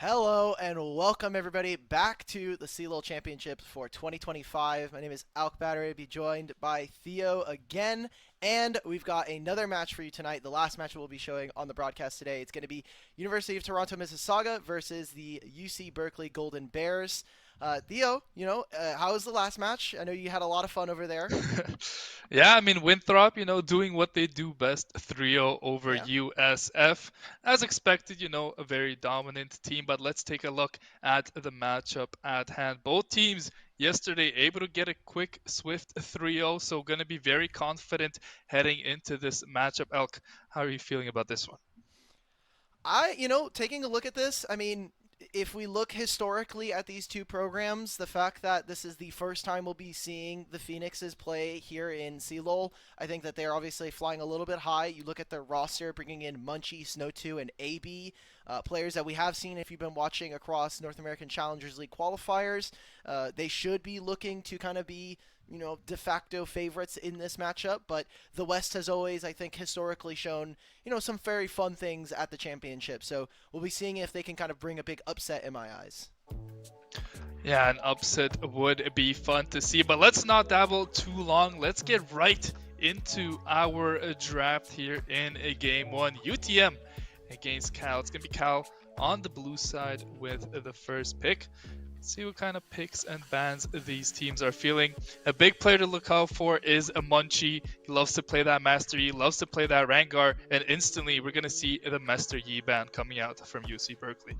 Hello and welcome everybody back to the CLOL Championships for 2025. My name is Alk Battery. I'll be joined by Theo again, and we've got another match for you tonight. The last match we'll be showing on the broadcast today. It's going to be University of Toronto Mississauga versus the UC Berkeley Golden Bears. Theo, how was the last match? I know you had a lot of fun over there. Yeah, I mean, Winthrop, doing what they do best, 3-0 over Yeah. USF. As expected, a very dominant team, but let's take a look at the matchup at hand. Both teams yesterday able to get a quick, swift 3-0, so going to be very confident heading into this matchup. Elk, how are you feeling about this one? Taking a look at this, I mean, if we look historically at these two programs, the fact that this is the first time we'll be seeing the Phoenixes play here in CLOL, I think that they're obviously flying a little bit high. You look at their roster, bringing in Munchie, Snow2, and AB, players that we have seen if you've been watching across North American Challengers League qualifiers. They should be looking to kind of be de facto favorites in this matchup, but the West has always, I think, historically shown, some very fun things at the championship. So we'll be seeing if they can kind of bring a big upset in my eyes. Yeah, an upset would be fun to see, but let's not dabble too long. Let's get right into our draft here in game one. UTM against Cal. It's going to be Cal on the blue side with the first pick. See what kind of picks and bans these teams are feeling. A big player to look out for is a Munchie. He loves to play that Master Yi, loves to play that Rangar, and instantly we're going to see the Master Yi ban coming out from UC Berkeley.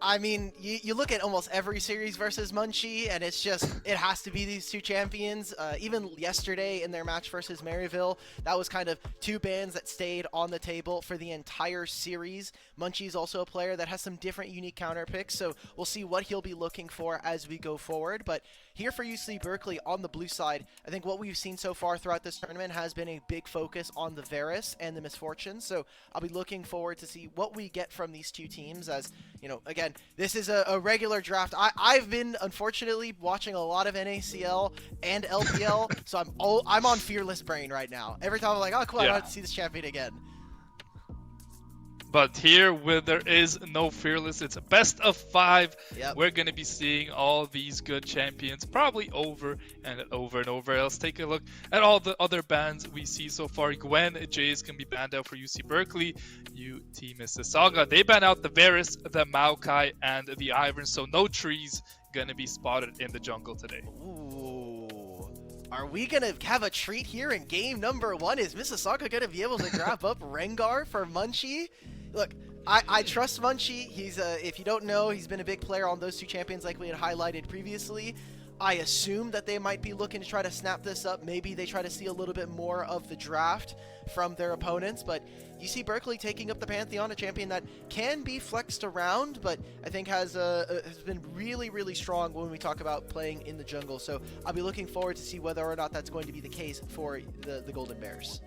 I mean, you look at almost every series versus Munchie, and it has to be these two champions. Even yesterday in their match versus Maryville, that was kind of two bans that stayed on the table for the entire series. Munchie's also a player that has some different unique counter picks, so we'll see what he'll be looking for as we go forward. But here for UC Berkeley on the blue side, I think what we've seen so far throughout this tournament has been a big focus on the Varus and the Misfortunes, so I'll be looking forward to see what we get from these two teams as, again, this is a regular draft. I've been, unfortunately, watching a lot of NACL and LPL, so I'm on Fearless Brain right now. Every time I'm like, oh, cool, I don't have to see this champion again. But here, where there is no fearless, it's a best of 5. Yep. We're going to be seeing all these good champions probably over and over and over. Let's take a look at all the other bans we see so far. Gwen Jace can be banned out for UC Berkeley. UT Mississauga, they ban out the Varus, the Maokai, and the Ivern, so no trees going to be spotted in the jungle today. Ooh. Are we going to have a treat here in game number 1? Is Mississauga going to be able to grab up Rengar for Munchie? Look, I trust Munchie. He's if you don't know, he's been a big player on those two champions like we had highlighted previously. I assume that they might be looking to try to snap this up. Maybe they try to see a little bit more of the draft from their opponents, but you see Berkeley taking up the Pantheon, a champion that can be flexed around, but I think has been really, really strong when we talk about playing in the jungle. So I'll be looking forward to see whether or not that's going to be the case for the Golden Bears.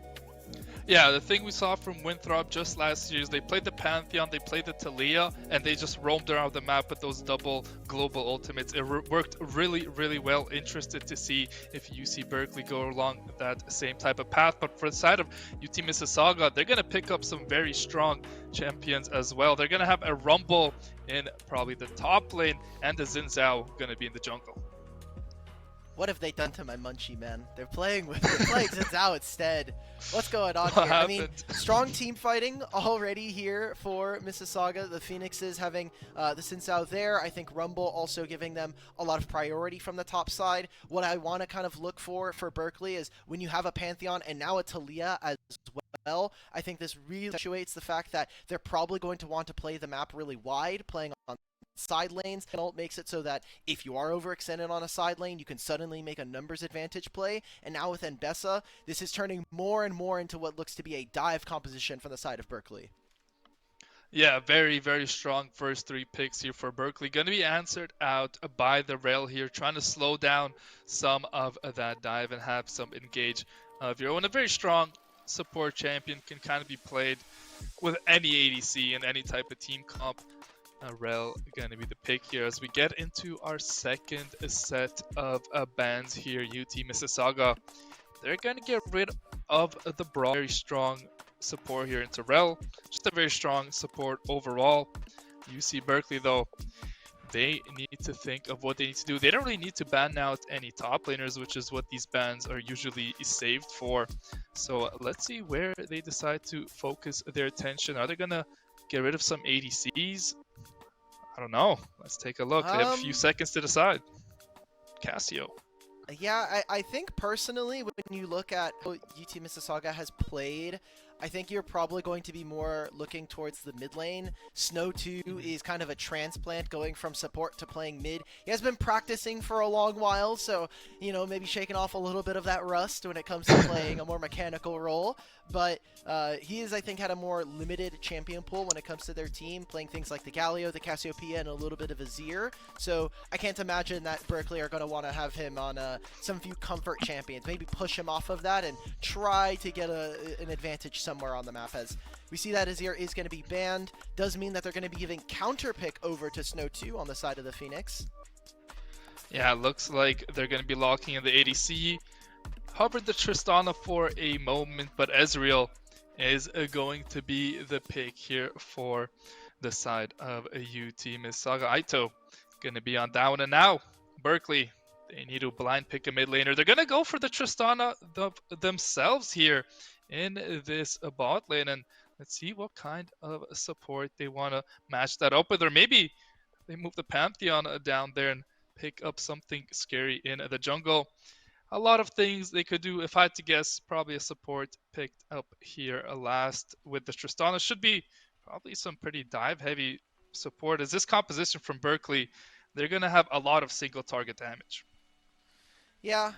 Yeah, the thing we saw from Winthrop just last year is they played the Pantheon, they played the Talia, and they just roamed around the map with those double global ultimates. It worked really, really well. Interested to see if UC Berkeley go along that same type of path. But for the side of UT Mississauga, they're going to pick up some very strong champions as well. They're going to have a Rumble in probably the top lane, and the Xin Zhao going to be in the jungle. What have they done to my Munchie, man? They're playing Xin Zhao instead. What's going on here? I mean, strong team fighting already here for Mississauga. The Phoenixes having the Xin Zhao there. I think Rumble also giving them a lot of priority from the top side. What I want to kind of look for Berkeley is when you have a Pantheon and now a Talia as well, I think this really accentuates the fact that they're probably going to want to play the map really wide, playing on side lanes. It makes it so that if you are overextended on a side lane, you can suddenly make a numbers advantage play. And now with Mbessa, this is turning more and more into what looks to be a dive composition from the side of Berkeley. Yeah, very, very strong first 3 picks here for Berkeley. Going to be answered out by the rail here, trying to slow down some of that dive and have some engage of your own. A very strong support champion can kind of be played with any ADC and any type of team comp. Rel going to be the pick here as we get into our second set of bans here. UT Mississauga, they're going to get rid of the Brawl. Very strong support here into Rel. Just a very strong support overall. UC Berkeley, though, they need to think of what they need to do. They don't really need to ban out any top laners, which is what these bans are usually saved for. So let's see where they decide to focus their attention. Are they going to get rid of some ADCs? I don't know. Let's take a look. They have a few seconds to decide. Casio. Yeah, I think personally, when you look at how UT Mississauga has played, I think you're probably going to be more looking towards the mid lane. Snow 2 is kind of a transplant going from support to playing mid. He has been practicing for a long while, so, you know, maybe shaking off a little bit of that rust when it comes to playing a more mechanical role. But he has, I think, had a more limited champion pool when it comes to their team, playing things like the Galio, the Cassiopeia, and a little bit of Azir. So I can't imagine that Berkeley are going to want to have him on some few comfort champions. Maybe push him off of that and try to get an advantage somewhere on the map, as we see that Azir is going to be banned. Does mean that they're going to be giving counter pick over to Snow 2 on the side of the Phoenix. Yeah, it looks like they're going to be locking in the ADC. Hovered the Tristana for a moment, but Ezreal is going to be the pick here for the side of UT Mississauga. Aito going to be on that one. And now, Berkeley, they need to blind pick a mid laner. They're going to go for the Tristana themselves here in this bot lane. And let's see what kind of support they want to match that up with. Or maybe they move the Pantheon down there and pick up something scary in the jungle. A lot of things they could do. If I had to guess, probably a support picked up here last with the Tristana. Should be probably some pretty dive-heavy support. As this composition from Berkeley, they're going to have a lot of single target damage. Yeah,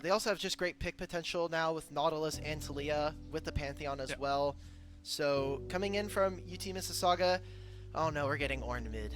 they also have just great pick potential now with Nautilus and Talia, with the Pantheon as well. So coming in from UT Mississauga, oh no, we're getting Ornn mid.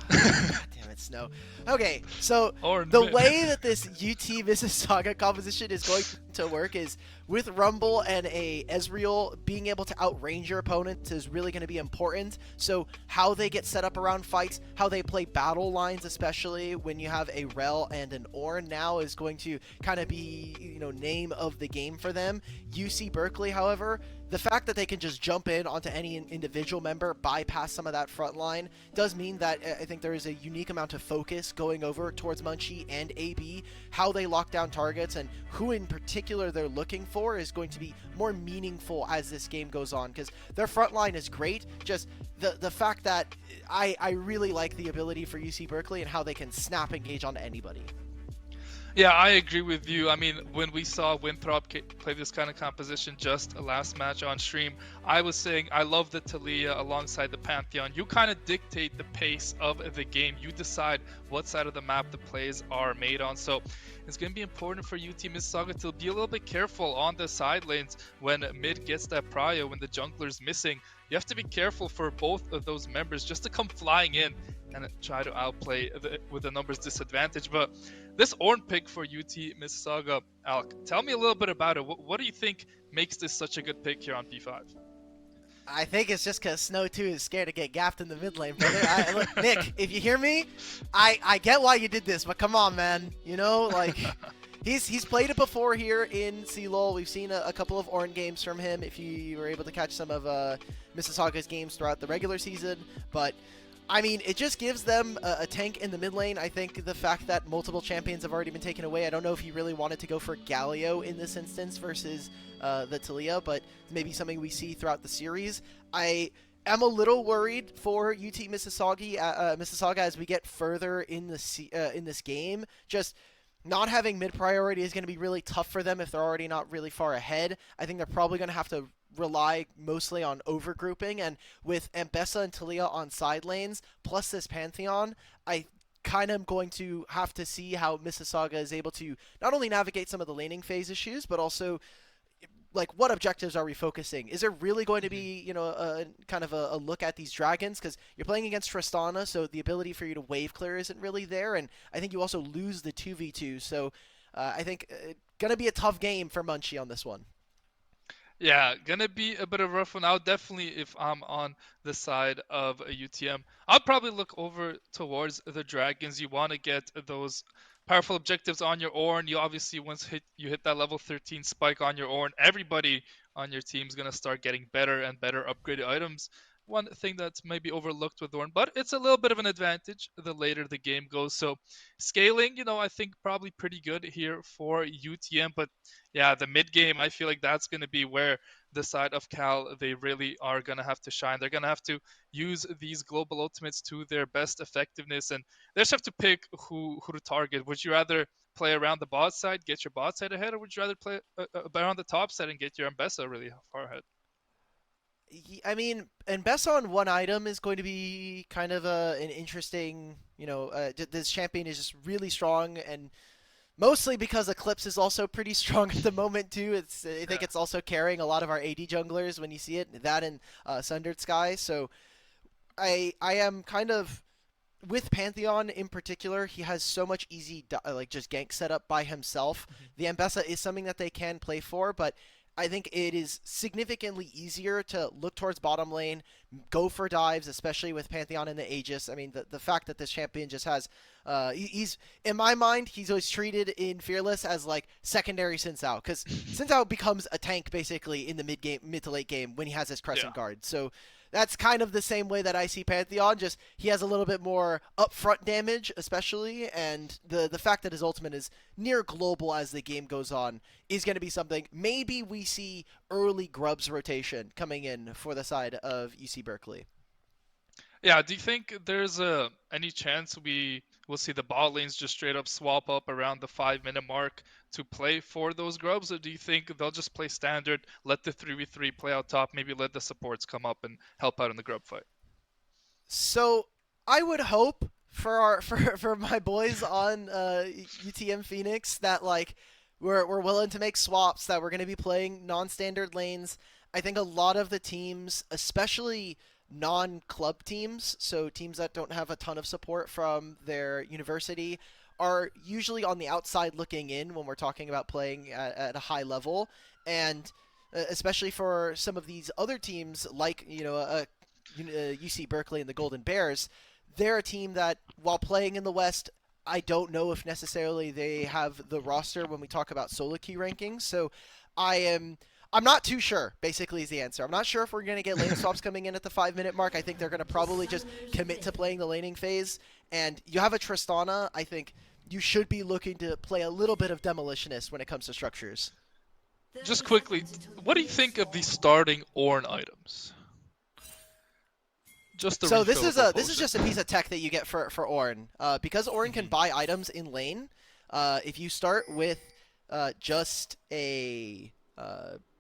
God damn it, Snow. Okay, so the way that this UT Mississauga composition is going to work is with Rumble and a Ezreal, being able to outrange your opponent is really going to be important. So how they get set up around fights, how they play battle lines, especially when you have a Rel and an Ornn now, is going to kind of be, you know, name of the game for them. UC Berkeley, however, the fact that they can just jump in onto any individual member, bypass some of that front line, does mean that I think there is a unique amount of focus going over towards Munchie and AB. How they lock down targets and who in particular they're looking for is going to be more meaningful as this game goes on, because their front line is great. Just the fact that I really like the ability for UC Berkeley and how they can snap engage onto anybody. Yeah, I agree with you. I mean, when we saw Winthrop play this kind of composition just last match on stream, I was saying I love the Talia alongside the Pantheon. You kind of dictate the pace of the game. You decide what side of the map the plays are made on. So it's going to be important for UT Mississauga to be a little bit careful on the side lanes when mid gets that prio, when the jungler's missing. You have to be careful for both of those members just to come flying in and try to outplay with the numbers disadvantage. But this Ornn pick for UT Mississauga, Alec, tell me a little bit about it. What do you think makes this such a good pick here on P5? I think it's just because Snow 2 is scared to get gapped in the mid lane, brother. Look, Nick, if you hear me, I get why you did this, but come on, man. You know, like, he's played it before here in CLOL. We've seen a couple of Ornn games from him, if you were able to catch some of Mississauga's games throughout the regular season. But I mean, it just gives them a tank in the mid lane. I think the fact that multiple champions have already been taken away, I don't know if he really wanted to go for Galio in this instance versus the Talia, but maybe something we see throughout the series. I am a little worried for UT Mississauga as we get further in this game. Just not having mid priority is going to be really tough for them if they're already not really far ahead. I think they're probably going to have to rely mostly on overgrouping, and with Ambessa and Talia on side lanes plus this Pantheon, I kind of am going to have to see how Mississauga is able to not only navigate some of the laning phase issues, but also like what objectives are we focusing? Is there really going to be, you know, a kind of a look at these dragons, because you're playing against Tristana, so the ability for you to wave clear isn't really there, and I think you also lose the 2v2, so I think gonna be a tough game for Munchie on this one. Yeah, gonna be a bit of a rough one. I'll definitely, if I'm on the side of a UTM, I'll probably look over towards the dragons. You want to get those powerful objectives on your Ornn. You obviously, once you hit that level 13 spike on your Ornn, everybody on your team is gonna start getting better and better upgraded items. one thing that's maybe overlooked with Ornn, but it's a little bit of an advantage the later the game goes. So scaling, I think probably pretty good here for UTM. But yeah, the mid game, I feel like that's going to be where the side of Cal, they really are going to have to shine. They're going to have to use these global ultimates to their best effectiveness, and they just have to pick who to target. Would you rather play around the bot side, get your bot side ahead, or would you rather play around the top side and get your Ambessa really far ahead? I mean, and best on one item is going to be kind of an interesting, this champion is just really strong, and mostly because Eclipse is also pretty strong at the moment too. I think Yeah. it's also carrying a lot of our AD junglers when you see it. That and Sundered Sky. So I am kind of with Pantheon in particular. He has so much easy like just gank setup by himself. Mhm. The Ambessa is something that they can play for, but I think it is significantly easier to look towards bottom lane, go for dives, especially with Pantheon and the Aegis. I mean, the fact that this champion just has, he's in my mind, he's always treated in Fearless as like secondary Xin Zhao, because Xin Zhao becomes a tank basically in the mid to late game when he has his Yeah. Crescent Guard. So that's kind of the same way that I see Pantheon. Just he has a little bit more upfront damage, especially, and the fact that his ultimate is near global as the game goes on is going to be something. Maybe we see early Grubs rotation coming in for the side of UC Berkeley. Yeah, do you think there's any chance we will see the bot lanes just straight up swap up around the 5 minute mark to play for those grubs, or do you think they'll just play standard, let the 3v3 play out top, maybe let the supports come up and help out in the grub fight? So I would hope for our for my boys on UTM Phoenix that like we're willing to make swaps, that we're going to be playing non-standard lanes. I think a lot of the teams, especially non-club teams, so teams that don't have a ton of support from their university, are usually on the outside looking in when we're talking about playing at a high level, and especially for some of these other teams like UC Berkeley and the Golden Bears, they're a team that, while playing in the West, I don't know if necessarily they have the roster when we talk about solo key rankings. So I'm not too sure, basically, is the answer. I'm not sure if we're going to get lane swaps coming in at the 5 minute mark. I think they're going to probably just commit to playing the laning phase. And you have a Tristana, I think you should be looking to play a little bit of Demolitionist when it comes to structures. Just quickly, what do you think of the starting Ornn items? Just the So refillable this is potion. just a piece of tech that you get for Ornn. Because Ornn can Mhm. buy items in lane. If you start with just a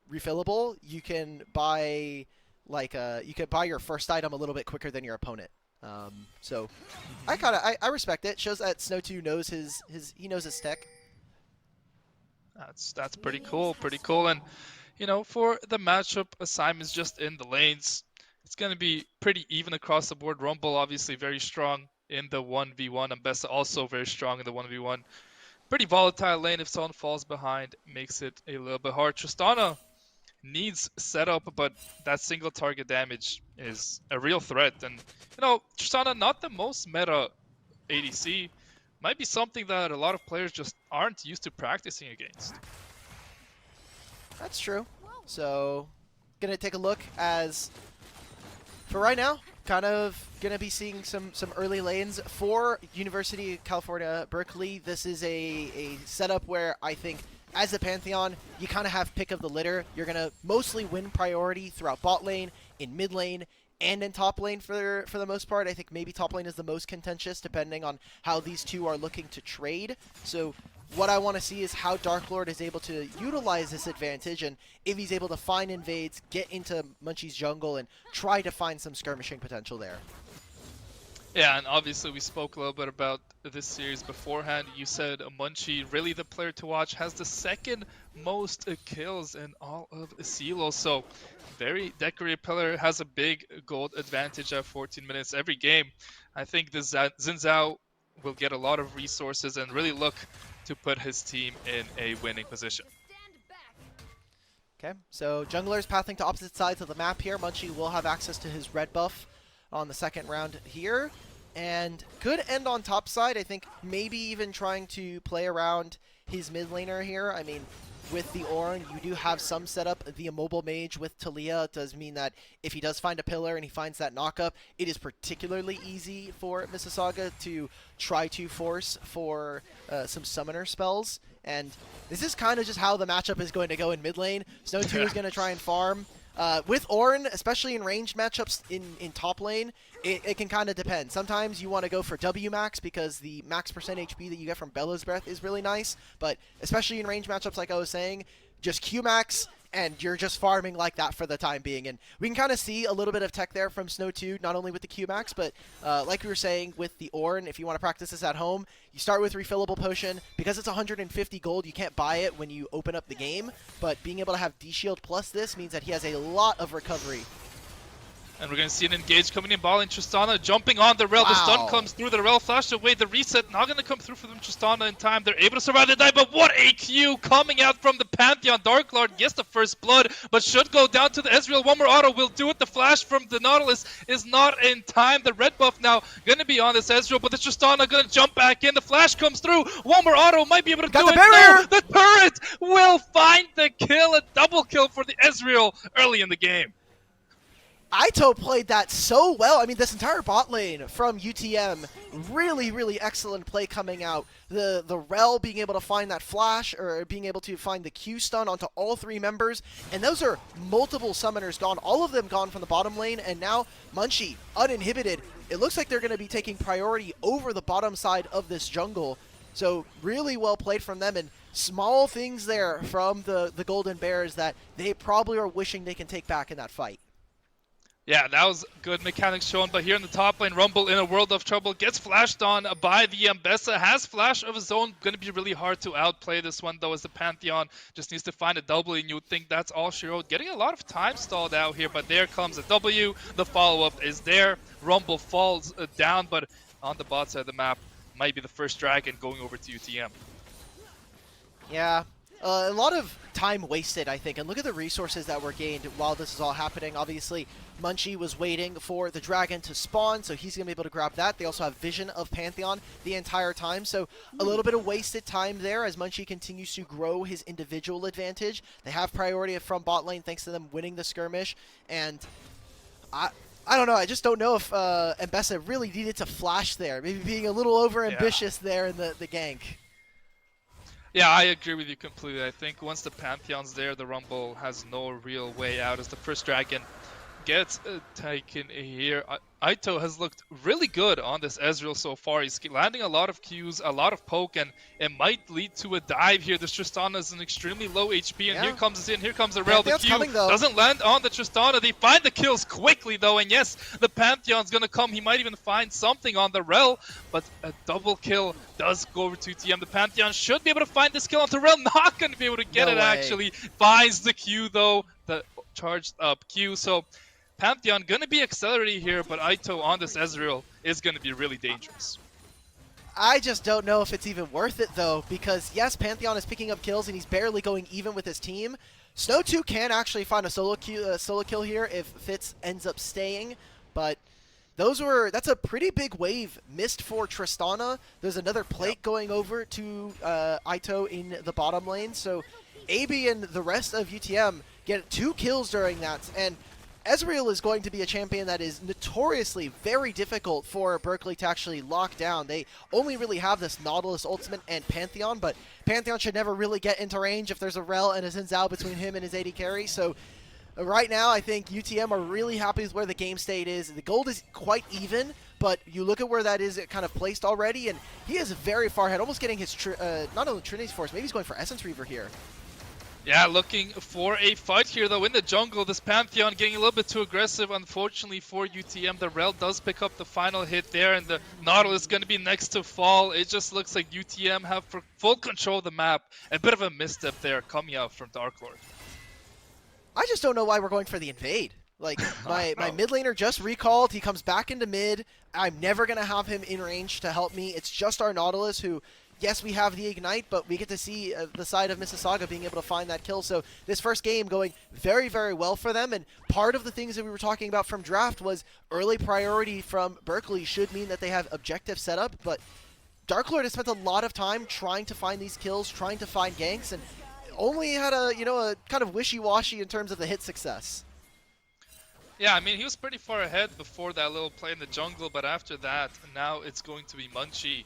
refillable, you can buy you can buy your first item a little bit quicker than your opponent. So I respect it. Shows that Snow2 knows he knows his tech. That's pretty cool, pretty cool. And for the matchup assignments just in the lanes, it's going to be pretty even across the board. Rumble obviously very strong in the 1v1. Ambessa also very strong in the 1v1. Pretty volatile lane. If someone falls behind, makes it a little bit hard. Tristana needs setup, but that single target damage is a real threat. And Tristana, not the most meta ADC, might be something that a lot of players just aren't used to practicing against. That's true. So gonna take a look as for right now, kind of gonna be seeing some early lanes for University of California, Berkeley. This is a setup where I think as a Pantheon, you kind of have pick of the litter. You're gonna mostly win priority throughout bot lane, in mid lane, and in top lane for the most part. I think maybe top lane is the most contentious, depending on how these two are looking to trade. So what I want to see is how Dark Lord is able to utilize this advantage, and if he's able to find invades, get into Munchie's jungle, and try to find some skirmishing potential there. Yeah, and obviously we spoke a little bit about this series beforehand. You said Munchie, really the player to watch, has the second most kills in all of CLOL. So very decorated player, has a big gold advantage at 14 minutes every game. I think the Xin Zhao will get a lot of resources and really look to put his team in a winning position. Okay, so junglers pathing to opposite sides of the map here. Munchie will have access to his red buff on the second round here, and could end on top side. I think maybe even trying to play around his mid laner here. I mean, with the Ornn, you do have some setup. The immobile mage with Talia does mean that if he does find a pillar and he finds that knockup, it is particularly easy for Mississauga to try to force for some summoner spells. And this is kind of just how the matchup is going to go in mid lane. Snow2 is going to try and farm. With Ornn, especially in ranged matchups in top lane, it can kind of depend. Sometimes you want to go for W max because the max percent HP that you get from Bellows Breath is really nice, but especially in ranged matchups like I was saying, just Q max and you're just farming like that for the time being. And we can kind of see a little bit of tech there from Snow2, not only with the Q max, but like we were saying with the Ornn, if you want to practice this at home, you start with refillable potion. Because it's 150 gold, you can't buy it when you open up the game, but being able to have D-Shield plus this means that he has a lot of recovery. And we're going to see an engage coming in, ball in Tristana, jumping on the rail. Wow. The stun comes through, the rail flashed away, the reset not going to come through for them. Tristana in time, they're able to survive the dive, but what a Q coming out from the Pantheon. Dark Lord gets the first blood, but should go down to the Ezreal. One more auto will do it. The flash from the Nautilus is not in time. The red buff now going to be on this Ezreal, but the Tristana going to jump back in. The flash comes through. One more auto might be able to do it. No, the turret will find the kill. A double kill for the Ezreal early in the game. Ito played that so well. I mean, this entire bot lane from UTM, really, really excellent play coming out. The Rel being able to find that flash, or being able to find the Q stun onto all three members, and those are multiple summoners gone, all of them gone from the bottom lane, and now Munchie, uninhibited. It looks like they're going to be taking priority over the bottom side of this jungle. So really well played from them, and small things there from the Golden Bears that they probably are wishing they can take back in that fight. Yeah, that was good mechanics shown, but here in the top lane, Rumble in a world of trouble, gets flashed on by the Mbessa, has flash of his own, going to be really hard to outplay this one though, as the Pantheon just needs to find a W, and you would think that's all she wrote. Getting a lot of time stalled out here, but there comes a W, the follow-up is there, Rumble falls down, but on the bot side of the map, might be the first dragon going over to UTM. Yeah. A lot of time wasted, I think, and look at the resources that were gained while this is all happening. Obviously, Munchie was waiting for the dragon to spawn, so he's going to be able to grab that. They also have vision of Pantheon the entire time, so a little bit of wasted time there as Munchie continues to grow his individual advantage. They have priority from bot lane thanks to them winning the skirmish, and I don't know, I just don't know if Mbessa really needed to flash there, maybe being a little over-ambitious there in the gank. Yeah, I agree with you completely. I think once the Pantheon's there, the Rumble has no real way out as the first dragon gets taken here. Ito has looked really good on this Ezreal so far. He's landing a lot of Qs, a lot of poke, and it might lead to a dive here. This Tristana is an extremely low HP, and here comes the Rel. The Q doesn't land on the Tristana. They find the kills quickly, though, and yes, the Pantheon's going to come. He might even find something on the Rel, but a double kill does go over to TM. The Pantheon should be able to find this kill on the Rel. Not going to be able to get it, actually. Finds the Q, though, the charged up Q, so Pantheon going to be accelerating here, but Ito on this Ezreal is going to be really dangerous. I just don't know if it's even worth it, though, because, yes, Pantheon is picking up kills, and he's barely going even with his team. Snow2 can actually find a solo kill here if Fitz ends up staying, but that's a pretty big wave missed for Tristana. There's another plate going over to Ito in the bottom lane, so AB and the rest of UTM get 2 kills during that, and Ezreal is going to be a champion that is notoriously very difficult for Berkeley to actually lock down. They only really have this Nautilus ultimate and Pantheon, but Pantheon should never really get into range if there's a Rel and a Xin Zhao between him and his AD carry. So right now, I think UTM are really happy with where the game state is. The gold is quite even, but you look at where that is kind of placed already, and he is very far ahead, almost getting his, not only Trinity's Force, maybe he's going for Essence Reaver here. Yeah, looking for a fight here, though, in the jungle. This Pantheon getting a little bit too aggressive, unfortunately, for UTM. The Rel does pick up the final hit there, and the Nautilus is going to be next to fall. It just looks like UTM have full control of the map. A bit of a misstep there coming out from Dark Lord. I just don't know why we're going for the invade. Like, my mid laner just recalled. He comes back into mid. I'm never going to have him in range to help me. It's just our Nautilus who... Yes, we have the Ignite, but we get to see the side of Mississauga being able to find that kill. So this first game going very, very well for them. And part of the things that we were talking about from draft was early priority from Berkeley should mean that they have objective setup. But Dark Lord has spent a lot of time trying to find these kills, trying to find ganks, and only had a, a kind of wishy-washy in terms of the hit success. Yeah, I mean, he was pretty far ahead before that little play in the jungle, but after that, now it's going to be Munchie.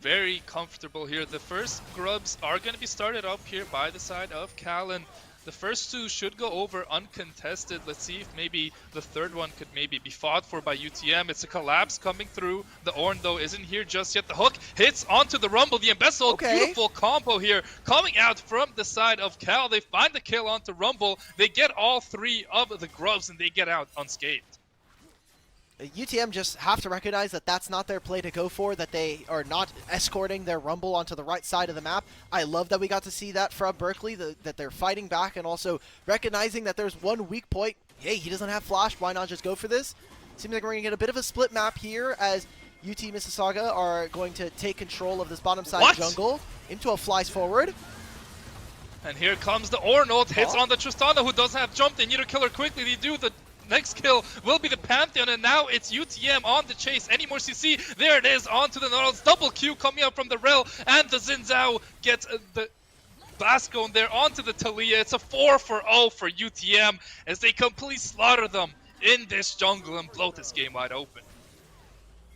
Very comfortable here. The first grubs are going to be started up here by the side of Cal, and the first two should go over uncontested. Let's see if maybe the third one could maybe be fought for by UTM. It's a collapse coming through. The Ornn, though, isn't here just yet. The hook hits onto the Rumble. The Embezzle, beautiful combo here coming out from the side of Cal. They find the kill onto Rumble. They get all three of the grubs, and they get out unscathed. UTM just have to recognize that that's not their play to go for, that they are not escorting their Rumble onto the right side of the map. I love that we got to see that from Berkeley, that they're fighting back and also recognizing that there's one weak point. Hey, he doesn't have Flash, why not just go for this? Seems like we're going to get a bit of a split map here as UT Mississauga are going to take control of this bottom side jungle. Into a flies forward. And here comes the Ornn ult, hits on the Tristana, who doesn't have jump. They need to kill her quickly. They do. The next kill will be the Pantheon, and now it's UTM on the chase. Any more CC? There it is, onto the Nautilus. Double Q coming up from the Rel, and the Xin Zhao gets the blast going there onto the Taliyah. It's a 4-for-0 for UTM as they completely slaughter them in this jungle and blow this game wide open.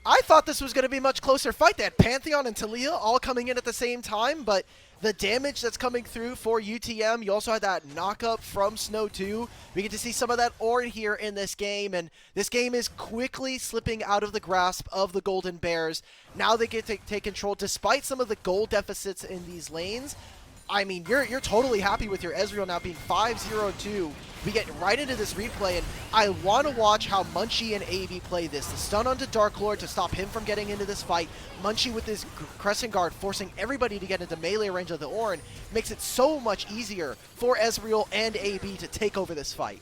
I thought this was going to be a much closer fight. They had Pantheon and Taliyah all coming in at the same time, but the damage that's coming through for UTM, you also had that knock-up from Snow 2. We get to see some of that Ornn here in this game, and this game is quickly slipping out of the grasp of the Golden Bears. Now they get to take control despite some of the goal deficits in these lanes. I mean, you're totally happy with your Ezreal now being 5-0-2. We get right into this replay, and I want to watch how Munchie and AB play this. The stun onto Dark Lord to stop him from getting into this fight. Munchie with his Crescent Guard forcing everybody to get into melee range of the Ornn makes it so much easier for Ezreal and AB to take over this fight.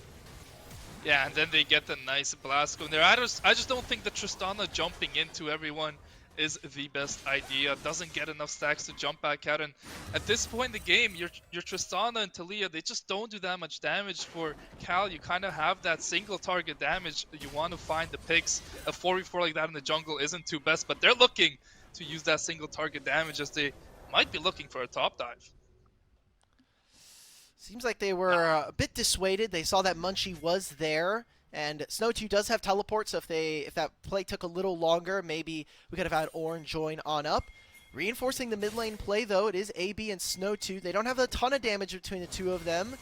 Yeah, and then they get the nice blast going there. I just don't think the Tristana jumping into everyone is the best idea. Doesn't get enough stacks to jump back out, and at this point in the game, your Tristana and Taliyah, they just don't do that much damage. For Cal, you kind of have that single target damage. You want to find the picks. A 4v4 like that in the jungle isn't too best, but they're looking to use that single target damage as they might be looking for a top dive. Seems like they were a bit dissuaded. They saw that Munchie was there. And Snow 2 does have teleport, so if that play took a little longer, maybe we could have had Ornn join on up. Reinforcing the mid lane play, though, it is AB and Snow 2. They don't have a ton of damage between the two of them.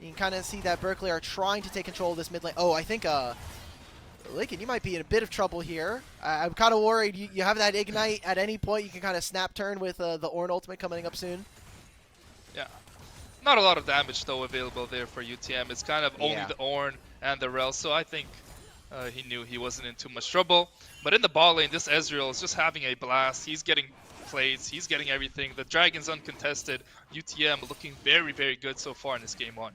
You can kind of see that Berkeley are trying to take control of this mid lane. Oh, I think Lincoln, you might be in a bit of trouble here. I'm kind of worried. You have that Ignite at any point. You can kind of snap turn with the Ornn ultimate coming up soon. Yeah. Not a lot of damage, though, available there for UTM. It's kind of only the Ornn and the Rel, so I think he knew he wasn't in too much trouble. But in the ball lane, this Ezreal is just having a blast. He's getting plays, he's getting everything. The Dragon's uncontested. UTM looking very, very good so far in this game one.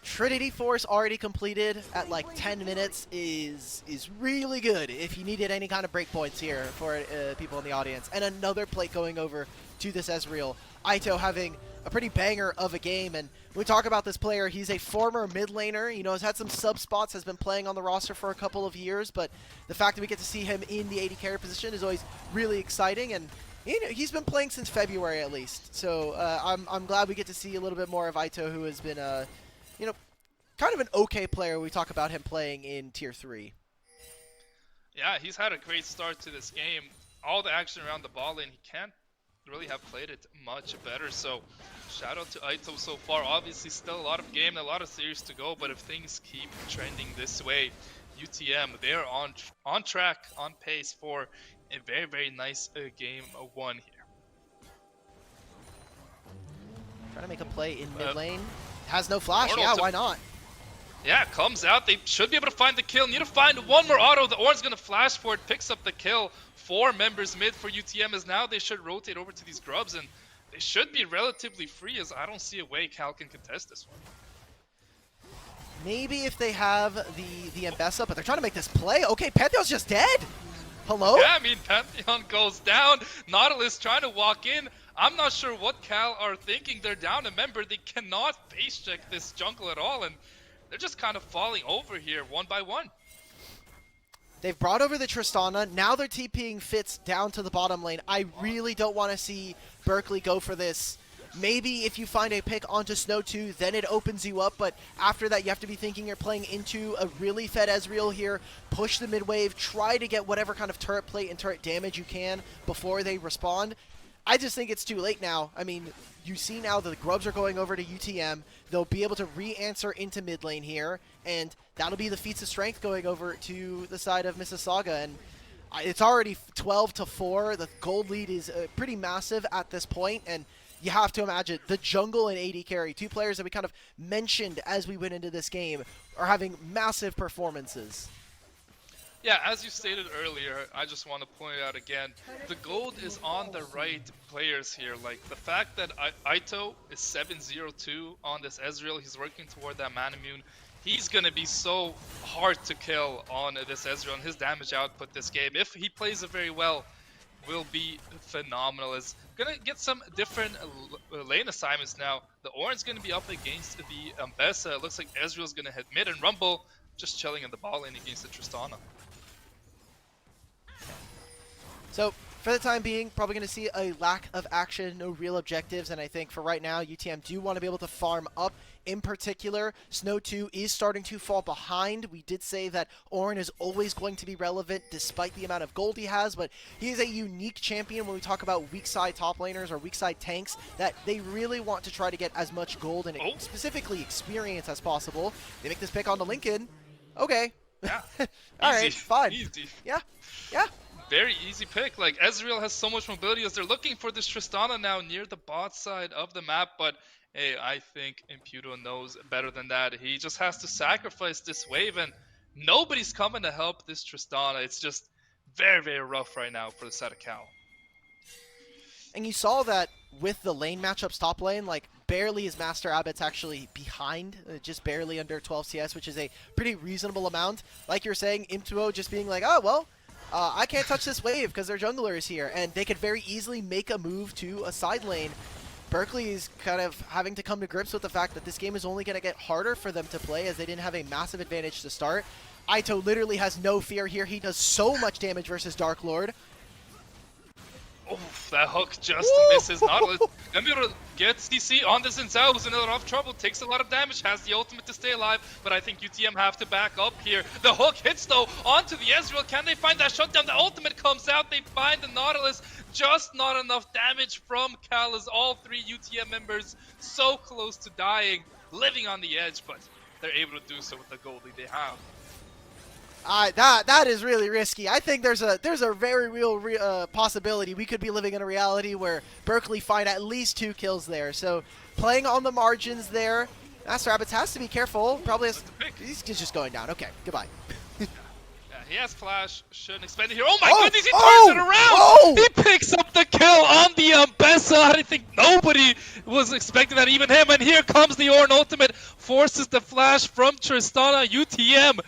Trinity Force already completed at like 10 minutes is really good if you needed any kind of breakpoints here for people in the audience. And another plate going over to this Ezreal. Aito having a pretty banger of a game, and when we talk about this player, he's a former mid laner, you know, has had some sub spots, has been playing on the roster for a couple of years, but the fact that we get to see him in the AD carry position is always really exciting, and you know, he's been playing since February at least, so I'm glad we get to see a little bit more of Aito, who has been you know, kind of an okay player. We talk about him playing in Tier 3. Yeah, he's had a great start to this game. All the action around the ball lane, he can't really have played it much better, so shout out to Aito so far. Obviously still a lot of game, a lot of series to go, but if things keep trending this way, UTM, they're on track, on pace for a very, very nice game one here. Trying to make a play in mid lane. Has no flash, yeah, why not? Yeah, comes out. They should be able to find the kill. Need to find one more auto. The Ornn's going to flash for it, picks up the kill. 4 members mid for UTM, as now they should rotate over to these grubs, and they should be relatively free, as I don't see a way Cal can contest this one. Maybe if they have the Mbessa, but they're trying to make this play. Okay, Pantheon's just dead. Hello? Yeah, I mean, Pantheon goes down. Nautilus trying to walk in. I'm not sure what Cal are thinking. They're down a member. They cannot face check this jungle at all, and they're just kind of falling over here one by one. They've brought over the Tristana. Now they're TPing Fitz down to the bottom lane. I really don't want to see Berkeley go for this Maybe if you find a pick onto Snow 2, then it opens you up, but after that you have to be thinking you're playing into a really fed Ezreal here, push the mid wave, try to get whatever kind of turret plate and turret damage you can before they respond. I just think it's too late now. I mean, you see now the Grubs are going over to UTM. They'll be able to re-answer into mid lane here, and that'll be the feats of strength going over to the side of Mississauga. And it's already 12-4. The gold lead is pretty massive at this point, and you have to imagine the jungle and AD carry, two players that we kind of mentioned as we went into this game, are having massive performances. Yeah, as you stated earlier, I just want to point out again, the gold is on the right players here. Like, the fact that Aito is 7-0-2 on this Ezreal, he's working toward that mana immune. He's going to be so hard to kill on this Ezreal, and his damage output this game, if he plays it very well, will be phenomenal. It's going to get some different lane assignments now. The Oran's going to be up against the Ambessa. It looks like Ezreal's going to hit mid, and Rumble just chilling in the bot lane against the Tristana. So, for the time being, probably going to see a lack of action, no real objectives, and I think for right now, UTM do want to be able to farm up. In particular, Snow 2 is starting to fall behind. We did say that Orin is always going to be relevant despite the amount of gold he has, but he is a unique champion when we talk about weak side top laners or weak side tanks, that they really want to try to get as much gold and specifically experience as possible. They make this pick onto Lincoln. Okay. Yeah. All right, fine. Easy. Yeah. Yeah. Very easy pick. Like, Ezreal has so much mobility as they're looking for this Tristana now near the bot side of the map, but hey, I think Imputo knows better than that. He just has to sacrifice this wave, and nobody's coming to help this Tristana. It's just very, very rough right now for the side of Cal. And you saw that with the lane matchups top lane, like, barely is Master Abbott's actually behind, just barely under 12 CS, which is a pretty reasonable amount. Like you're saying, Imtuo just being like, oh, well, I can't touch this wave because their jungler is here, and they could very easily make a move to a side lane. Berkeley is kind of having to come to grips with the fact that this game is only going to get harder for them to play as they didn't have a massive advantage to start. Aito literally has no fear here. He does so much damage versus Dark Lord. Oh, that hook just misses Nautilus. Emir gets DC on the Zinzao, who's in a lot of trouble, takes a lot of damage, has the ultimate to stay alive, but I think UTM have to back up here. The hook hits, though, onto the Ezreal. Can they find that shutdown? The ultimate comes out, they find the Nautilus. Just not enough damage from Cal as all three UTM members so close to dying, living on the edge, but they're able to do so with the goldie they have. That is really risky. I think there's a very real possibility we could be living in a reality where Berkeley find at least 2 kills there. So playing on the margins there, Master Abbots has to be careful. Probably has. He's just going down. Okay, goodbye. Yeah, he has flash. Shouldn't expend it here. Oh my goodness, he turns it around. He picks up the kill on the Ambessa. I think nobody was expecting that, even him. And here comes the Ornn ultimate, forces the flash from Tristana. UTM,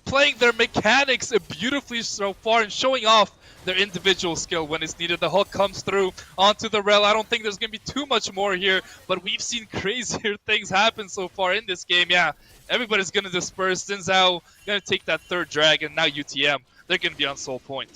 playing their mechanics beautifully so far and showing off their individual skill when it's needed. The hook comes through onto the rail. I don't think there's going to be too much more here, but we've seen crazier things happen so far in this game. Yeah, everybody's going to disperse. Zinzao going to take that third dragon. Now UTM, they're going to be on Soul Point.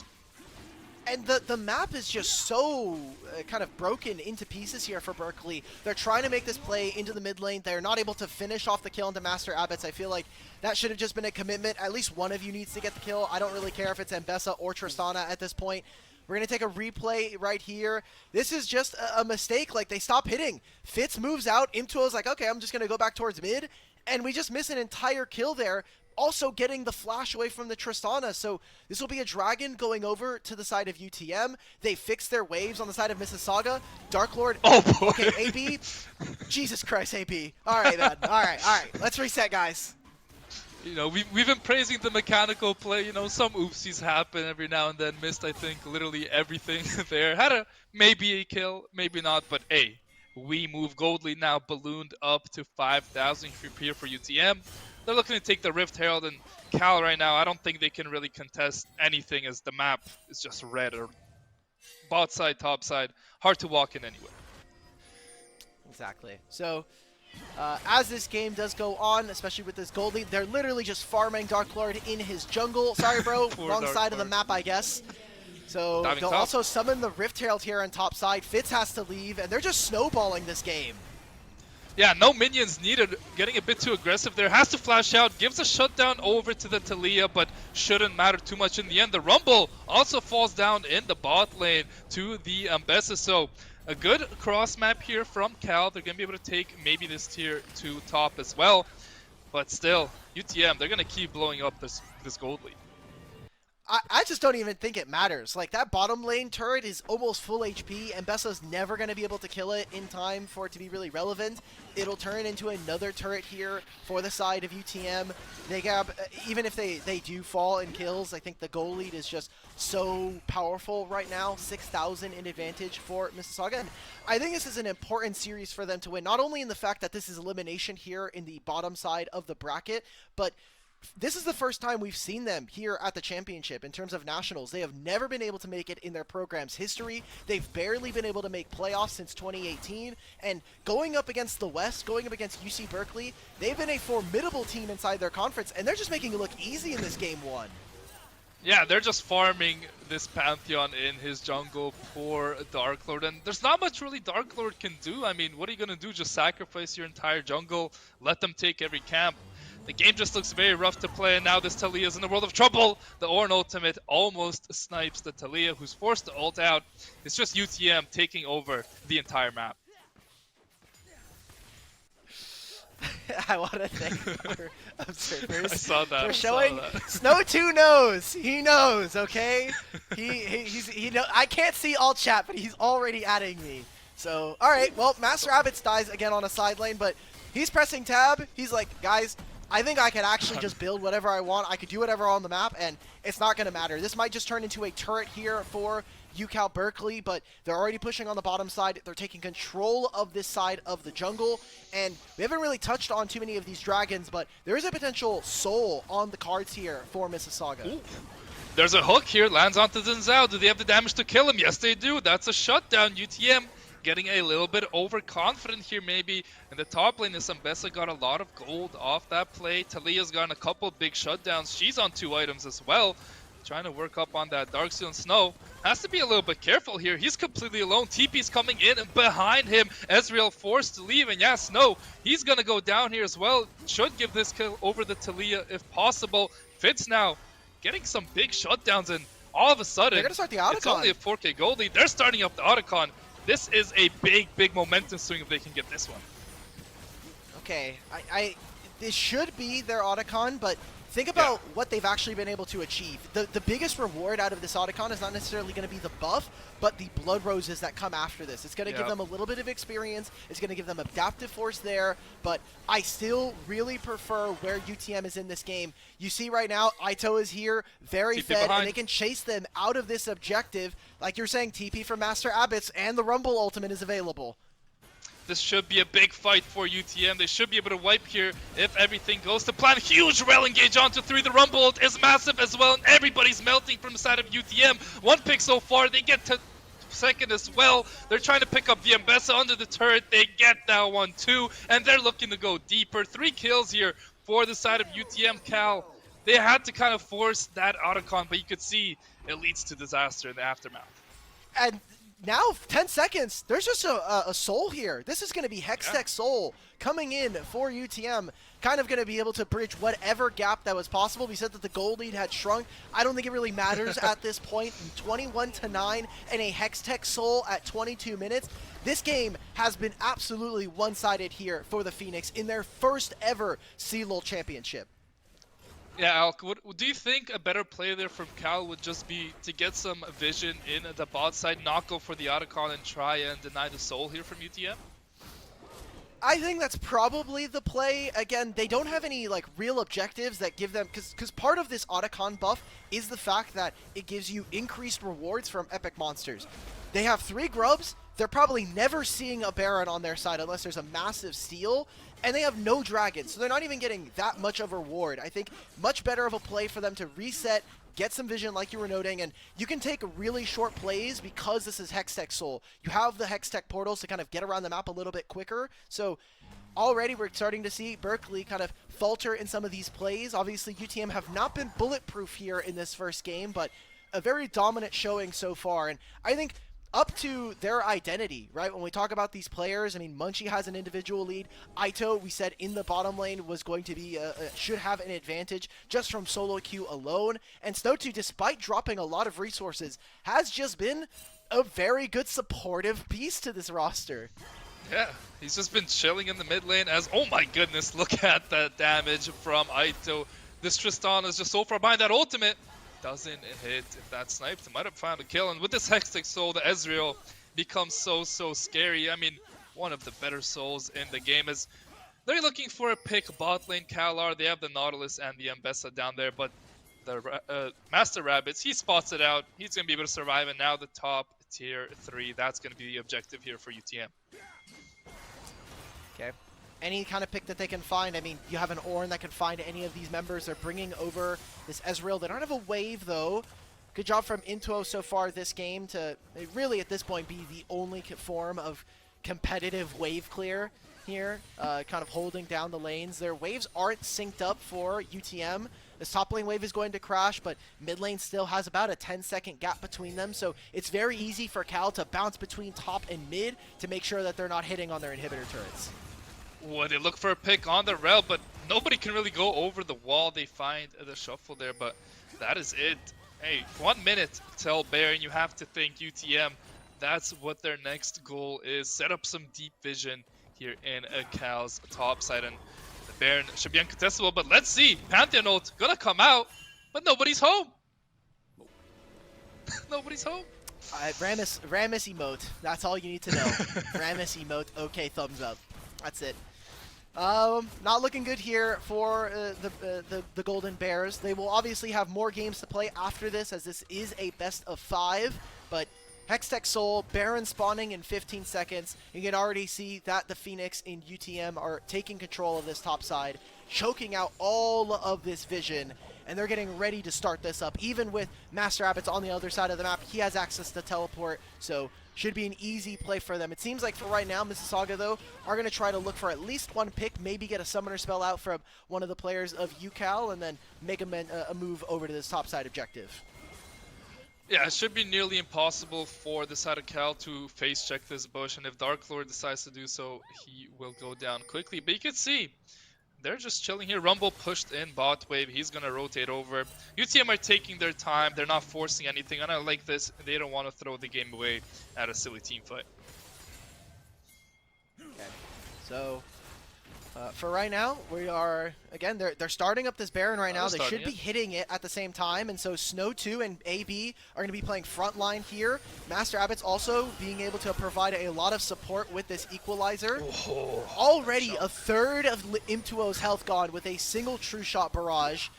And the map is just so kind of broken into pieces here for Berkeley. They're trying to make this play into the mid lane. They're not able to finish off the kill into Master Abbots. I feel like that should have just been a commitment. At least one of you needs to get the kill. I don't really care if it's Ambessa or Tristana at this point. We're going to take a replay right here. This is just a mistake. Like, they stop hitting. Fitz moves out. Imtuo's like, okay, I'm just going to go back towards mid. And we just miss an entire kill there. Also getting the flash away from the Tristana, so this will be a dragon going over to the side of UTM. They fix their waves on the side of Mississauga. Dark Lord. Oh boy. Okay, AB. Jesus Christ, AB. All right, man. All right. Let's reset, guys. You know, we've been praising the mechanical play. You know, some oopsies happen every now and then. Missed, I think, literally everything there. Had maybe a kill, maybe not, but hey, we move gold lead now, ballooned up to 5,000 here for UTM. They're looking to take the Rift Herald, and Cal right now, I don't think they can really contest anything as the map is just red or bot side, top side. Hard to walk in anywhere. Exactly. So, as this game does go on, especially with this gold lead, they're literally just farming Dark Lord in his jungle. Sorry, bro. Wrong side of the map, I guess. So Diving they'll top. also summon the Rift Herald here on top side. Fitz has to leave, and they're just snowballing this game. Yeah, no minions needed. Getting a bit too aggressive there. Has to flash out. Gives a shutdown over to the Taliyah, but shouldn't matter too much in the end. The Rumble also falls down in the bot lane to the Ambessa. So a good cross map here from Cal. They're going to be able to take maybe this tier 2 top as well. But still, UTM, they're going to keep blowing up this gold lead. I just don't even think it matters. Like, that bottom lane turret is almost full HP, and Bessa's never going to be able to kill it in time for it to be really relevant. It'll turn into another turret here for the side of UTM. They have, even if they do fall in kills, I think the goal lead is just so powerful right now. 6,000 in advantage for Mississauga. And I think this is an important series for them to win, not only in the fact that this is elimination here in the bottom side of the bracket, but this is the first time we've seen them here at the championship in terms of nationals. They have never been able to make it in their program's history. They've barely been able to make playoffs since 2018. And going up against the West, going up against UC Berkeley, they've been a formidable team inside their conference, and they're just making it look easy in this game one. Yeah, they're just farming this Pantheon in his jungle for Dark Lord, and there's not much really Dark Lord can do. I mean, what are you gonna do? Just sacrifice your entire jungle, let them take every camp? The game just looks very rough to play, and now this Taliyah is in the world of trouble. The Ornn ultimate almost snipes the Taliyah, who's forced to ult out. It's just UTM taking over the entire map. I want to thank our observers I saw that. for showing Snow 2 knows. He knows, okay? He know. I can't see all chat, but he's already adding me. So, all right. Well, Master Abbots dies again on a side lane, but he's pressing tab. He's like, guys, I think I can actually just build whatever I want. I could do whatever on the map, and it's not going to matter. This might just turn into a turret here for UCal Berkeley, but they're already pushing on the bottom side. They're taking control of this side of the jungle, and we haven't really touched on too many of these dragons, but there is a potential soul on the cards here for Mississauga. Ooh. There's a hook here, lands onto Zinzao. Do they have the damage to kill him? Yes, they do. That's a shutdown. UTM getting a little bit overconfident here maybe. In the top lane, Ambessa got a lot of gold off that play. Taliyah's gotten a couple big shutdowns. She's on 2 items as well. Trying to work up on that Darksteel and Snow. Has to be a little bit careful here. He's completely alone. TP's coming in behind him. Ezreal forced to leave. And yeah, Snow, he's going to go down here as well. Should give this kill over the Taliyah if possible. Fitz now getting some big shutdowns, and all of a sudden, they're going to start the Otacon. It's only a 4K gold lead. They're starting up the Otacon. This is a big momentum swing if they can get this one. Okay, this should be their Otacon, but think about what they've actually been able to achieve. The biggest reward out of this Otacon is not necessarily going to be the buff, but the Blood Roses that come after this. It's going to give them a little bit of experience. It's going to give them adaptive force there, but I still really prefer where UTM is in this game. You see right now, Ito is here, very fed, and they can chase them out of this objective. Like you're saying, TP from Master Abbots, and the Rumble ultimate is available. This should be a big fight for UTM. They should be able to wipe here if everything goes to plan. Huge rail engage onto 3. The Rumble ult is massive as well, and everybody's melting from the side of UTM. 1 pick so far. They get to second as well. They're trying to pick up the Ambessa under the turret. They get that one too, and they're looking to go deeper. 3 kills here for the side of UTM. Cal, they had to kind of force that Otacon, but you could see it leads to disaster in the aftermath. And now, 10 seconds, there's just a soul here. This is going to be Hextech Soul coming in for UTM, kind of going to be able to bridge whatever gap that was possible. We said that the gold lead had shrunk. I don't think it really matters at this point. 21-9 and a Hextech Soul at 22 minutes. This game has been absolutely one-sided here for the Phoenix in their first ever CLOL championship. Yeah, Alk, do you think a better play there from Cal would just be to get some vision in the bot side, not go for the Otacon and try and deny the soul here from UTM? I think that's probably the play. Again, they don't have any like real objectives that give them, because part of this Otacon buff is the fact that it gives you increased rewards from epic monsters. They have 3 grubs. They're probably never seeing a Baron on their side unless there's a massive steal, and they have no dragons, so they're not even getting that much of a reward. I think much better of a play for them to reset, get some vision like you were noting, and you can take really short plays because this is Hextech Soul. You have the Hextech portals to kind of get around the map a little bit quicker, so already we're starting to see Berkeley kind of falter in some of these plays. Obviously, UTM have not been bulletproof here in this first game, but a very dominant showing so far, and I think up to their identity, right? When we talk about these players, I mean, Munchie has an individual lead. Aito, we said in the bottom lane, was going to be, should have an advantage just from solo queue alone. And Snow2, despite dropping a lot of resources, has just been a very good supportive piece to this roster. Yeah, he's just been chilling in the mid lane as, oh my goodness, look at that damage from Aito. This Tristana is just so far behind that ultimate. Doesn't hit. If that sniped, he might have found a kill. And with this Hextech Soul, the Ezreal becomes so scary. I mean, one of the better souls in the game is they're looking for a pick bot lane CLOL. They have the Nautilus and the Ambessa down there, but the Master Rabbits, he spots it out. He's going to be able to survive, and now the top tier 3. That's going to be the objective here for UTM. Okay. Any kind of pick that they can find. I mean, you have an Ornn that can find any of these members. They're bringing over this Ezreal. They don't have a wave, though. Good job from Intuo so far this game to really, at this point, be the only form of competitive wave clear here, kind of holding down the lanes. Their waves aren't synced up for UTM. This top lane wave is going to crash, but mid lane still has about a 10-second gap between them, so it's very easy for Cal to bounce between top and mid to make sure that they're not hitting on their inhibitor turrets. Well, they look for a pick on the rail, but nobody can really go over the wall. They find the shuffle there, but that is it. Hey, 1 minute till Baron. You have to think UTM. That's what their next goal is. Set up some deep vision here in Cal's top side, and the Baron should be uncontestable. But let's see. Pantheon ult gonna come out, but nobody's home. Nobody's home. Rammus emote. That's all you need to know. Rammus emote. Okay, thumbs up. That's it. Not looking good here for the Golden Bears. They will obviously have more games to play after this, as this is a best of 5. But Hextech Soul, Baron spawning in 15 seconds. You can already see that the Phoenix in UTM are taking control of this top side, choking out all of this vision, and they're getting ready to start this up. Even with Master Rabbits on the other side of the map, he has access to teleport, so should be an easy play for them. It seems like for right now, Mississauga, though, are going to try to look for at least one pick, maybe get a summoner spell out from one of the players of UCal, and then make a move over to this topside objective. Yeah, it should be nearly impossible for the side of Cal to face check this bush, and if Dark Lord decides to do so, he will go down quickly. But you can see, they're just chilling here. Rumble pushed in bot wave. He's going to rotate over. UTM are taking their time. They're not forcing anything. And I like this. They don't want to throw the game away at a silly team fight. Okay. So, for right now, we are, again, they're starting up this Baron right now. They should be hitting it at the same time. And so Snow2 and AB are going to be playing frontline here. Master Rabbits also being able to provide a lot of support with this equalizer. Oh, already a third of Imtuo's health gone with a single true shot barrage.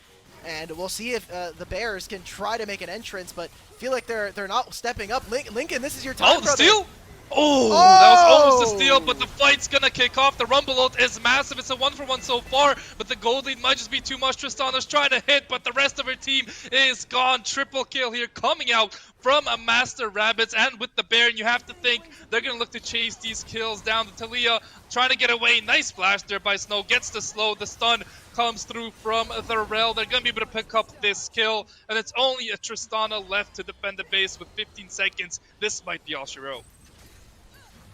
And we'll see if the Bears can try to make an entrance, but feel like they're not stepping up. Lincoln, this is your time, brother. Steal? Oh, that was almost a steal, but the fight's gonna kick off. The Rumble ult is massive. It's a 1-for-1 so far, but the gold lead might just be too much. Tristana's trying to hit, but the rest of her team is gone. Triple kill here coming out from a Master Rabbits, and with the Baron, you have to think they're gonna look to chase these kills down. The Talia trying to get away. Nice flash there by Snow. Gets the slow. The stun comes through from the rail. They're gonna be able to pick up this kill, and it's only a Tristana left to defend the base with 15 seconds. This might be all she wrote.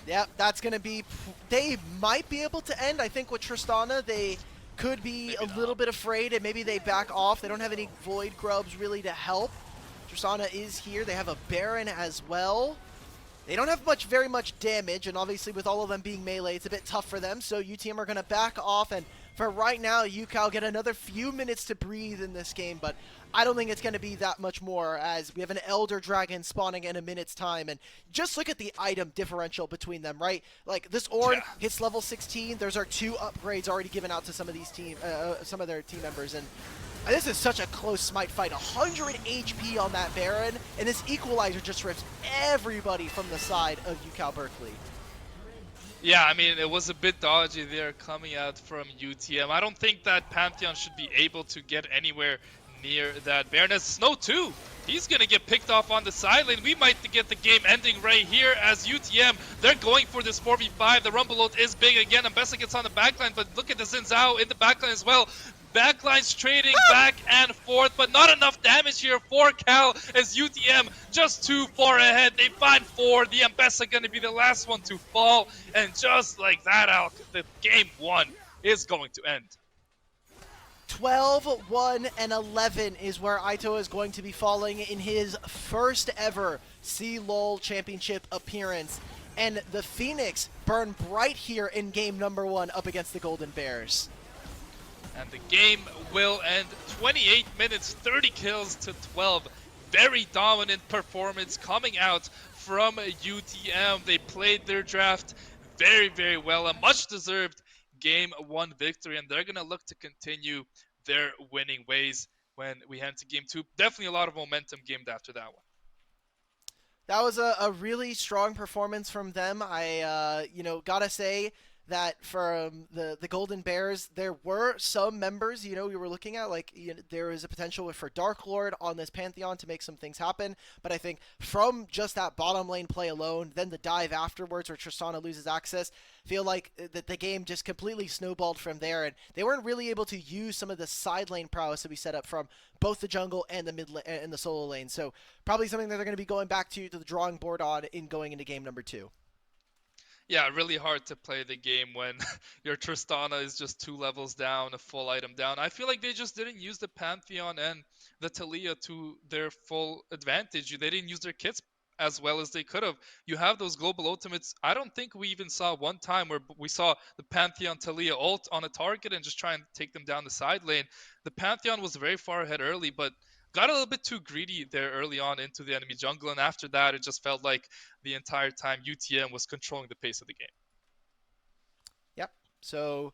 Yeah, that's going to be... They might be able to end. I think with Tristana, they could be a little bit afraid, and maybe they back off. They don't have any Void Grubs really to help. Tristana is here. They have a Baron as well. They don't have very much damage, and obviously with all of them being melee, it's a bit tough for them. So UTM are going to back off, and for right now, UCal get another few minutes to breathe in this game, but I don't think it's going to be that much more, as we have an Elder Dragon spawning in a minute's time, and just look at the item differential between them, right? Like, this Ornn hits level 16, there's our 2 upgrades already given out to some of these some of their team members, and this is such a close smite fight. 100 HP on that Baron, and this equalizer just rips everybody from the side of UCal Berkeley. Yeah, I mean, it was a bit dodgy there coming out from UTM. I don't think that Pantheon should be able to get anywhere near that Baron. As Snow 2, he's going to get picked off on the side lane. We might get the game ending right here as UTM, they're going for this 4v5. The Rumble ult is big again. Ambessa gets on the backline, but look at the Xin Zhao in the backline as well. Backlines trading back and forth, but not enough damage here for Cal as UTM just too far ahead. They find 4. The Ambessa going to be the last one to fall. And just like that, Alk, the game 1 is going to end. 12, 1, and 11 is where Aito is going to be falling in his first ever CLOL championship appearance. And the Phoenix burn bright here in game number 1 up against the Golden Bears. And the game will end 28 minutes, 30 kills to 12. Very dominant performance coming out from UTM. They played their draft very, very well. A much deserved game 1 victory. And they're going to look to continue their winning ways when we head to game 2. Definitely a lot of momentum gained after that one. That was a really strong performance from them. I, gotta say that from the Golden Bears, there were some members, we were looking at, like, there is a potential for Dark Lord on this Pantheon to make some things happen. But I think from just that bottom lane play alone, then the dive afterwards where Tristana loses access, feel like that the game just completely snowballed from there, and they weren't really able to use some of the side lane prowess that we set up from both the jungle and the and the solo lane. So probably something that they're going to be going back to the drawing board on in going into game number 2. Yeah, really hard to play the game when your Tristana is just 2 levels down, a full item down. I feel like they just didn't use the Pantheon and the Talia to their full advantage. They didn't use their kits as well as they could have. You have those global ultimates. I don't think we even saw one time where we saw the Pantheon Talia ult on a target and just try and take them down the side lane. The Pantheon was very far ahead early, but got a little bit too greedy there early on into the enemy jungle, and after that it just felt like the entire time UTM was controlling the pace of the game. Yep. So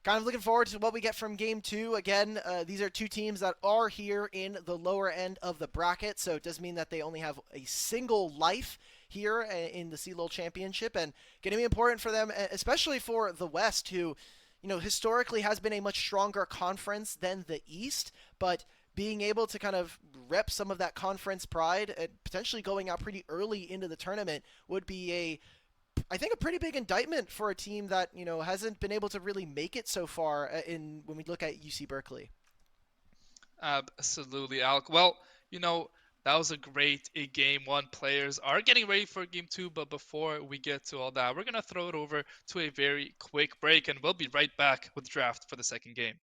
kind of looking forward to what we get from game 2. Again, these are two teams that are here in the lower end of the bracket, so it does mean that they only have a single life here in the CLOL Championship, and going to be important for them, especially for the West, who, historically has been a much stronger conference than the East, but being able to kind of rep some of that conference pride and potentially going out pretty early into the tournament would be I think a pretty big indictment for a team that, hasn't been able to really make it so far when we look at UC Berkeley. Absolutely, Alec. Well, that was a great game 1. Players are getting ready for game 2, but before we get to all that, we're going to throw it over to a very quick break, and we'll be right back with draft for the second game.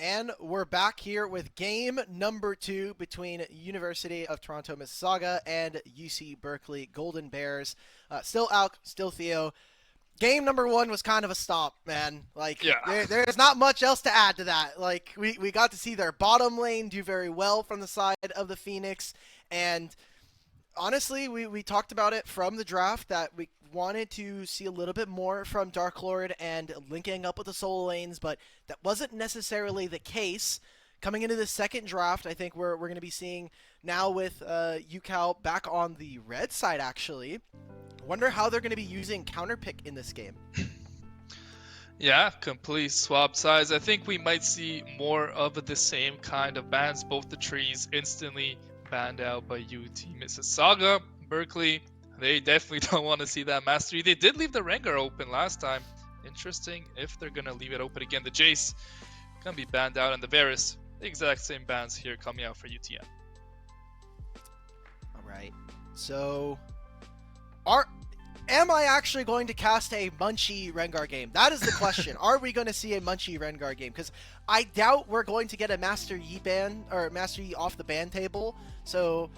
And we're back here with game number 2 between University of Toronto Mississauga and UC Berkeley Golden Bears. Still Alk, still Theo. Game number 1 was kind of a stomp, man. Like, Yeah. there's not much else to add to that. Like, we got to see their bottom lane do very well from the side of the Phoenix. And honestly, we talked about it from the draft that we wanted to see a little bit more from Dark Lord and linking up with the solo lanes, but that wasn't necessarily the case. Coming into the second draft, I think we're going to be seeing now with UCal back on the red side, actually. Wonder how they're going to be using counterpick in this game. Yeah, complete swap sides. I think we might see more of the same kind of bans. Both the trees instantly banned out by UT Mississauga. Berkeley, they definitely don't want to see that mastery. They did leave the Rengar open last time. Interesting if they're going to leave it open again. The Jace going to be banned out, and the Varus, the exact same bans here coming out for UTM. All right. So, am I actually going to cast a Munchie Rengar game? That is the question. Are we going to see a Munchie Rengar game? Because I doubt we're going to get a Master Yi ban or Master Yi off the ban table. So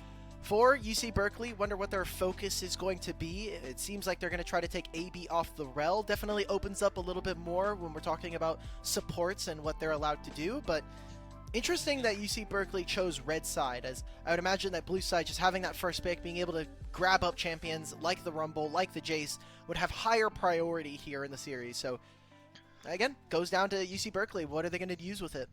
for UC Berkeley, wonder what their focus is going to be. It seems like they're going to try to take AB off the rel. Definitely opens up a little bit more when we're talking about supports and what they're allowed to do. But interesting that UC Berkeley chose red side, as I would imagine that blue side, just having that first pick, being able to grab up champions like the Rumble, like the Jace, would have higher priority here in the series. So again, goes down to UC Berkeley. What are they going to use with it?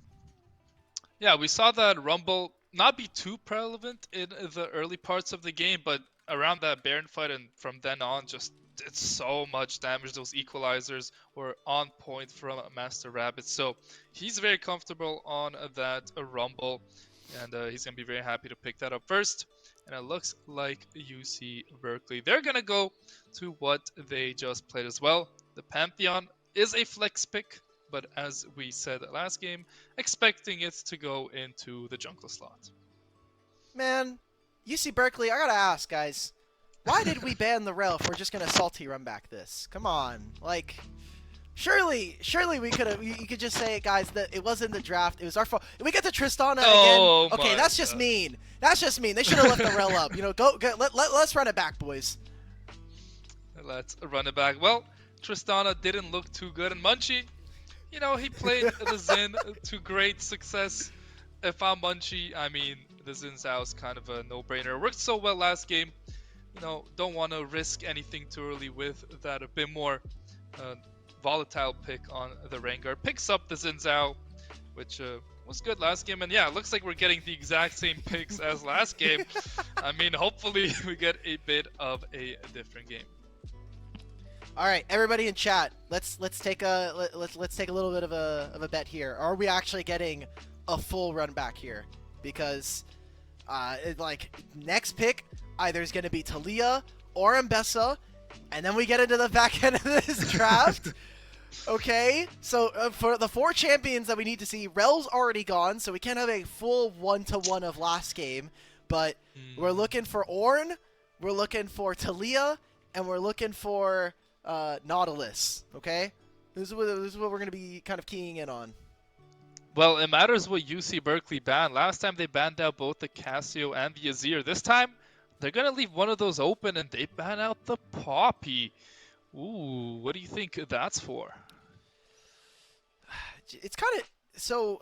Yeah, we saw that Rumble not be too relevant in the early parts of the game, but around that Baron fight and from then on just did so much damage. Those equalizers were on point from Master Rabbit, so he's very comfortable on that Rumble, and he's going to be very happy to pick that up first. And it looks like UC Berkeley, they're going to go to what they just played as well. The Pantheon is a flex pick, but as we said last game, expecting it to go into the jungle slot. Man, UC Berkeley, I gotta ask, guys, why did we ban the rel if we're just gonna salty run back this? Come on, like, surely we could have. You could just say, guys, that it wasn't the draft. It was our fault. We get to Tristana again. Okay, that's just mean. That's just mean. They should have left the rel up. You know, let's run it back, boys. Let's run it back. Well, Tristana didn't look too good, and Munchie, you know, he played the Xin to great success. If I'm Munchie, I mean, the Xin Zhao is kind of a no-brainer. It worked so well last game. You know, don't want to risk anything too early with that a bit more volatile pick on the Rengar. Picks up the Xin Zhao, which was good last game. And yeah, it looks like we're getting the exact same picks as last game. I mean, hopefully we get a bit of a different game. All right, everybody in chat, let's take a little bit of a bet here. Are we actually getting a full run back here? Because like next pick either is going to be Talia or Mbessa, and then we get into the back end of this draft. Okay, so for the 4 champions that we need to see, Rel's already gone, so we can't have a full 1-to-1 of last game. But we're looking for Ornn, we're looking for Talia, and we're looking for Nautilus. Okay, this is what we're going to be kind of keying in on. Well, it matters what UC Berkeley banned. Last time they banned out both the Casio and the Azir. This time, they're going to leave one of those open, and they ban out the Poppy. Ooh, what do you think that's for? It's kind of... So,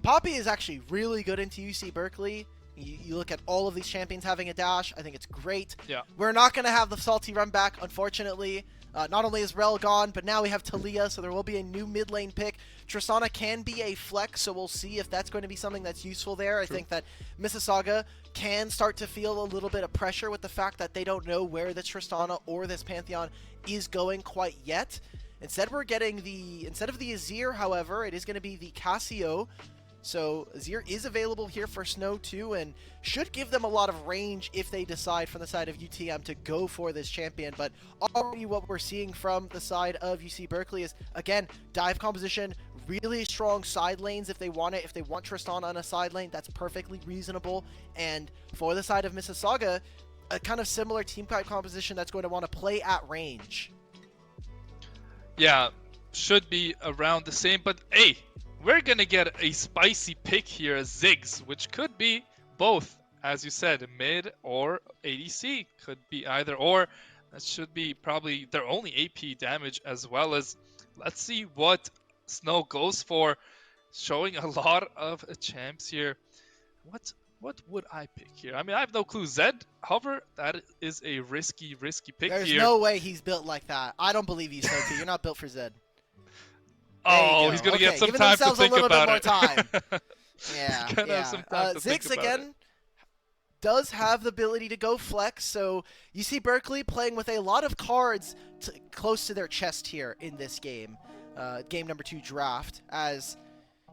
Poppy is actually really good into UC Berkeley. You look at all of these champions having a dash. I think it's great. Yeah. We're not going to have the salty run back, unfortunately. Not only is Rel gone, but now we have Talia, so there will be a new mid lane pick. Tristana can be a flex, so we'll see if that's going to be something that's useful there. I think that Mississauga can start to feel a little bit of pressure with the fact that they don't know where this Tristana or this Pantheon is going quite yet. Instead, we're getting instead of the Azir, however, it is going to be the Casio. So Azir is available here for Snow too, and should give them a lot of range if they decide from the side of UTM to go for this champion. But already what we're seeing from the side of UC Berkeley is, again, dive composition, really strong side lanes if they want it. If they want Tristana on a side lane, that's perfectly reasonable. And for the side of Mississauga, a kind of similar team type composition that's going to want to play at range. Yeah, should be around the same, but hey, we're gonna get a spicy pick here as Ziggs, which could be both, as you said, mid or ADC. Could be either or. That should be probably their only AP damage, as well as let's see what Snow goes for. Showing a lot of champs here. What what would I pick here? I mean, I have no clue. Zed, however, that is a risky pick There's here. no way he's built like that. I don't believe you, Snow2. You're not built for Zed. There you Oh, he's go. gonna get Okay, some giving time to themselves a think little bit about more it. time. Yeah, He's gonna have yeah. some time to think Ziggs about it. again does have the ability to go flex, so you see Berkeley playing with a lot of cards close to their chest here in this game. Game number 2 draft, as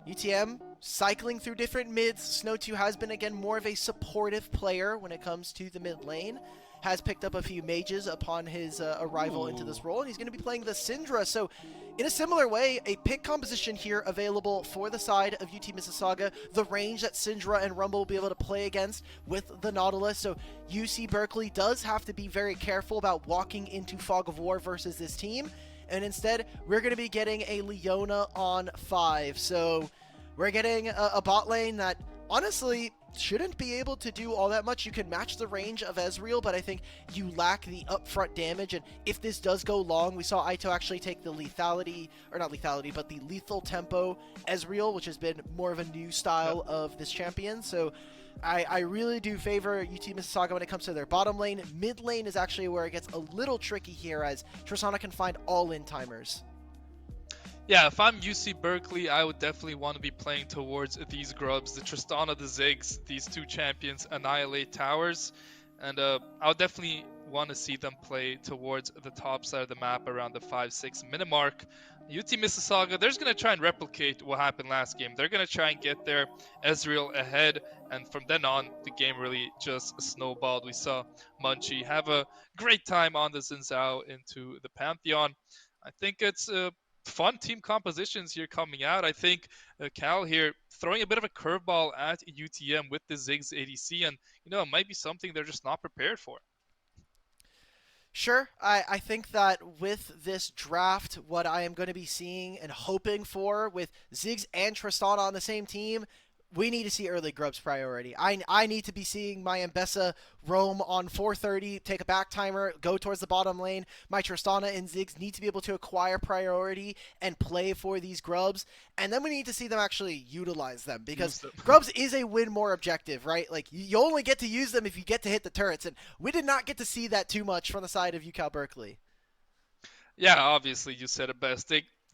UTM cycling through different mids. Snow2 has been, again, more of a supportive player when it comes to the mid lane. Has picked up a few mages upon his arrival into this role, and he's going to be playing the Syndra. So, in a similar way, a pick composition here available for the side of UT Mississauga. The range that Syndra and Rumble will be able to play against with the Nautilus. So, UC Berkeley does have to be very careful about walking into Fog of War versus this team. And instead, we're going to be getting a Leona on 5. So, we're getting a bot lane that, honestly, shouldn't be able to do all that much. You can match the range of Ezreal, but I think you lack the upfront damage. And if this does go long, we saw Aito actually take the lethality, or not lethality, but the lethal tempo Ezreal, which has been more of a new style of this champion. So I really do favor UT Mississauga when it comes to their bottom lane. Mid lane is actually where it gets a little tricky here, as Tristana can find all-in timers. Yeah, if I'm UC Berkeley, I would definitely want to be playing towards these grubs. The Tristana, the Ziggs, these two champions annihilate towers. And I would definitely want to see them play towards the top side of the map around the 5-6 minute mark. UT Mississauga, they're just going to try and replicate what happened last game. They're going to try and get their Ezreal ahead. And from then on, the game really just snowballed. We saw Munchie have a great time on the Xin Zhao into the Pantheon. I think it's fun team compositions here coming out. I think Cal here throwing a bit of a curveball at UTM with the Ziggs ADC, and it might be something they're just not prepared for. Sure, I think that with this draft, what I am going to be seeing and hoping for with Ziggs and Tristana on the same team, we need to see early grubs priority. I need to be seeing my Mbessa roam on 430, take a back timer, go towards the bottom lane. My Tristana and Ziggs need to be able to acquire priority and play for these grubs. And then we need to see them actually utilize them, because grubs is a win more objective, right? Like, you only get to use them if you get to hit the turrets. And we did not get to see that too much from the side of UCal Berkeley. Yeah, obviously you said it best.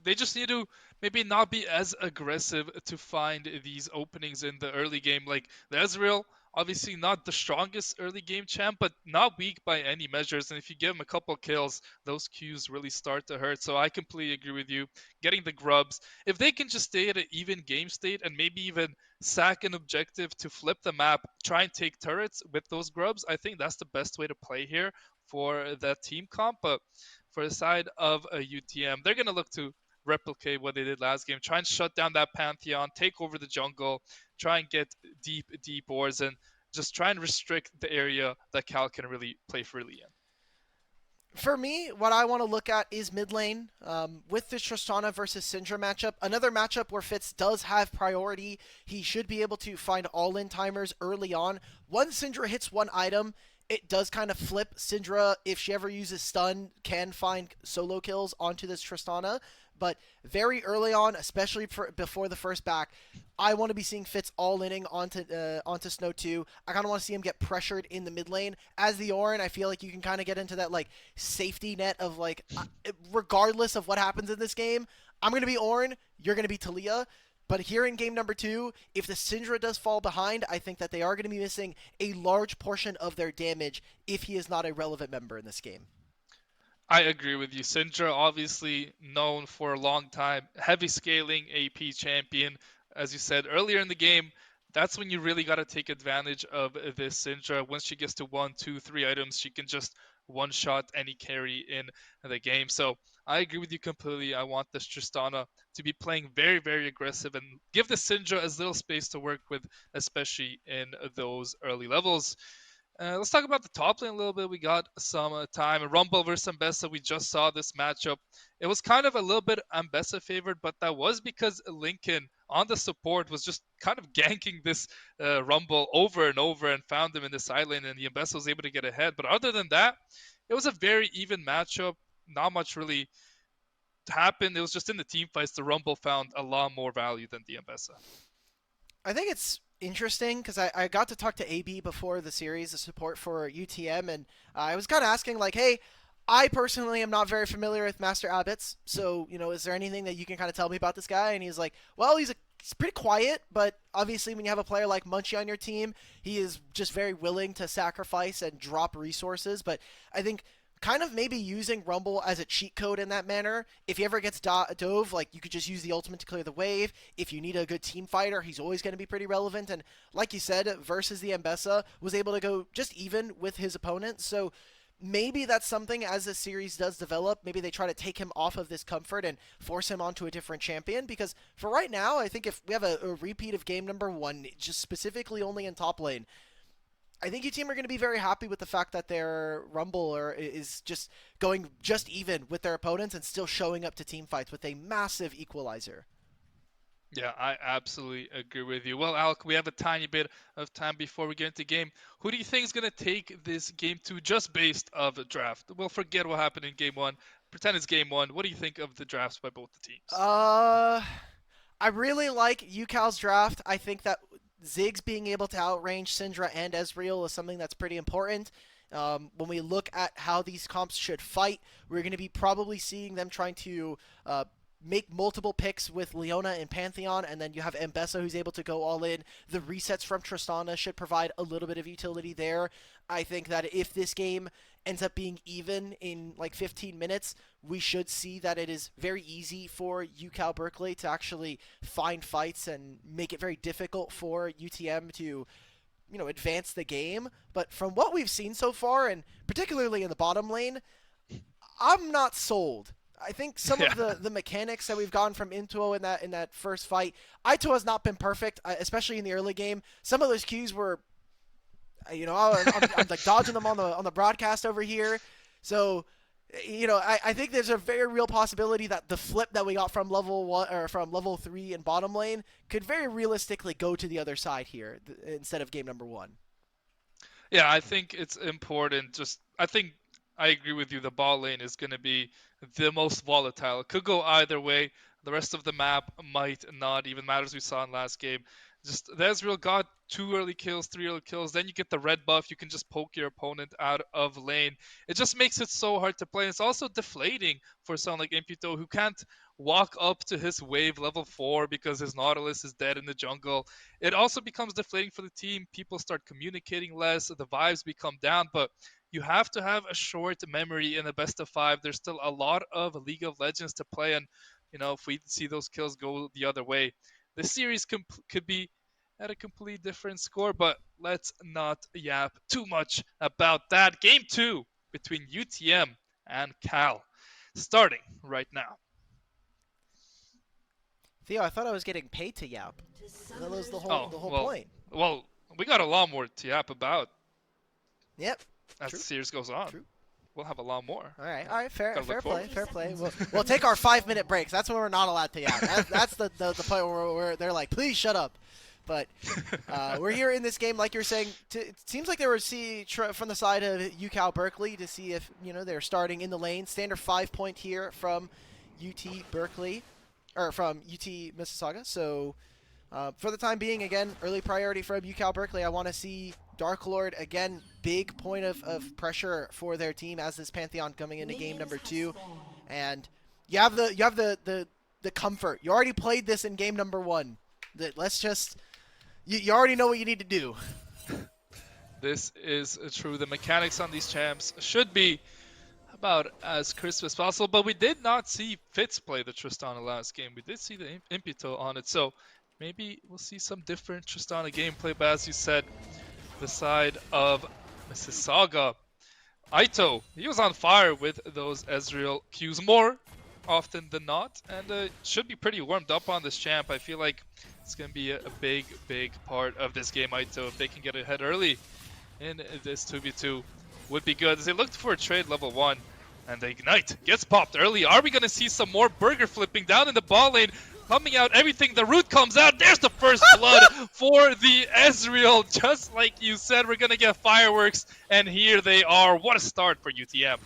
They just need to maybe not be as aggressive to find these openings in the early game. Like the Ezreal, obviously not the strongest early game champ, but not weak by any measures. And if you give him a couple kills, those Qs really start to hurt. So I completely agree with you. Getting the grubs, if they can just stay at an even game state and maybe even sack an objective to flip the map, try and take turrets with those grubs, I think that's the best way to play here for that team comp. But for the side of a UTM, they're going to look to replicate what they did last game. Try and shut down that Pantheon, take over the jungle, try and get deep wars, and just try and restrict the area that Cal can really play freely in. For me, what I want to look at is mid lane. With this Tristana versus Syndra matchup, another matchup where Fitz does have priority. He should be able to find all-in timers early on. Once Syndra hits one item, it does kind of flip. Syndra, if she ever uses stun, can find solo kills onto this Tristana. But very early on, especially before the first back, I want to be seeing Fitz all-inning onto Snow2. I kind of want to see him get pressured in the mid lane. As the Orin, I feel like you can kind of get into that like safety net of like, regardless of what happens in this game, I'm going to be Orin, you're going to be Talia. But here in game number 2, if the Syndra does fall behind, I think that they are going to be missing a large portion of their damage if he is not a relevant member in this game. I agree with you. Syndra, obviously known for a long time, heavy scaling AP champion. As you said earlier in the game, that's when you really got to take advantage of this Syndra. Once she gets to 1, 2, 3 items, she can just one-shot any carry in the game. So I agree with you completely. I want this Tristana to be playing very, very aggressive and give the Syndra as little space to work with, especially in those early levels. Let's talk about the top lane a little bit. We got some time. Rumble versus Mbessa. We just saw this matchup. It was kind of a little bit Mbessa favored, but that was because Lincoln on the support was just kind of ganking this Rumble over and over and found him in the side lane, and Yambessa was able to get ahead. But other than that, it was a very even matchup. Not much really happened. It was just in the team fights, the Rumble found a lot more value than the Yambessa. I think it's interesting because I got to talk to AB before the series, the support for UTM, and I was kind of asking, like, hey, I personally am not very familiar with Master Abbots, so, is there anything that you can kind of tell me about this guy? And he's like, well, he's pretty quiet, but obviously when you have a player like Munchie on your team, he is just very willing to sacrifice and drop resources. But I think kind of maybe using Rumble as a cheat code in that manner. If he ever gets dove, like, you could just use the ultimate to clear the wave. If you need a good team fighter, he's always going to be pretty relevant. And like you said, versus the Mbessa, was able to go just even with his opponent. So maybe that's something as the series does develop. Maybe they try to take him off of this comfort and force him onto a different champion. Because for right now, I think if we have a repeat of game number 1, just specifically only in top lane, I think UTM are going to be very happy with the fact that their Rumble is just going just even with their opponents and still showing up to team fights with a massive equalizer. Yeah, I absolutely agree with you. Well, Alec, we have a tiny bit of time before we get into game. Who do you think is going to take this game 2 just based of the draft? We'll forget what happened in game 1. Pretend it's game 1. What do you think of the drafts by both the teams? I really like UCal's draft. I think that Ziggs being able to outrange Syndra and Ezreal is something that's pretty important. When we look at how these comps should fight, we're going to be probably seeing them trying to make multiple picks with Leona and Pantheon, and then you have Mbessa who's able to go all in. The resets from Tristana should provide a little bit of utility there. I think that if this game ends up being even in like 15 minutes, we should see that it is very easy for UCal Berkeley to actually find fights and make it very difficult for UTM to advance the game. But from what we've seen so far, and particularly in the bottom lane, I'm not sold. I think some of the mechanics that we've gotten from Intuo in that first fight, Ito has not been perfect, especially in the early game. Some of those cues were, I'm like dodging them on the broadcast over here. So, I think there's a very real possibility that the flip that we got from level 1 or from level 3 in bottom lane could very realistically go to the other side here instead of game number 1. Yeah, I think it's important. I agree with you. The ball lane is going to be the most volatile. It could go either way. The rest of the map might not even matter, as we saw in last game. Just the Ezreal got 2 early kills, 3 early kills. Then you get the red buff. You can just poke your opponent out of lane. It just makes it so hard to play. It's also deflating for someone like Imputo, who can't walk up to his wave level 4 because his Nautilus is dead in the jungle. It also becomes deflating for the team. People start communicating less. The vibes become down. But you have to have a short memory in a best of 5. There's still a lot of League of Legends to play, and if we see those kills go the other way, the series could be at a completely different score. But let's not yap too much about that. Game 2 between UTM and Cal, starting right now. Theo, I thought I was getting paid to yap. That was the whole point. Well, we got a lot more to yap about. Yep. As the series goes on. True. We'll have a lot more. All right, fair play. We'll take our 5-minute breaks. That's when we're not allowed to yap. That's the point where they're like, please shut up. But we're here in this game, like you're saying. It seems like they were from the side of UCal Berkeley to see if they're starting in the lane. Standard 5-point here from UT Berkeley, or from UT Mississauga. So for the time being, again, early priority from UCal Berkeley. I want to see Dark Lord again. Big point of pressure for their team as this Pantheon coming into game number 2, and you have the comfort. You already played this in game number 1. Let's just you already know what you need to do. This is true. The mechanics on these champs should be about as crisp as possible, but we did not see Fitz play the Tristana last game. We did see the Imputo on it, so maybe we'll see some different Tristana gameplay. But as you said, the side of Mississauga, Ito, he was on fire with those Ezreal Qs more often than not, and should be pretty warmed up on this champ. I feel like it's going to be a big part of this game. Ito, if they can get ahead early in this 2v2, would be good. As they looked for a trade level 1, and the Ignite gets popped early. Are we going to see some more burger flipping down in the ball lane? coming out, everything. The root comes out. There's the first blood for the Ezreal. Just like you said, we're going to get fireworks. And here they are. What a start for UTM.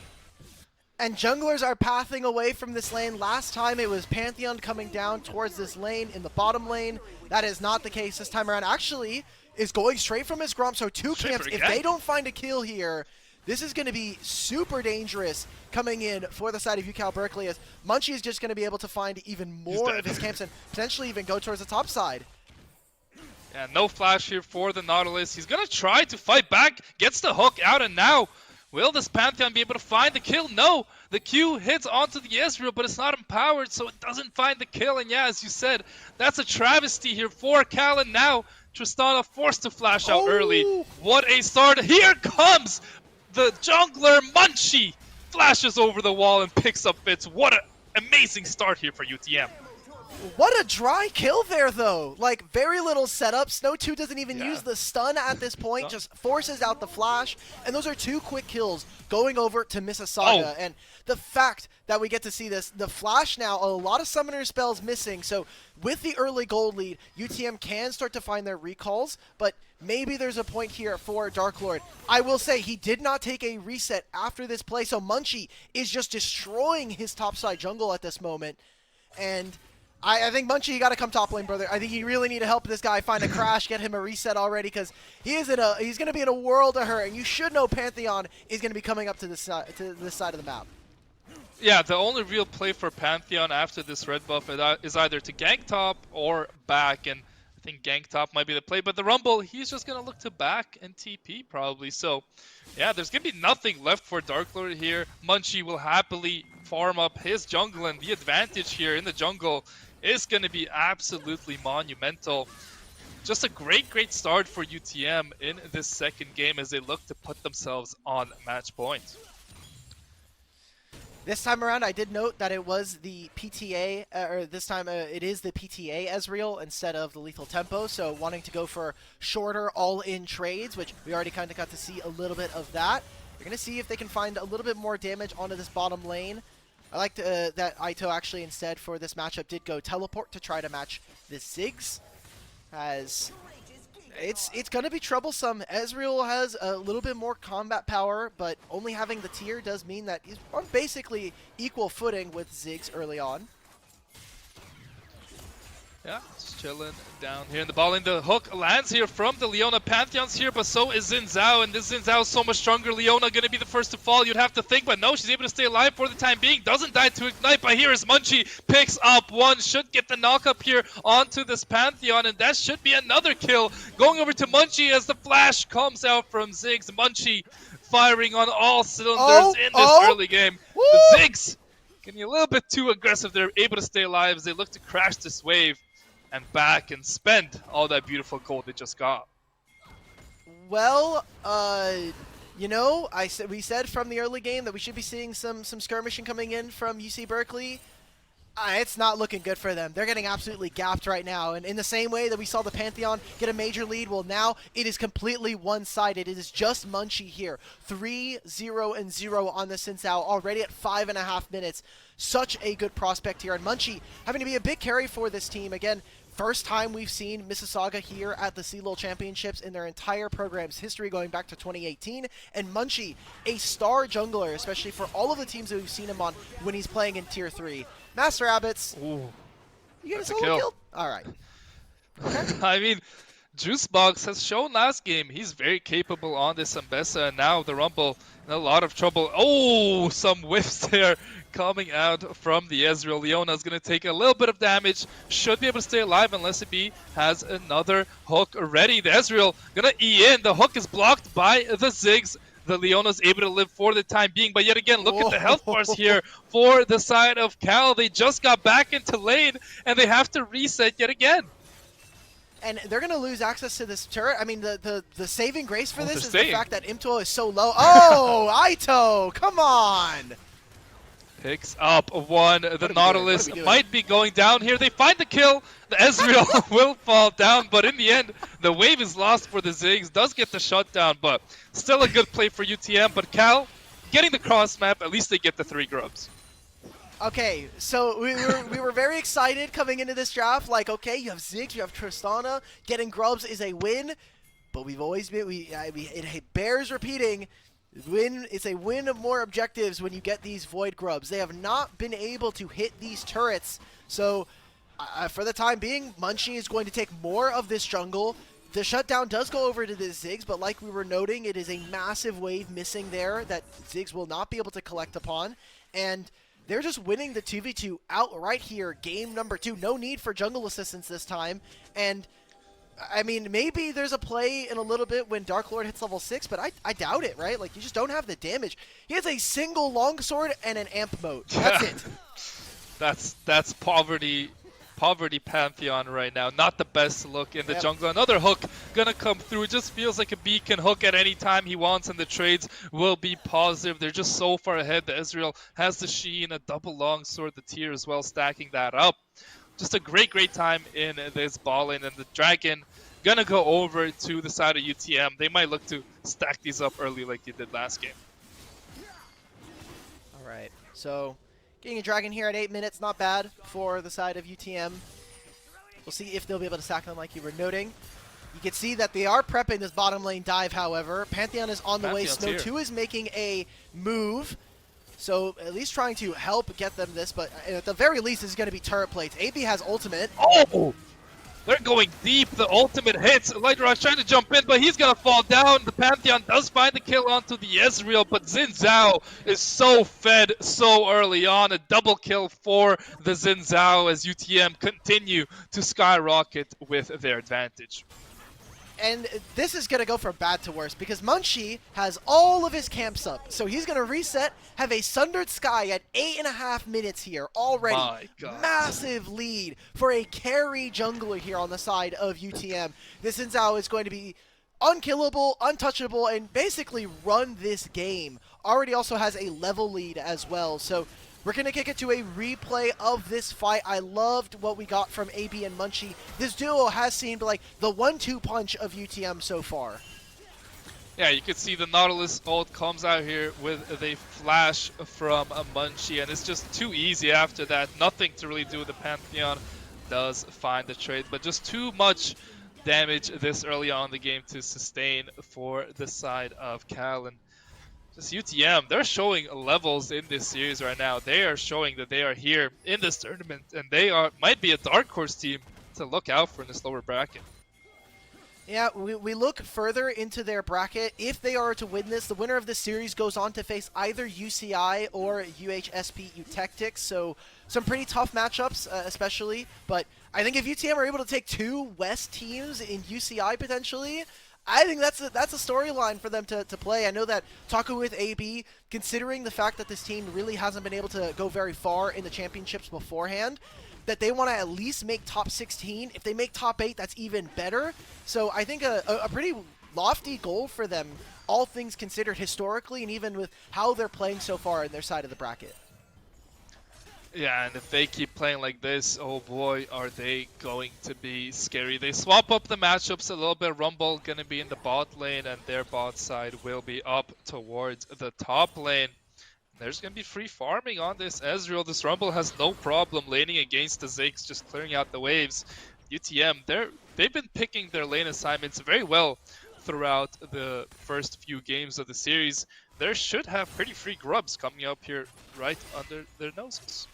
And junglers are pathing away from this lane. Last time it was Pantheon coming down towards this lane in the bottom lane. That is not the case this time around. Actually, is going straight from his Gromp. So two camps, if they don't find a kill here, this is going to be super dangerous coming in for the side of UCal Berkeley, as Munchie is just going to be able to find even more of his camps and potentially even go towards the top side. Yeah, no flash here for the Nautilus. He's going to try to fight back, gets the hook out, and now will this Pantheon be able to find the kill? No! The Q hits onto the Ezreal, but it's not empowered, so it doesn't find the kill. And yeah, as you said, that's a travesty here for Cal, and now Tristana forced to flash out early. What a start. Here comes the jungler Munchie. Flashes over the wall and picks up Fitz. What an amazing start here for UTM. What a dry kill there, though. Like, very little setup. Snow 2 doesn't even use the stun at this point, just forces out the flash. And those are two quick kills going over to Mississauga. And the fact that we get to see this, the flash now, a lot of summoner spells missing. So with the early gold lead, UTM can start to find their recalls, but maybe there's a point here for Dark Lord. I will say he did not take a reset after this play, so Munchie is just destroying his topside jungle at this moment. And I think Munchie, you got to come top lane, brother. I think you really need to help this guy find a crash, get him a reset already, because he's going to be in a world of hurt. And you should know Pantheon is going to be coming up to this side of the map. Yeah, the only real play for Pantheon after this red buff is either to gank top or back, and I think gank top might be the play. But the Rumble, he's just going to look to back and TP probably. So, yeah, there's going to be nothing left for Dark Lord here. Munchie will happily farm up his jungle, and the advantage here in the jungle is going to be absolutely monumental. Just a great start for UTM in this second game as they look to put themselves on match point. This time around, I did note that it was the PTA, or this time it is the PTA Ezreal instead of the Lethal Tempo, so wanting to go for shorter all-in trades, which we already kind of got to see a little bit of that. They're going to see if they can find a little bit more damage onto this bottom lane. I liked that Aito actually instead for this matchup did go teleport to try to match this Ziggs, as it's going to be troublesome. Ezreal has a little bit more combat power, but only having the tier does mean that he's on basically equal footing with Ziggs early on. Yeah, just chilling down here in the ball lane. The hook lands here from the Leona. Pantheon's here, but so is Xin Zhao, and this Xin Zhao is so much stronger. Leona going to be the first to fall, you'd have to think, but no, she's able to stay alive for the time being. Doesn't die to ignite, but here is Munchie. Picks up one, should get the knock up here onto this Pantheon, and that should be another kill. Going over to Munchie as the flash comes out from Ziggs. Munchie firing on all cylinders in this early game. Woo! The Ziggs getting a little bit too aggressive. They're able to stay alive as they look to crash this wave and back and spend all that beautiful gold they just got. Well, you know, we said from the early game that we should be seeing some skirmishing coming in from UC Berkeley. It's not looking good for them. They're getting absolutely gapped right now. And in the same way that we saw the Pantheon get a major lead, well, now it is completely one-sided. It is just Munchie here. 3-0-0 on the Xin Zhao, already at 5.5 minutes. Such a good prospect here. And Munchie having to be a big carry for this team. Again, first time we've seen Mississauga here at the CLOL Championships in their entire program's history going back to 2018. And Munchie, a star jungler, especially for all of the teams that we've seen him on when he's playing in Tier 3. Master Abbots, you get a solo kill? All right. Okay. I mean, Juicebox has shown last game he's very capable on this Ambessa, and now the Rumble in a lot of trouble. Oh, some whiffs there coming out from the Ezreal. Leona's going to take a little bit of damage, should be able to stay alive unless SB has another hook ready. The Ezreal going to E in. The hook is blocked by the Ziggs. The Leona's able to live for the time being, but yet again, look at the health bars here for the side of Cal. They just got back into lane, and they have to reset yet again. And they're going to lose access to this turret. I mean, the saving grace for this is staying. the fact that Imto is so low. Oh, Aito, come on! Picks up one. The Nautilus might be going down here. They find the kill. The Ezreal will fall down, but in the end, the wave is lost for the Ziggs. Does get the shutdown, but still a good play for UTM. But Cal, getting the cross map, at least they get the 3 grubs. Okay, so we were very excited coming into this draft. Like, okay, you have Ziggs, you have Tristana. Getting Grubs is a win, but we've always been it bears repeating. Win it's a win of more objectives when you get these Void Grubs. They have not been able to hit these turrets, so for the time being, Munchie is going to take more of this jungle. The shutdown does go over to the Ziggs, but like we were noting, it is a massive wave missing there that Ziggs will not be able to collect upon, and they're just winning the 2v2 outright here, game number 2. No need for jungle assistance this time, and I mean, maybe there's a play in a little bit when Dark Lord hits level 6, but I doubt it, right? Like, you just don't have the damage. He has a single longsword and an amp moat. That's it. That's poverty Pantheon right now. Not the best look in the jungle. Another hook gonna come through. It just feels like a beacon hook at any time he wants, and the trades will be positive. They're just so far ahead. The Ezreal has the Sheen, a double longsword, the tier as well, stacking that up. Just a great time in this ball lane, and the Dragon gonna go over to the side of UTM. They might look to stack these up early like they did last game. All right, so getting a Dragon here at 8 minutes, not bad for the side of UTM. We'll see if they'll be able to sack them like you were noting. You can see that they are prepping this bottom lane dive, however. Pantheon is on the way. Snow 2 is making a move. So at least trying to help get them this, but at the very least, this is going to be turret plates. AB has ultimate. Oh! They're going deep. The ultimate hits. Lightrock's trying to jump in, but he's going to fall down. The Pantheon does find the kill onto the Ezreal, but Xin Zhao is so fed so early on. A double kill for the Xin Zhao as UTM continue to skyrocket with their advantage. And this is going to go from bad to worse because Munchie has all of his camps up. So he's going to reset, have a Sundered Sky at 8.5 minutes here already. My God. Massive lead for a carry jungler here on the side of UTM. This Xin Zhao is going to be unkillable, untouchable, and basically run this game. Already also has a level lead as well. So we're going to kick it to a replay of this fight. I loved what we got from AB and Munchie. This duo has seemed like the 1-2 punch of UTM so far. Yeah, you can see the Nautilus ult comes out here with a flash from a Munchie, and it's just too easy after that. Nothing to really do with the Pantheon. Does find the trade, but just too much damage this early on in the game to sustain for the side of Cal. And just UTM, they're showing levels in this series right now. They are showing that they are here in this tournament, and they might be a dark horse team to look out for in this lower bracket. Yeah, we look further into their bracket. If they are to win this, the winner of this series goes on to face either UCI or UHSP Utectics. So some pretty tough matchups, especially. But I think if UTM are able to take 2 West teams in UCI potentially, I think that's a storyline for them to play. I know that talking with AB, considering the fact that this team really hasn't been able to go very far in the championships beforehand, that they want to at least make top 16. If they make top 8, that's even better. So I think a pretty lofty goal for them, all things considered historically, and even with how they're playing so far in their side of the bracket. Yeah, and if they keep playing like this, oh boy, are they going to be scary. They swap up the matchups a little bit. Rumble going to be in the bot lane, and their bot side will be up towards the top lane. There's going to be free farming on this Ezreal. This Rumble has no problem laning against the Ziggs, just clearing out the waves. UTM, they've been picking their lane assignments very well throughout the first few games of the series. They should have pretty free grubs coming up here right under their noses.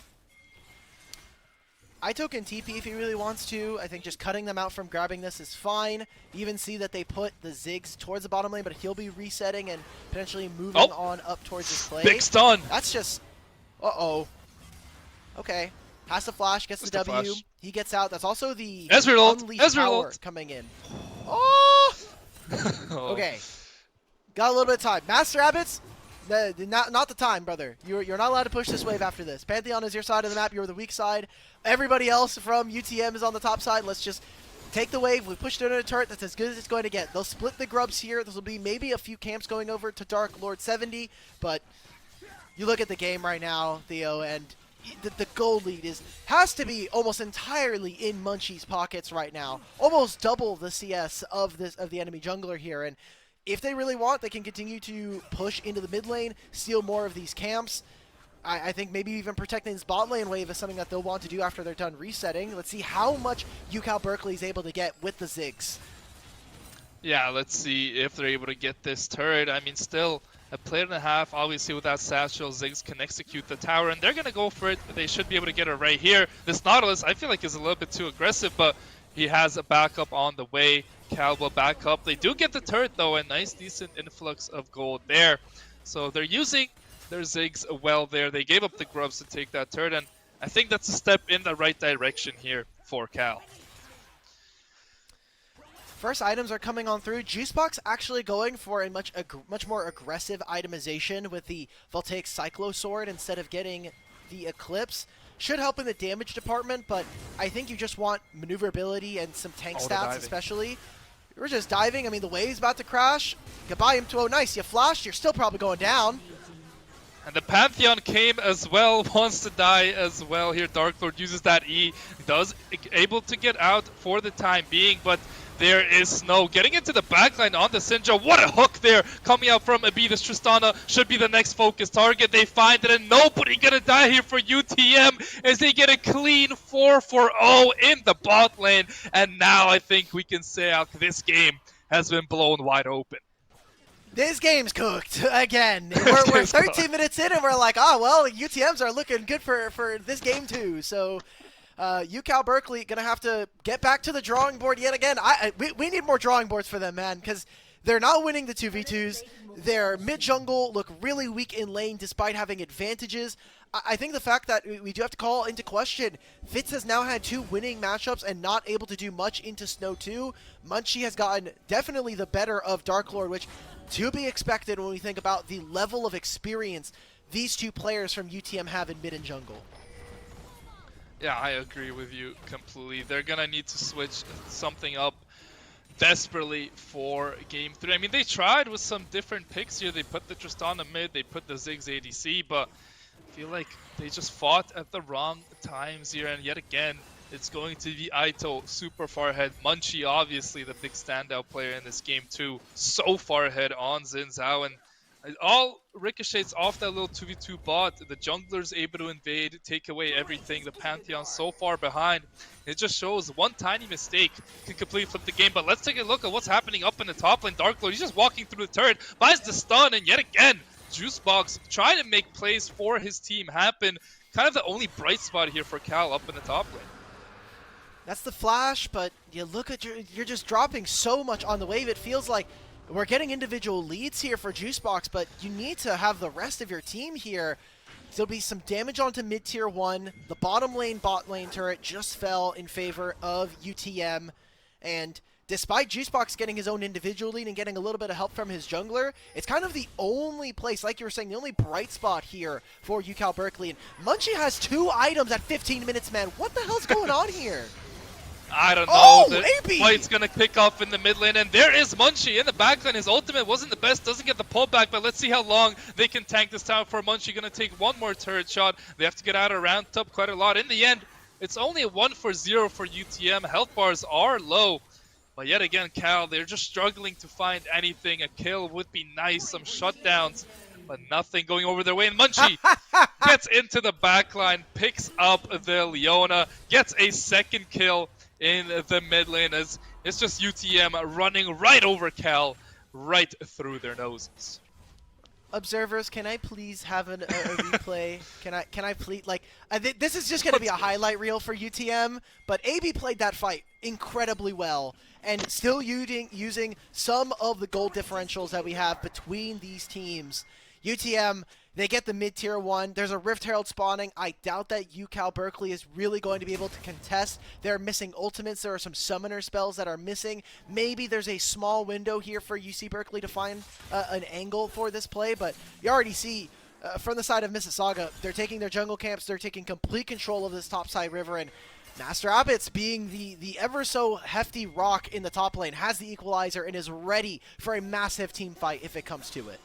Ito can TP if he really wants to. I think just cutting them out from grabbing this is fine. You even see that they put the Ziggs towards the bottom lane, but he'll be resetting and potentially moving on up towards his play. Big stun! That's just... Uh-oh. Okay. Has the flash, gets the W. Flash. He gets out. That's also the Ezreal unleashed power coming in. Oh! Okay. Got a little bit of time. Master Rabbits, not the time, brother. You're not allowed to push this wave after this. Pantheon is your side of the map. You're the weak side. Everybody else from UTM is on the top side. Let's just take the wave. We pushed it in a turret. That's as good as it's going to get. They'll split the grubs here. This will be maybe a few camps going over to Dark Lord 70, but you look at the game right now, Theo, and the goal lead has to be almost entirely in Munchie's pockets right now. Almost double the CS of the enemy jungler here, and if they really want, they can continue to push into the mid lane, steal more of these camps. I think maybe even protecting this bot lane wave is something that they'll want to do after they're done resetting. Let's see how much UCal Berkeley is able to get with the Ziggs. Yeah, let's see if they're able to get this turret. I mean, still a plate and a half. Obviously, with that satchel, Ziggs can execute the tower, and they're going to go for it. They should be able to get it right here. This Nautilus, I feel like, is a little bit too aggressive, but he has a backup on the way. Cal will back up. They do get the turret, though, a nice, decent influx of gold there. So they're using their Ziggs well there. They gave up the grubs to take that turret, and I think that's a step in the right direction here for Cal. First items are coming on through. Juicebox actually going for a much more aggressive itemization with the Voltaic Cyclo Sword instead of getting the Eclipse. Should help in the damage department, but I think you just want maneuverability and some tank stats especially. We're just diving. I mean, the wave's about to crash. Goodbye, M2O. Nice. You flashed. You're still probably going down. And the Pantheon came as well, wants to die as well here. Dark Lord uses that E, does able to get out for the time being, but there is Snow getting into the backline on the Syndra. What a hook there coming out from Abidas. Tristana should be the next focus target. They find it, and nobody gonna die here for UTM as they get a clean 4-4-0 in the bot lane. And now I think we can say out this game has been blown wide open. This game's cooked again. We're 13 minutes in, and we're like, oh, well, UTMs are looking good for this game too. So UCal Berkeley going to have to get back to the drawing board yet again. We need more drawing boards for them, man, because they're not winning the 2v2s. Their mid-jungle look really weak in lane despite having advantages. I think the fact that we do have to call into question, Fitz has now had 2 winning matchups and not able to do much into Snow 2. Munchie has gotten definitely the better of Dark Lord, which to be expected when we think about the level of experience these 2 players from UTM have in mid and jungle. Yeah, I agree with you completely. They're going to need to switch something up desperately for Game 3. I mean, they tried with some different picks here. They put the Tristana mid, they put the Ziggs ADC, but I feel like they just fought at the wrong times here. And yet again, it's going to be Aito super far ahead. Munchie, obviously the big standout player in this game too, so far ahead on Xin Zhao. And it all ricochets off that little 2v2 bot. The jungler's able to invade, take away everything. The Pantheon's so far behind. It just shows one tiny mistake can completely flip the game. But let's take a look at what's happening up in the top lane. Dark Lord, he's just walking through the turret, buys the stun, and yet again, Juicebox trying to make plays for his team happen. Kind of the only bright spot here for Cal up in the top lane. That's the flash, but you look at you're just dropping so much on the wave. It feels like we're getting individual leads here for Juicebox, but you need to have the rest of your team here. There'll be some damage onto mid-tier 1. The bottom lane, bot lane turret just fell in favor of UTM. And despite Juicebox getting his own individual lead and getting a little bit of help from his jungler, it's kind of the only place, like you were saying, the only bright spot here for UCal Berkeley. And Munchie has 2 items at 15 minutes, man. What the hell's going on here? I don't know. Oh, the AB! fight's going to pick up in the mid lane, and there is Munchie in the back lane. His ultimate wasn't the best, doesn't get the pullback, but let's see how long they can tank this tower for Munchie. Going to take one more turret shot. They have to get out of round up quite a lot. In the end, it's only a 1-for-0 for UTM. Health bars are low, but yet again, Cal, they're just struggling to find anything. A kill would be nice, some shutdowns, but nothing going over their way. And Munchie gets into the backline, picks up the Leona, gets a second kill in the mid lane as it's just UTM running right over Cal, right through their noses. Observers, can I please have a replay? Can I please, like, this is just going to be a highlight reel for UTM, but AB played that fight incredibly well, and still using some of the gold differentials that we have between these teams. UTM, they get the mid-tier 1. There's a Rift Herald spawning. I doubt that UCal Berkeley is really going to be able to contest. They're missing ultimates. There are some summoner spells that are missing. Maybe there's a small window here for UC Berkeley to find an angle for this play, but you already see from the side of Mississauga, they're taking their jungle camps. They're taking complete control of this topside river, and Master Abbott's being the ever so hefty rock in the top lane, has the equalizer and is ready for a massive team fight if it comes to it.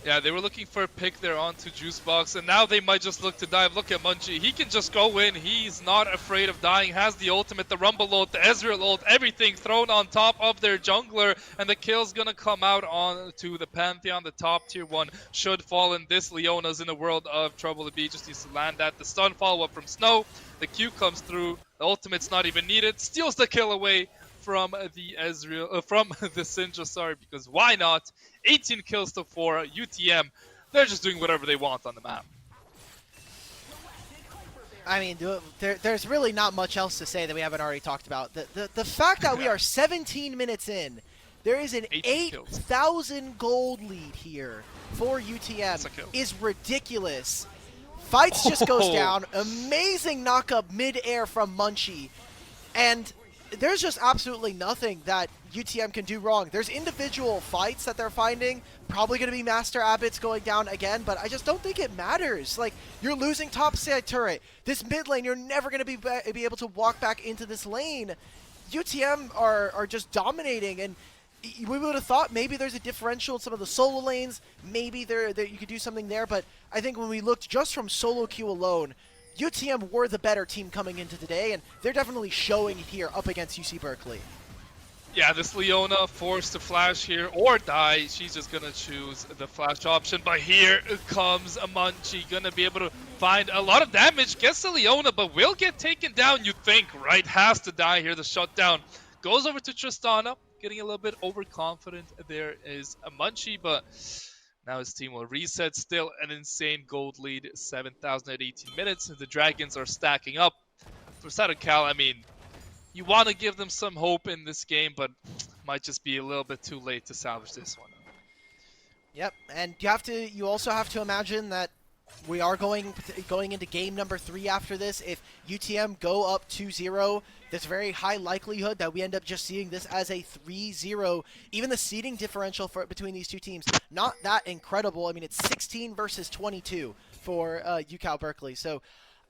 Yeah, they were looking for a pick there onto Juice Box, and now they might just look to dive. Look at Munchie. He can just go in. He's not afraid of dying. Has the ultimate, the Rumble ult, the Ezreal ult, everything thrown on top of their jungler, and the kill's gonna come out on to the Pantheon. The top tier one should fall in. This Leona's in a world of trouble. The B just needs to land that. The stun follow-up from Snow. The Q comes through. The ultimate's not even needed. Steals the kill away from the from the Syndra, sorry, because why not? 18 kills to 4, UTM, they're just doing whatever they want on the map. I mean, there's really not much else to say that we haven't already talked about. The fact that we are 17 minutes in, there is an 8,000 gold lead here for UTM is ridiculous. Fights just goes down. Amazing knock-up mid-air from Munchie. And there's just absolutely nothing that UTM can do wrong. There's individual fights that they're finding. Probably going to be Master Abbott's going down again, but I just don't think it matters. Like, you're losing top side turret. This mid lane, you're never going to be able to walk back into this lane. UTM are just dominating, and we would have thought maybe there's a differential in some of the solo lanes. Maybe you could do something there, but I think when we looked just from solo queue alone, UTM were the better team coming into today, and they're definitely showing it here up against UC Berkeley. Yeah, this Leona forced to flash here or die. She's just going to choose the flash option. But here comes a Munchie. Going to be able to find a lot of damage. Gets the Leona, but will get taken down, you think, right? Has to die here. The shutdown goes over to Tristana. Getting a little bit overconfident. There is a Munchie, but now his team will reset. Still an insane gold lead. 7,000 at 18 minutes. The Dragons are stacking up. For SadoCal, I mean, you want to give them some hope in this game, but might just be a little bit too late to salvage this one. Yep, and you also have to imagine that we are going into game number 3 after this. If UTM go up 2-0, there's a very high likelihood that we end up just seeing this as a 3-0. Even the seeding differential between these two teams, not that incredible. I mean, it's 16 versus 22 for UCal Berkeley. So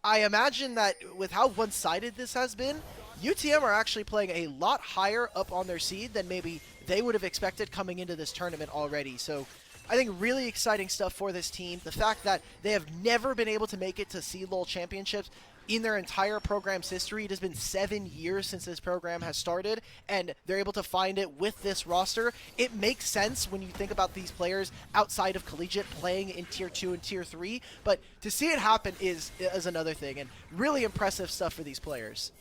I imagine that with how one-sided this has been, UTM are actually playing a lot higher up on their seed than maybe they would have expected coming into this tournament already. So I think really exciting stuff for this team. The fact that they have never been able to make it to CLOL championships in their entire program's history. It has been 7 years since this program has started, and they're able to find it with this roster. It makes sense when you think about these players outside of collegiate playing in Tier 2 and Tier 3, but to see it happen is another thing, and really impressive stuff for these players.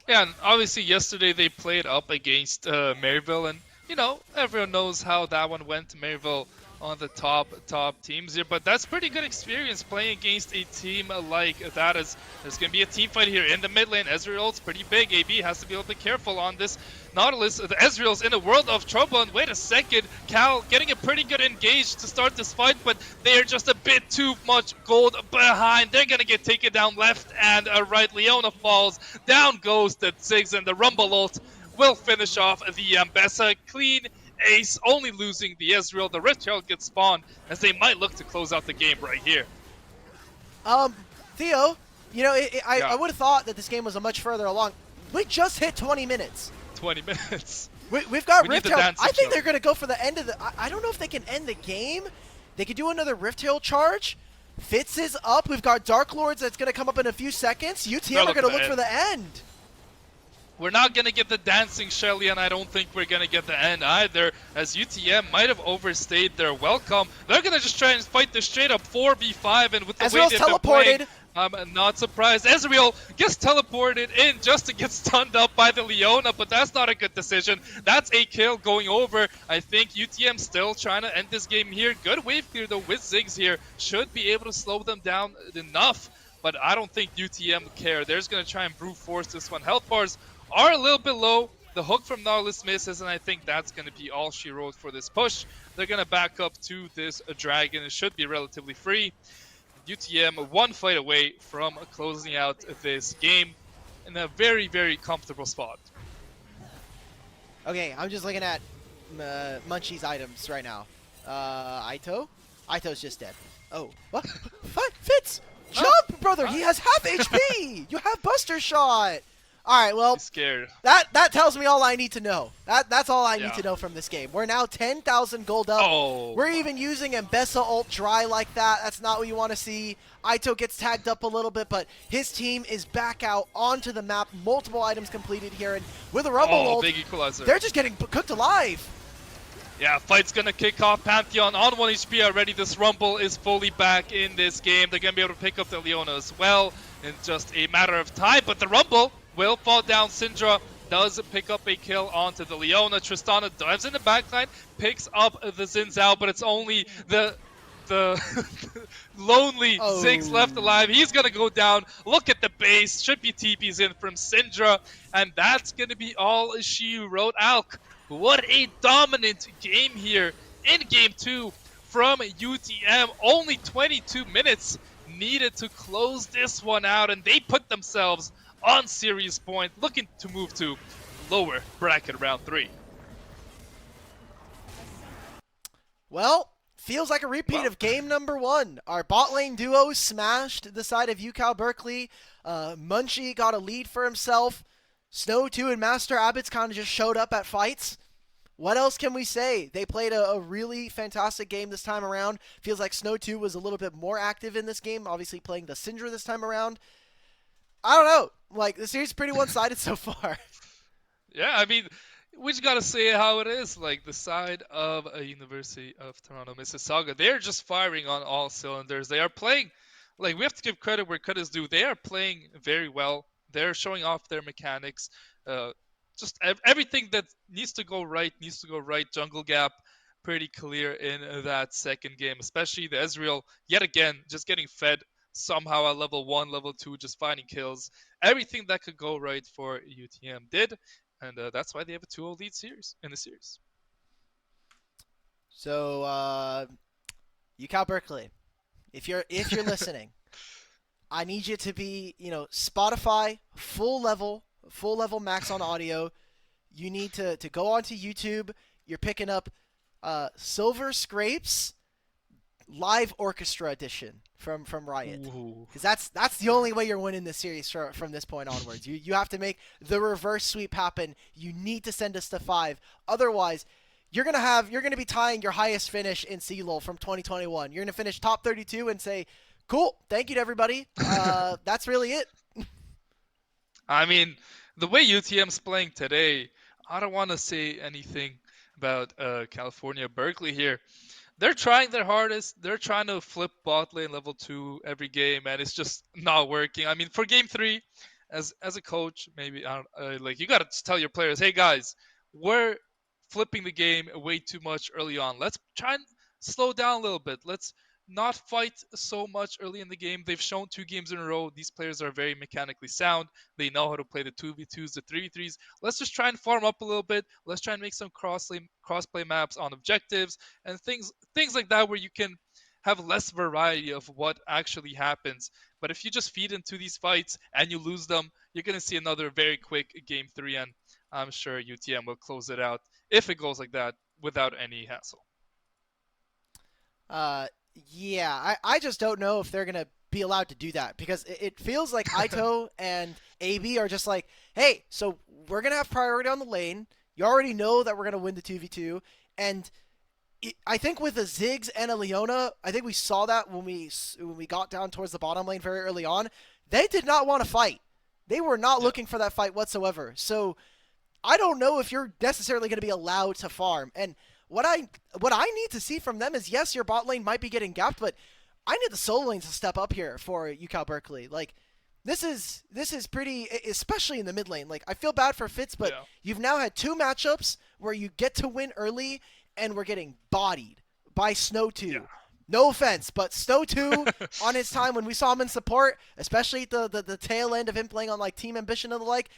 Yeah, and obviously yesterday they played up against Maryville, and you know, everyone knows how that one went. Maryville on the top teams here, but that's pretty good experience playing against a team like that. As there's going to be a team fight here in the mid lane. Ezreal's pretty big. AB has to be a little bit careful on this Nautilus. The Ezreal's in a world of trouble, and wait a second, Cal getting a pretty good engage to start this fight, but they're just a bit too much gold behind. They're going to get taken down left and right. Leona falls. Down goes the Ziggs, and the Rumble ult will finish off the Ambessa. Clean ace, only losing the Ezreal. The Rift Herald gets spawned as they might look to close out the game right here. Theo, you know, I would have thought that this game was a much further along. We just hit 20 minutes. 20 minutes. We've got Rift Herald. I think they're going to go for the end of the... I don't know if they can end the game. They could do another Rift Herald charge. Fitz is up. We've got Dark Lords that's going to come up in a few seconds. UTM are going to look for the end. We're not going to get the dancing Shelly, and I don't think we're going to get the end either, as UTM might have overstayed their welcome. They're going to just try and fight this straight up 4v5, and with the way they've been playing, I'm not surprised. Ezreal gets teleported in just to get stunned up by the Leona, but that's not a good decision. That's a kill going over. I think UTM still trying to end this game here. Good wave clear though with Ziggs here. Should be able to slow them down enough, but I don't think UTM care. They're just going to try and brute force this one. Health bars are a little bit low. The hook from Nautilus misses, and I think that's going to be all she wrote for this push. They're going to back up to this dragon. It should be relatively free. UTM one fight away from closing out this game in a very, very comfortable spot. Okay, I'm just looking at Munchie's items right now. Ito? Ito's just dead. Oh, what? Fitz! Jump, brother! He has half HP! You have Buster Shot! All right, well, He's scared. that tells me all I need to know. That's all I need Yeah. to know from this game. We're now 10,000 gold up. Oh We're my. even using Mbessa ult dry like that. That's not what you want to see. Aito gets tagged up a little bit, but his team is back out onto the map. Multiple items completed here, and with a Rumble Oh, ult, big equalizer. they're just getting cooked alive. Yeah, fight's gonna kick off. Pantheon on 1 HP already. This Rumble is fully back in this game. They're gonna be able to pick up the Leona as well in just a matter of time. But the Rumble will fall down. Syndra does pick up a kill onto the Leona. Tristana dives in the backline, picks up the Xin Zhao, but it's only the lonely Ziggs left alive. He's gonna go down. Look at the base. Should be TPs in from Syndra, and that's gonna be all she wrote. Alk, what a dominant game here in game 2 from UTM. Only 22 minutes needed to close this one out, and they put themselves on series point, looking to move to lower bracket round 3. Well, feels like a repeat of game number 1. Our bot lane duo smashed the side of UCal Berkeley. Munchie got a lead for himself. Snow 2 and Master Abbots kind of just showed up at fights. What else can we say? They played a really fantastic game this time around. Feels like Snow 2 was a little bit more active in this game, obviously playing the Syndra this time around. I don't know. Like, the series is pretty one-sided so far. Yeah, I mean, we just gotta say how it is. Like, the side of a University of Toronto Mississauga, they're just firing on all cylinders. They are playing, like, we have to give credit where credit is due. They are playing very well. They're showing off their mechanics. Just everything that needs to go right needs to go right. Jungle gap pretty clear in that second game, especially the Ezreal yet again just getting fed somehow at level 1, level 2, just finding kills. Everything that could go right for UTM did, and that's why they have a 2-0 lead series in the series. So, UCal Berkeley, if you're listening, I need you to be, Spotify full level max on audio. You need to go onto YouTube. You're picking up Silver Scrapes Live Orchestra Edition from Riot, because that's the only way you're winning this series from this point onwards. You have to make the reverse sweep happen. You need to send us to 5. Otherwise, you're gonna be tying your highest finish in CLOL from 2021. You're gonna finish top 32 and say, "Cool, thank you to everybody." That's really it. I mean, the way UTM's playing today, I don't want to say anything about California Berkeley here. They're trying their hardest. They're trying to flip bot lane level 2 every game, and it's just not working. I mean, for game 3, as a coach, maybe like, you gotta tell your players, hey guys, we're flipping the game way too much early on. Let's try and slow down a little bit. Let's not fight so much early in the game. They've shown 2 games in a row. These players are very mechanically sound. They know how to play the 2v2s, the 3v3s. Let's just try and farm up a little bit. Let's try and make some crossplay maps on objectives and things like that, where you can have less variety of what actually happens. But if you just feed into these fights and you lose them, you're going to see another very quick game 3, and I'm sure UTM will close it out if it goes like that without any hassle. Yeah, I just don't know if they're going to be allowed to do that, because it feels like Aito and AB are just like, hey, so we're going to have priority on the lane. You already know that we're going to win the 2v2. And I think with a Ziggs and a Leona, I think we saw that when we got down towards the bottom lane very early on. They did not want to fight. They were not looking for that fight whatsoever. So I don't know if you're necessarily going to be allowed to farm. And what I need to see from them is, yes, your bot lane might be getting gapped, but I need the solo lanes to step up here for UCal Berkeley. Like, this is pretty, especially in the mid lane. Like, I feel bad for Fitz, but you've now had 2 matchups where you get to win early, and we're getting bodied by Snow 2. Yeah. No offense, but Snow 2 on his time when we saw him in support, especially at the tail end of him playing on like Team Ambition and the like,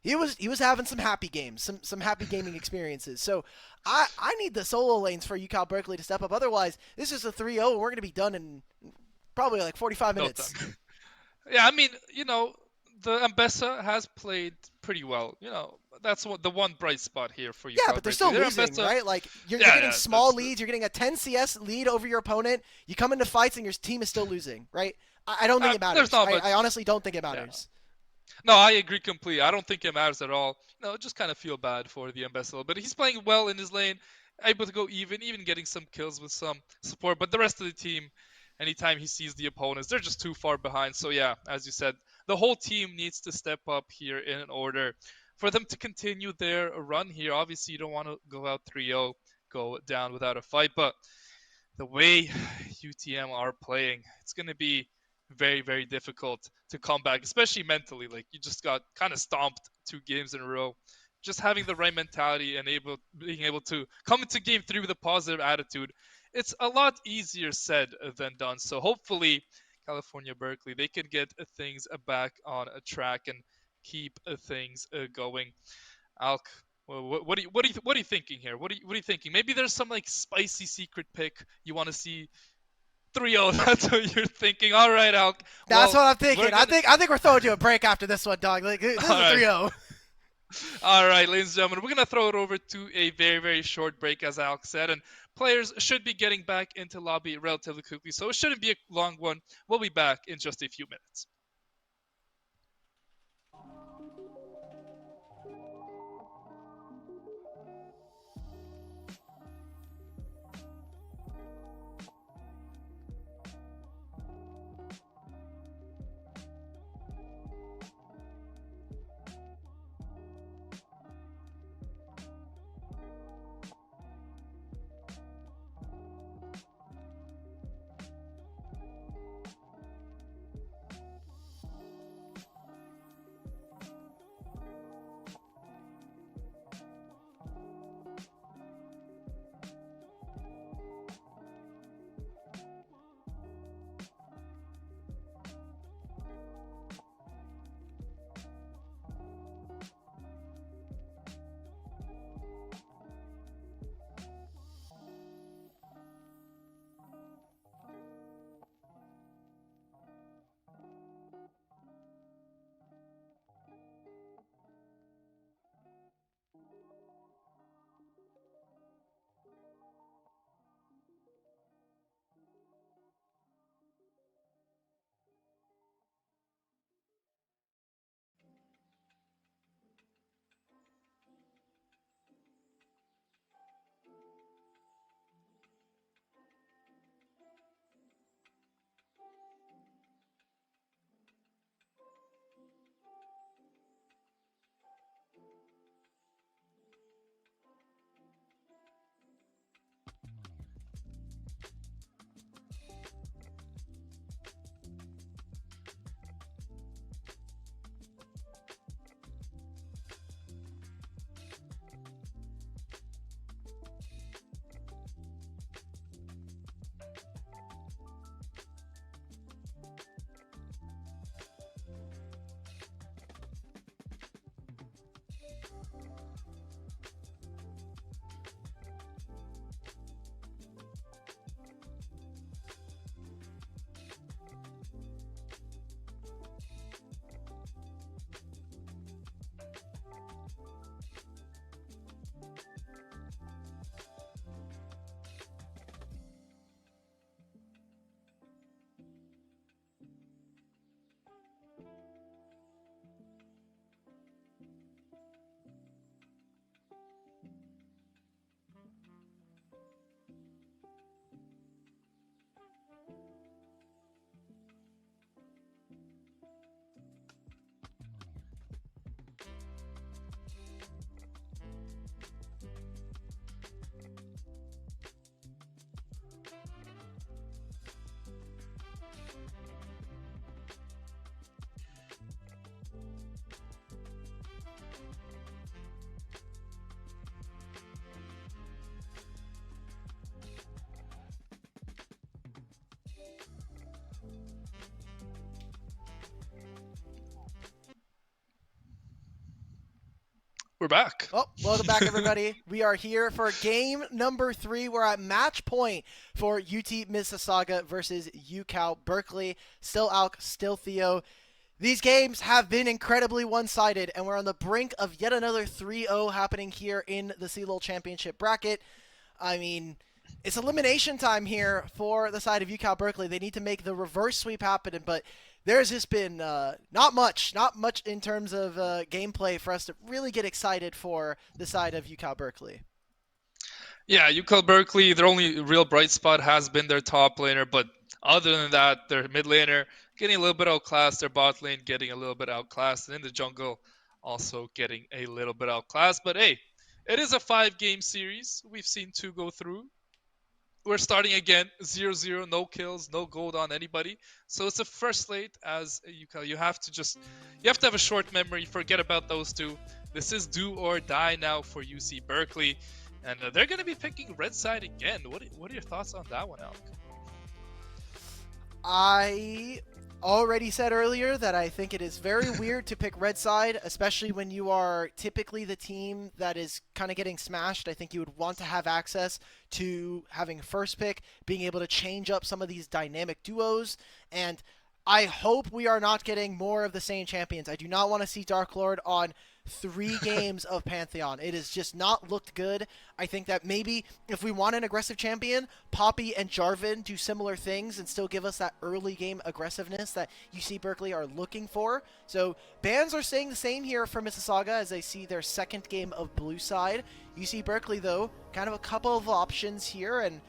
he was having some happy games, some happy gaming experiences. So I need the solo lanes for UCal Berkeley to step up. Otherwise, this is a 3-0, and we're going to be done in probably like 45 minutes. Yeah, I mean, the Mbessa has played pretty well. That's the one bright spot here for you. Yeah, but they're still losing, right? Like, you're getting small leads. You're getting a 10 CS lead over your opponent. You come into fights and your team is still losing, right? I don't think it matters. I honestly don't think it matters. No, I agree completely. I don't think it matters at all. No, just kind of feel bad for the Ambassador, but he's playing well in his lane, able to go even getting some kills with some support. But the rest of the team, anytime he sees the opponents, they're just too far behind. So yeah, as you said, the whole team needs to step up here in order for them to continue their run here. Obviously, you don't want to go out 3-0, go down without a fight, but the way UTM are playing, it's going to be very, very difficult to come back, especially mentally. Like you just got kind of stomped 2 games in a row. Just having the right mentality and being able to come into game 3 with a positive attitude, it's a lot easier said than done. So hopefully, California Berkeley, they can get things back on a track and keep things going. Alk, what are you thinking here? What are you thinking? Maybe there's some like spicy secret pick you want to see 3-0. That's what you're thinking. All right, Alk. That's Well, what I'm we're thinking. I gonna. think we're throwing you a break after this one, dog. Like this is All a right, 3-0. all right, ladies and gentlemen, we're gonna throw it over to a very very short break, as Alk said, and players should be getting back into lobby relatively quickly, so it shouldn't be a long one. We'll be back in just a few minutes. We're back. Oh, welcome back, everybody. We are here for game number 3. We're at match point for UT Mississauga versus UCal Berkeley. Still Alk, still Theo. These games have been incredibly one-sided, and we're on the brink of yet another 3-0 happening here in the CLOL Championship bracket. I mean, It's elimination time here for the side of UCal Berkeley. They need to make the reverse sweep happen, but there's just been not much in terms of gameplay for us to really get excited for the side of UCal Berkeley. Yeah, UCL Berkeley, their only real bright spot has been their top laner, but other than that, their mid laner getting a little bit outclassed, their bot lane getting a little bit outclassed, and in the jungle also getting a little bit outclassed. But hey, it is a 5-game series. We've seen 2 go through. We're starting again 0-0, no kills, no gold on anybody. So it's a fresh slate as UCL. You have to have a short memory, forget about those 2. This is do or die now for UC Berkeley. And they're going to be picking red side again. What are your thoughts on that one, Alec? I already said earlier that I think it is very weird to pick red side, especially when you are typically the team that is kind of getting smashed. I think you would want to have access to having first pick, being able to change up some of these dynamic duos, and I hope we are not getting more of the same champions. I do not want to see Dark Lord on 3 games of Pantheon. It has just not looked good. I think that maybe if we want an aggressive champion, Poppy and Jarvan do similar things and still give us that early game aggressiveness that UC Berkeley are looking for. So bans are staying the same here for Mississauga as they see their second game of blue side. UC Berkeley, though, kind of a couple of options here, and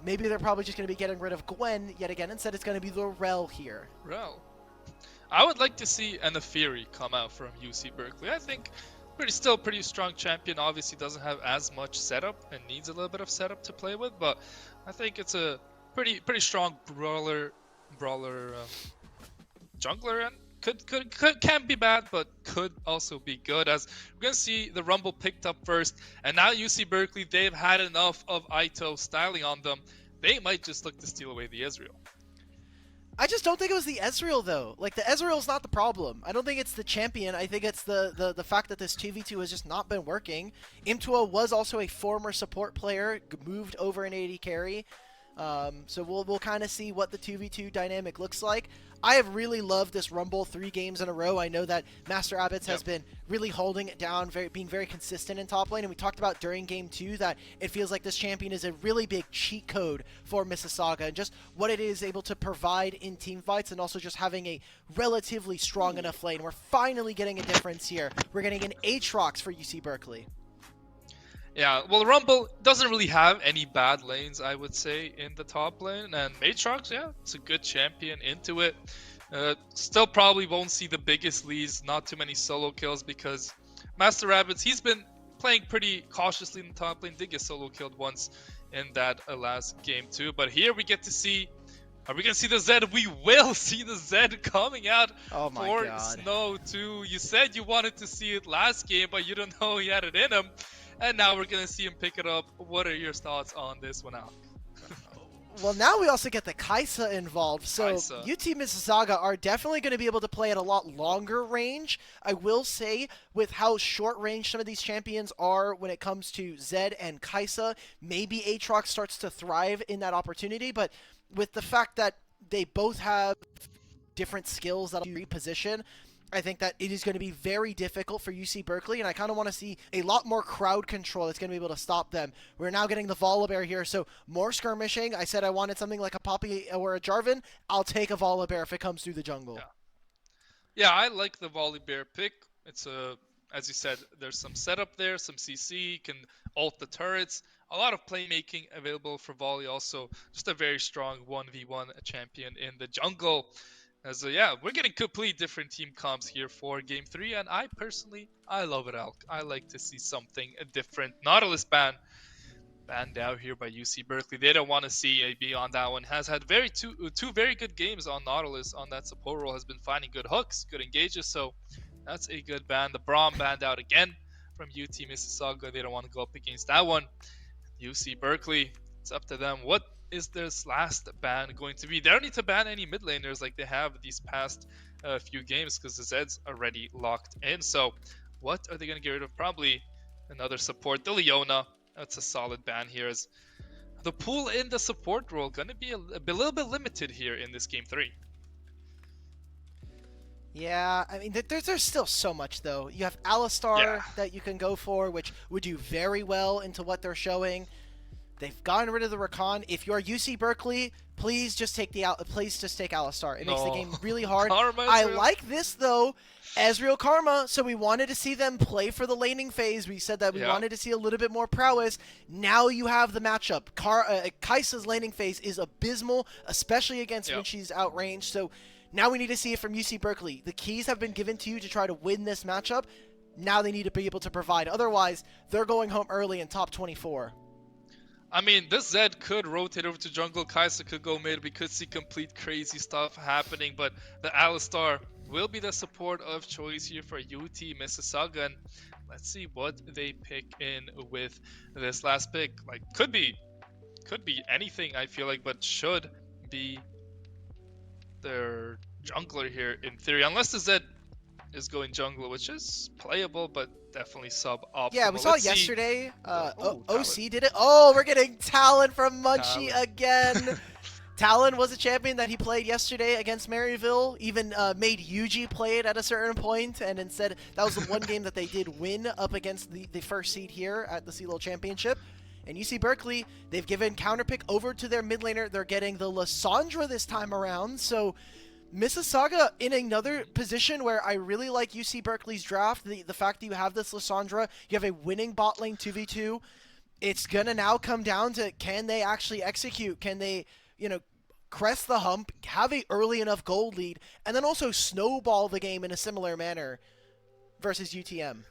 maybe they're probably just going to be getting rid of Gwen yet again. Instead, it's going to be the Rel here. Rel. I would like to see an Afiri come out from UC Berkeley. I think still pretty strong champion. Obviously doesn't have as much setup and needs a little bit of setup to play with, but I think it's a pretty strong brawler jungler, and can be bad, but could also be good. As we're gonna see the Rumble picked up first, and now UC Berkeley, they've had enough of Aito styling on them. They might just look to steal away the Ezreal. I just don't think it was the Ezreal, though. Like, the Ezreal's not the problem. I don't think it's the champion. I think it's the fact that this 2v2 has just not been working. Imtua was also a former support player, moved over an AD carry. So we'll kind of see what the 2v2 dynamic looks like. I have really loved this Rumble 3 games in a row. I know that Master Abbots has been really holding it down, being very consistent in top lane. And we talked about during game 2 that it feels like this champion is a really big cheat code for Mississauga and just what it is able to provide in team fights, and also just having a relatively strong enough lane. We're finally getting a difference here. We're getting an Aatrox for UC Berkeley. Yeah, well, Rumble doesn't really have any bad lanes, I would say, in the top lane. And Aatrox, yeah, it's a good champion into it. Still probably won't see the biggest leads, not too many solo kills, because Master Rabbids, he's been playing pretty cautiously in the top lane. Did get solo killed once in that last game too. But here we get to see, are we going to see the Zed? We will see the Zed coming out for Snow too. You said you wanted to see it last game, but you don't know he had it in him. And now we're going to see him pick it up. What are your thoughts on this one, Alec? Well, now we also get the Kaisa involved. So UT Mississauga are definitely going to be able to play at a lot longer range. I will say, with how short range some of these champions are when it comes to Zed and Kaisa, maybe Aatrox starts to thrive in that opportunity. But with the fact that they both have different skills that reposition, I think that it is going to be very difficult for UC Berkeley, and I kind of want to see a lot more crowd control that's going to be able to stop them. We're now getting the Volibear here, so more skirmishing. I said I wanted something like a Poppy or a Jarvan. I'll take a Volibear if it comes through the jungle. Yeah, I like the Volibear pick. It's as you said, there's some setup there, some CC, you can ult the turrets. A lot of playmaking available for Volley also. Just a very strong 1v1 champion in the jungle. As yeah, we're getting complete different team comps here for Game 3, and I love it, Alk. I like to see something different. Nautilus banned out here by UC Berkeley. They don't want to see AB on that one. Has had two very good games on Nautilus on that support role. Has been finding good hooks, good engages, so that's a good ban. The Braum banned out again from UT Mississauga. They don't want to go up against that one. UC Berkeley, it's up to them. What is this last ban going to be? They don't need to ban any mid laners like they have these past few games, because the Zed's already locked in. So what are they going to get rid of? Probably another support. The Leona, that's a solid ban here. As the pool in the support role going to be a little bit limited here in this Game 3. Yeah, I mean, there's still so much, though. You have Alistar that you can go for, which would do very well into what they're showing. They've gotten rid of the Rakan. If you're UC Berkeley, please just take Alistar. It makes the No. game really hard. Karma I Israel. like this though. Ezreal Karma, so we wanted to see them play for the laning phase. We said that we Yeah. wanted to see a little bit more prowess. Now you have the matchup. Kai'Sa's laning phase is abysmal, especially against when she's outranged. So now we need to see it from UC Berkeley. The keys have been given to you to try to win this matchup. Now they need to be able to provide. Otherwise, they're going home early in top 24. I mean, this Zed could rotate over to jungle, Kai'Sa could go mid, we could see complete crazy stuff happening, but the Alistar will be the support of choice here for UT Mississauga, and let's see what they pick in with this last pick. Like, could be anything, I feel like, but should be their jungler here in theory, unless the Zed is going jungle, which is playable, but definitely suboptimal. Yeah, we saw it yesterday. Oh, OC did it. Oh, we're getting Talon from Munchie Talon. again. Talon was a champion that he played yesterday against Maryville. Even made Yuji play it at a certain point, and instead that was the one game that they did win up against the first seed here at the CLOL Championship. And UC Berkeley, they've given counterpick over to their mid laner. They're getting the Lissandra this time around, so Mississauga in another position where I really like UC Berkeley's draft. The fact that you have this Lissandra, you have a winning bot lane 2v2. It's going to now come down to, can they actually execute? Can they, crest the hump, have a early enough gold lead, and then also snowball the game in a similar manner versus UTM?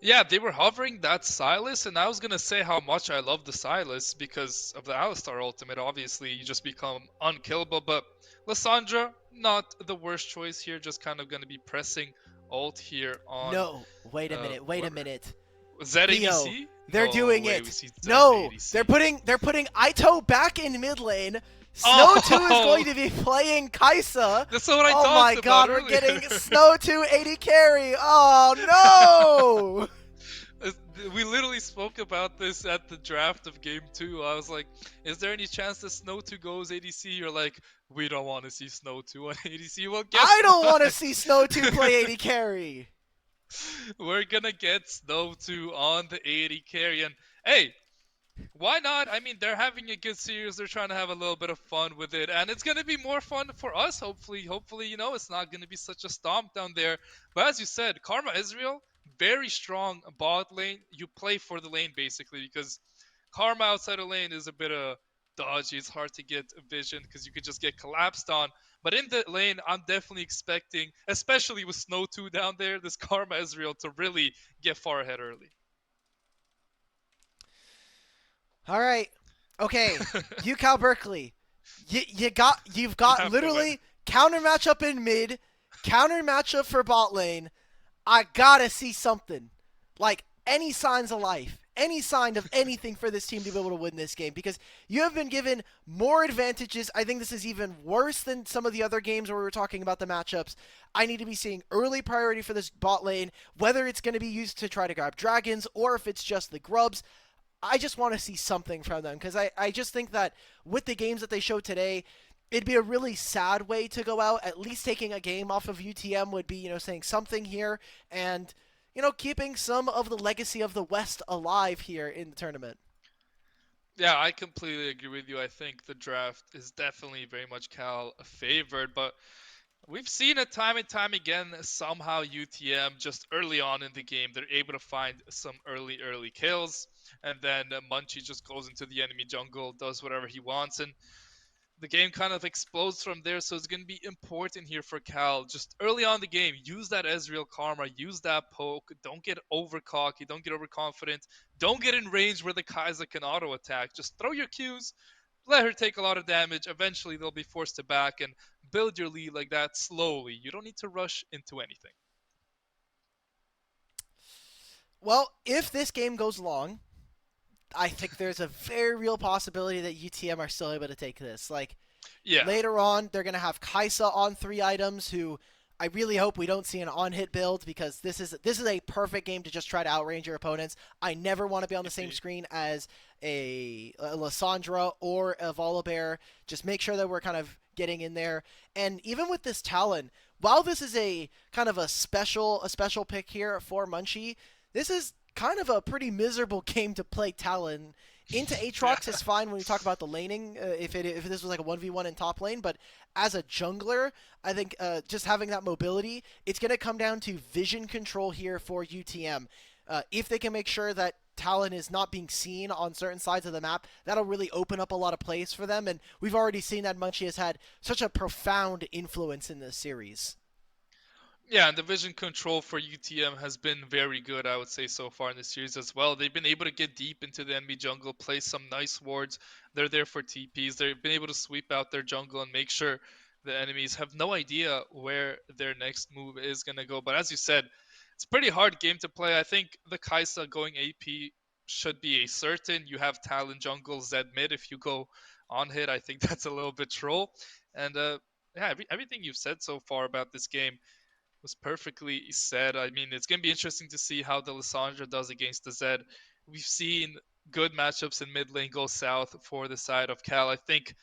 Yeah, they were hovering that Sylas, and I was gonna say how much I love the Sylas because of the Alistar ultimate. Obviously, you just become unkillable, but Lissandra, not the worst choice here, just kind of gonna be pressing ult here on... No, wait a minute. ZADC? They're No doing way it. we see No, ZADC. they're putting Aito back in mid lane. Snow2 is going to be playing Kai'Sa. That's what I Oh talked my about god, earlier. we're getting Snow2 AD carry. Oh no! We literally spoke about this at the draft of Game 2. I was like, is there any chance that Snow2 goes ADC? You're like, we don't want to see Snow2 on ADC. Well, guess I don't what? want to see Snow2 play AD carry. We're gonna get Snow2 on the AD carry, and hey, why not? I mean, they're having a good series. They're trying to have a little bit of fun with it, and it's gonna be more fun for us. Hopefully, it's not gonna be such a stomp down there. But as you said, Karma Israel, very strong bot lane. You play for the lane basically because Karma outside of lane is a bit of dodgy. It's hard to get vision because you could just get collapsed on. But in the lane, I'm definitely expecting, especially with Snow2 down there, this Karma Israel to really get far ahead early. All right, okay, UCal Berkeley, you've got literally counter matchup in mid, counter matchup for bot lane. I gotta see something, like any signs of life, any sign of anything for this team to be able to win this game, because you have been given more advantages. I think this is even worse than some of the other games where we were talking about the matchups. I need to be seeing early priority for this bot lane, whether it's going to be used to try to grab dragons or if it's just the grubs. I just want to see something from them, because I just think that with the games that they showed today, it'd be a really sad way to go out. At least taking a game off of UTM would be, saying something here and, keeping some of the legacy of the West alive here in the tournament. Yeah, I completely agree with you. I think the draft is definitely very much Cal favored, but we've seen it time and time again. Somehow UTM, just early on in the game, they're able to find some early kills, and then Munchie just goes into the enemy jungle, does whatever he wants, and the game kind of explodes from there. So it's going to be important here for Cal. Just early on in the game, use that Ezreal Karma, use that poke. Don't get over cocky, don't get overconfident. Don't get in range where the Kai'Sa can auto attack. Just throw your Qs, let her take a lot of damage. Eventually, they'll be forced to back and build your lead like that slowly. You don't need to rush into anything. Well, if this game goes long, I think there's a very real possibility that UTM are still able to take this. Later on, they're going to have Kai'Sa on 3 items, who I really hope we don't see an on-hit build, because this is a perfect game to just try to outrange your opponents. I never want to be on the same screen as a Lissandra or a Volibear. Just make sure that we're kind of getting in there. And even with this Talon, while this is a kind of a special pick here for Munchie, this is kind of a pretty miserable game to play Talon Into Yeah. Aatrox is fine when we talk about the laning, if this was like a 1v1 in top lane, but as a jungler, I think just having that mobility, it's going to come down to vision control here for UTM. If they can make sure that Talon is not being seen on certain sides of the map, that'll really open up a lot of plays for them, and we've already seen that Munchie has had such a profound influence in this series. Yeah, and the vision control for UTM has been very good, I would say, so far in the series as well. They've been able to get deep into the enemy jungle, place some nice wards. They're there for TPs. They've been able to sweep out their jungle and make sure the enemies have no idea where their next move is going to go. But as you said, it's a pretty hard game to play. I think the Kai'Sa going AP should be a certain. You have Talon jungle, Zed mid. If you go on hit, I think that's a little bit troll. And yeah, everything you've said so far about this game was perfectly said. I mean, it's going to be interesting to see how the Lissandra does against the Zed. We've seen good matchups in mid lane go south for the side of Cal. I think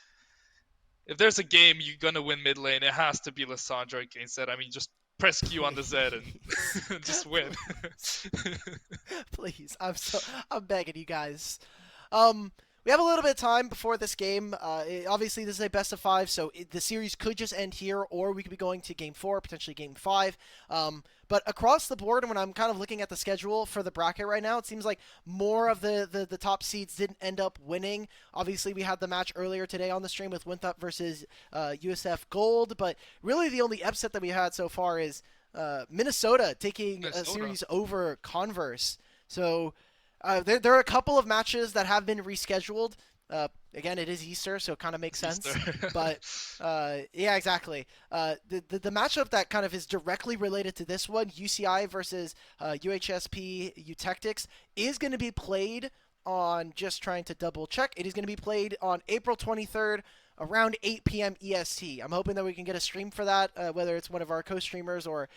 if there's a game you're going to win mid lane, it has to be Lissandra against Zed. I mean, just press Q on the Zed Please. and just win. Please. Please. I'm begging you guys. Um, we have a little bit of time before this game. Obviously, this is a best of five, so the series could just end here, or we could be going to game four, potentially game five. But across the board, when I'm kind of looking at the schedule for the bracket right now, it seems like more of the top seeds didn't end up winning. Obviously, we had the match earlier today on the stream with Winthrop versus USF Gold, but really the only upset that we had so far is Minnesota taking a series over Converse. So there are a couple of matches that have been rescheduled. Again, it is Easter, so it kind of makes sense. But yeah, exactly. The matchup that kind of is directly related to this one, UCI versus UHSP Eutectics, is going to be played on, just trying to double check, it is going to be played on April 23rd around 8 p.m. EST. I'm hoping that we can get a stream for that, whether it's one of our co-streamers or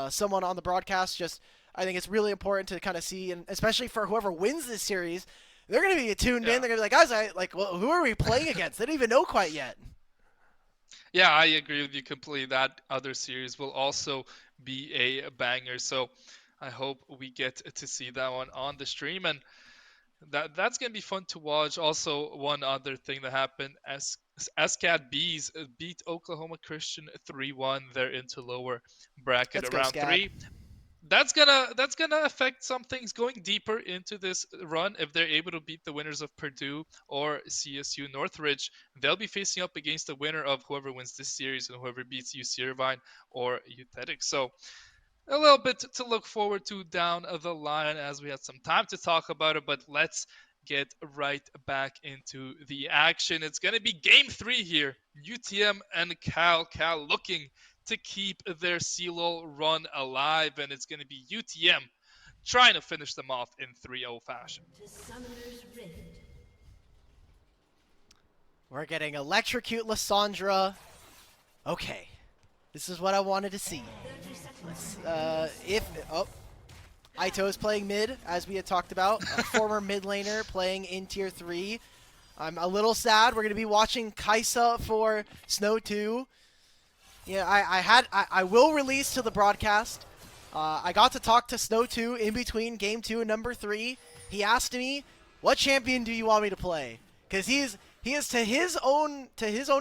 someone on the broadcast. Just I think it's really important to kind of see, and especially for whoever wins this series, they're going to be tuned in. They're going to be like, guys, well, who are we playing against? They don't even know quite yet. Yeah, I agree with you completely. That other series will also be a banger. So I hope we get to see that one on the stream. And that's gonna be fun to watch. Also, one other thing that happened: SCAD Bees beat Oklahoma Christian 3-1. They're into lower bracket Let's go, around Scad. three. That's gonna affect some things going deeper into this run. If they're able to beat the winners of Purdue or CSU Northridge, they'll be facing up against the winner of whoever wins this series and whoever beats UC Irvine or Uthetic. So a little bit to look forward to down the line as we had some time to talk about it, but let's get right back into the action. It's going to be game 3 here. UTM and Cal looking to keep their CLOL run alive, and it's going to be UTM trying to finish them off in 3-0 fashion. We're getting Electrocute Lissandra. Okay. This is what I wanted to see. Ito is playing mid, as we had talked about. A former mid laner playing in Tier 3. I'm a little sad. We're going to be watching Kai'Sa for Snow 2. Yeah, I will release to the broadcast. I got to talk to Snow 2 in between Game 2 and Number 3. He asked me, what champion do you want me to play? Because he is to his own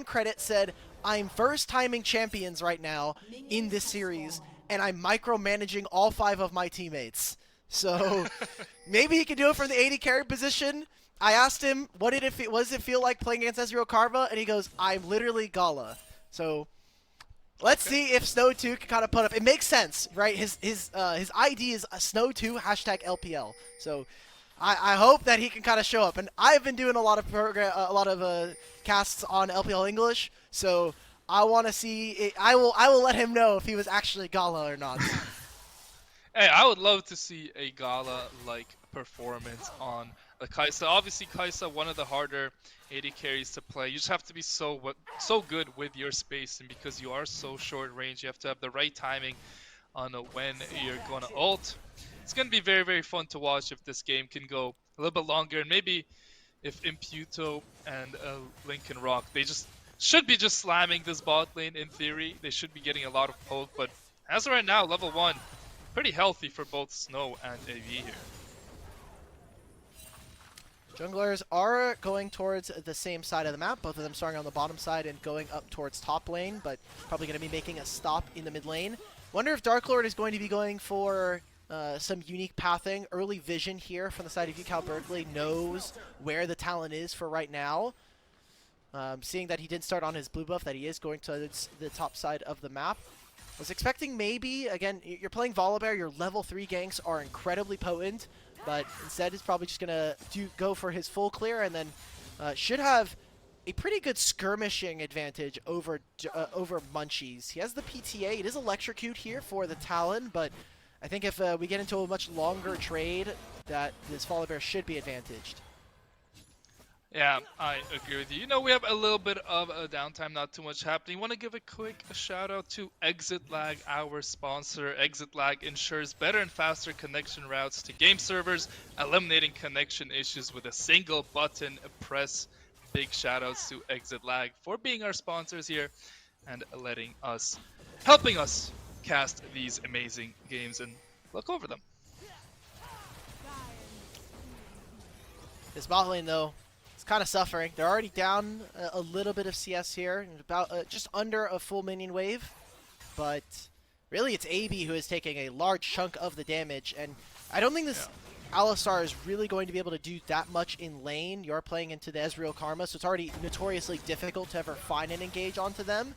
credit said, I'm first timing champions right now in this series, and I'm micromanaging all 5 of my teammates. So maybe he can do it from the AD carry position. I asked him, what did it feel like playing against Ezreal Karma? And he goes, I'm literally Gala. So let's see if Snow 2 can kind of put up. It makes sense, right? His ID is Snow 2 #LPL. So I hope that he can kind of show up. And I've been doing a lot of casts on LPL English, so I want to see it. I will let him know if he was actually Gala or not. Hey, I would love to see a Gala-like performance on a Kai'Sa. Obviously, Kai'Sa, one of the harder AD carries to play. You just have to be so good with your spacing because you are so short range. You have to have the right timing on when you're going to ult. It's going to be very, very fun to watch if this game can go a little bit longer. And maybe if Imputo and Lincoln Rock, they should be just slamming this bot lane in theory. They should be getting a lot of poke. But as of right now, level 1, pretty healthy for both Snow and AV here. Junglers are going towards the same side of the map, both of them starting on the bottom side and going up towards top lane, but probably going to be making a stop in the mid lane. Wonder if Dark Lord is going to be going for some unique pathing. Early vision here from the side of UCal Berkeley, knows where the Talon is for right now. Seeing that he didn't start on his blue buff, that he is going to the top side of the map. Was expecting maybe, again, you're playing Volibear, your level 3 ganks are incredibly potent, but instead he's probably just going to go for his full clear and then should have a pretty good skirmishing advantage over Munchies. He has the PTA. It is electrocute here for the Talon, but I think if we get into a much longer trade, that this Volibear should be advantaged. Yeah, I agree with you. You know, we have a little bit of a downtime, not too much happening. Want to give a quick shout out to Exit Lag, our sponsor. Exit Lag ensures better and faster connection routes to game servers, eliminating connection issues with a single button press. Big shout outs to Exit Lag for being our sponsors here and helping us cast these amazing games and look over them. This bot lane, though, kind of suffering. They're already down a little bit of CS here, about just under a full minion wave, but really it's AB who is taking a large chunk of the damage, and I don't think this Alistar is really going to be able to do that much in lane. You're playing into the Ezreal Karma, so it's already notoriously difficult to ever find an engage onto them.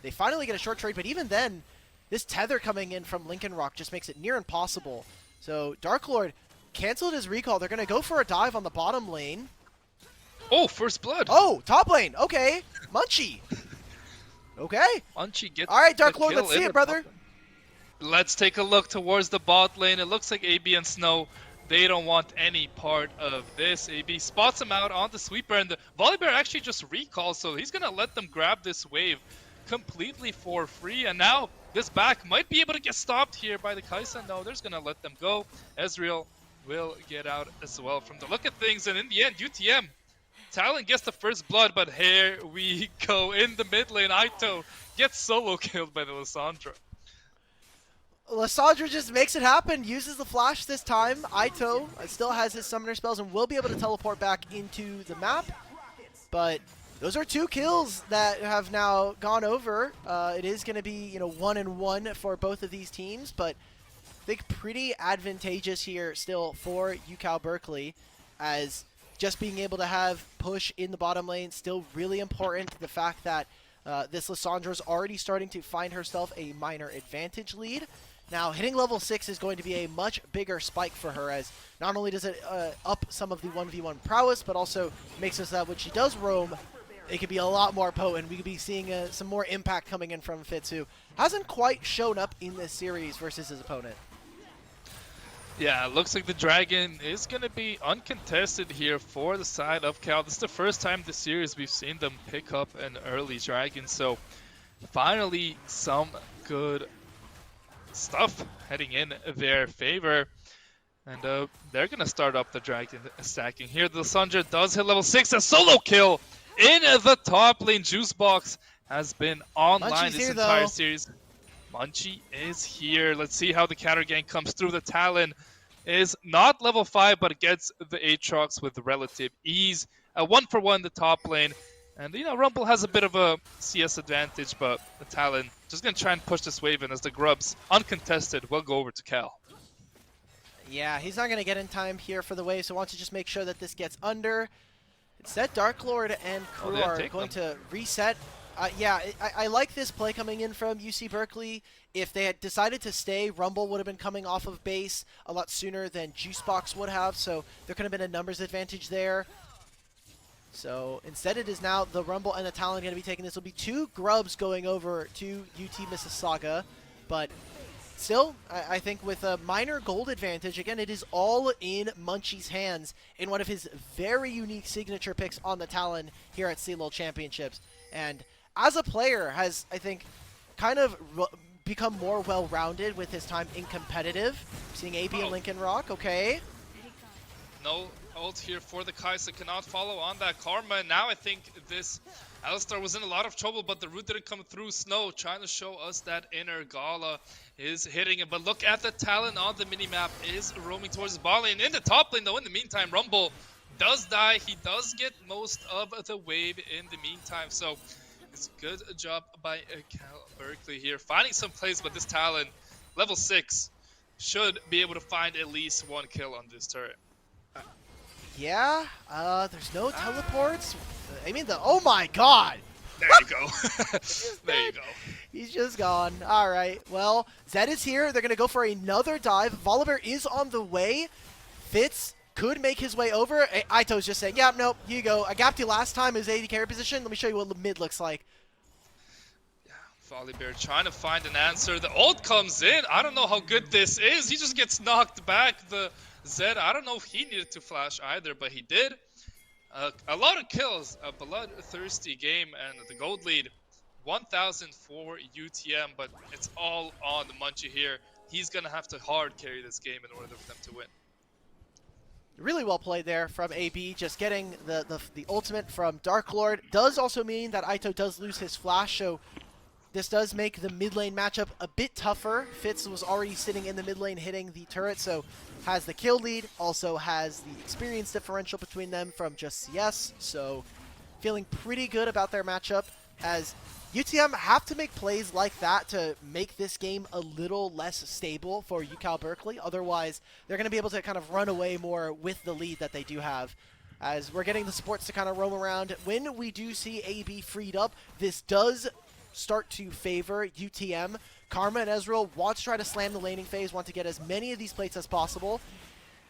They finally get a short trade, but even then, this tether coming in from Lincoln Rock just makes it near impossible. So Dark Lord canceled his recall. They're going to go for a dive on the bottom lane. Oh, first blood. Oh, top lane. Okay. Munchie. Okay. Munchie gets all right, Dark the Lord, kill let's see in it, brother. Let's take a look towards the bot lane. It looks like AB and Snow, they don't want any part of this. AB spots him out on the sweeper, and the Volibear actually just recalls, so he's going to let them grab this wave completely for free. And now this back might be able to get stopped here by the Kai'Sa. No, they're going to let them go. Ezreal will get out as well from the look of things, and in the end, UTM Talon gets the first blood, but here we go in the mid lane. Aito gets solo killed by the Lissandra. Lissandra just makes it happen, uses the flash this time. Aito still has his summoner spells and will be able to teleport back into the map. But those are 2 kills that have now gone over. It is going to be 1-1 for both of these teams, but I think pretty advantageous here still for UCal Berkeley, as just being able to have push in the bottom lane still really important. The fact that this Lissandra is already starting to find herself a minor advantage lead. Now, hitting level 6 is going to be a much bigger spike for her, as not only does it up some of the 1v1 prowess, but also makes it so that when she does roam, it could be a lot more potent. We could be seeing some more impact coming in from Fitz, who hasn't quite shown up in this series versus his opponent. Yeah, it looks like the Dragon is going to be uncontested here for the side of Cal. This is the first time this series we've seen them pick up an early Dragon, so finally some good stuff heading in their favor. And they're going to start up the Dragon stacking here. The Lissandra does hit level 6, a solo kill in the top lane. Juicebox has been online Munchie's this here, entire though. series. Munchie is here. Let's see how the counter gang comes through. The Talon is not level 5, but gets the Aatrox with relative ease. 1-for-1 the top lane. And, Rumble has a bit of a CS advantage, but the Talon just going to try and push this wave in, as the Grubs, uncontested, will go over to Cal. Yeah, he's not going to get in time here for the wave, so wants to just make sure that this gets under. Instead, Dark Lord and crew are going to reset. Yeah, I like this play coming in from UC Berkeley. If they had decided to stay, Rumble would have been coming off of base a lot sooner than Juicebox would have, so there could have been a numbers advantage there. So instead it is now the Rumble and the Talon going to be taking this. Will be 2 Grubs going over to UT Mississauga, but still, I think with a minor gold advantage, again, it is all in Munchie's hands in one of his very unique signature picks on the Talon here at CLOL Championships. And as a player, has, I think, kind of become more well-rounded with his time in competitive. Seeing AB and Lincoln Rock, okay. No ult here for the Kai'Sa, cannot follow on that Karma. And now I think this Alistar was in a lot of trouble, but the root didn't come through. Snow trying to show us that inner Gala is hitting it. But look at the Talon on the minimap is roaming towards the bot lane. In the top lane, though, in the meantime, Rumble does die. He does get most of the wave in the meantime. So it's a good job by Cal Berkeley here. Finding some plays, but this Talon, level 6, should be able to find at least 1 kill on this turret. Yeah, there's no teleports. I mean, oh my god! There you go. There you go. He's just gone. All right. Well, Zed is here. They're going to go for another dive. Volibear is on the way. Fitz could make his way over. Aito's just saying, yeah, nope, here you go. I gapped you last time. It was AD carry position. Let me show you what the mid looks like. Yeah, Volibear trying to find an answer. The ult comes in. I don't know how good this is. He just gets knocked back. The Zed, I don't know if he needed to flash either, but he did. A lot of kills, a bloodthirsty game, and the gold lead, 1,000 for UTM, but it's all on the Munchie here. He's going to have to hard carry this game in order for them to win. Really well played there from AB. Just getting the ultimate from Dark Lord does also mean that Aito does lose his flash, so this does make the mid lane matchup a bit tougher. Fitz was already sitting in the mid lane hitting the turret, so has the kill lead, also has the experience differential between them from just CS, so feeling pretty good about their matchup, as UTM have to make plays like that to make this game a little less stable for UCal Berkeley. Otherwise, they're going to be able to kind of run away more with the lead that they do have. As we're getting the supports to kind of roam around, when we do see AB freed up, this does start to favor UTM. Karma and Ezreal want to try to slam the laning phase, want to get as many of these plates as possible.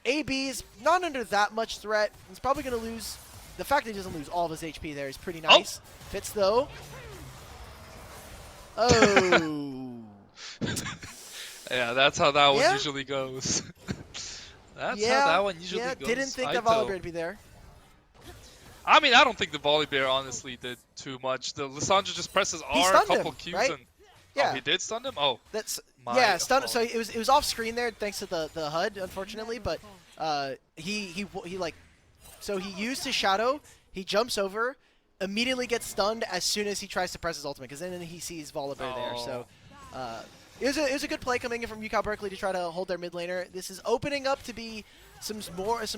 AB is not under that much threat. He's probably going to lose. The fact that he doesn't lose all of his HP there is pretty nice. Oh. Fitz, though. Oh. Yeah, that's how that one usually goes. That's how that one usually goes. Didn't think that Volibear would be there. I mean, I don't think the Volibear honestly did too much. The Lissandra just presses R a couple Qs right? and yeah. Oh, he did stun him? Oh. That's stun. So it was off screen there thanks to the HUD, unfortunately, but he like, so he used his shadow, he jumps over, immediately gets stunned as soon as he tries to press his ultimate, because then he sees Volibear there. So it was a good play coming in from UCal Berkeley to try to hold their mid laner. This is opening up to be some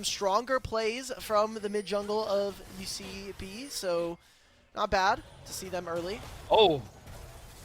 stronger plays from the mid jungle of UCB, so not bad to see them early. Oh,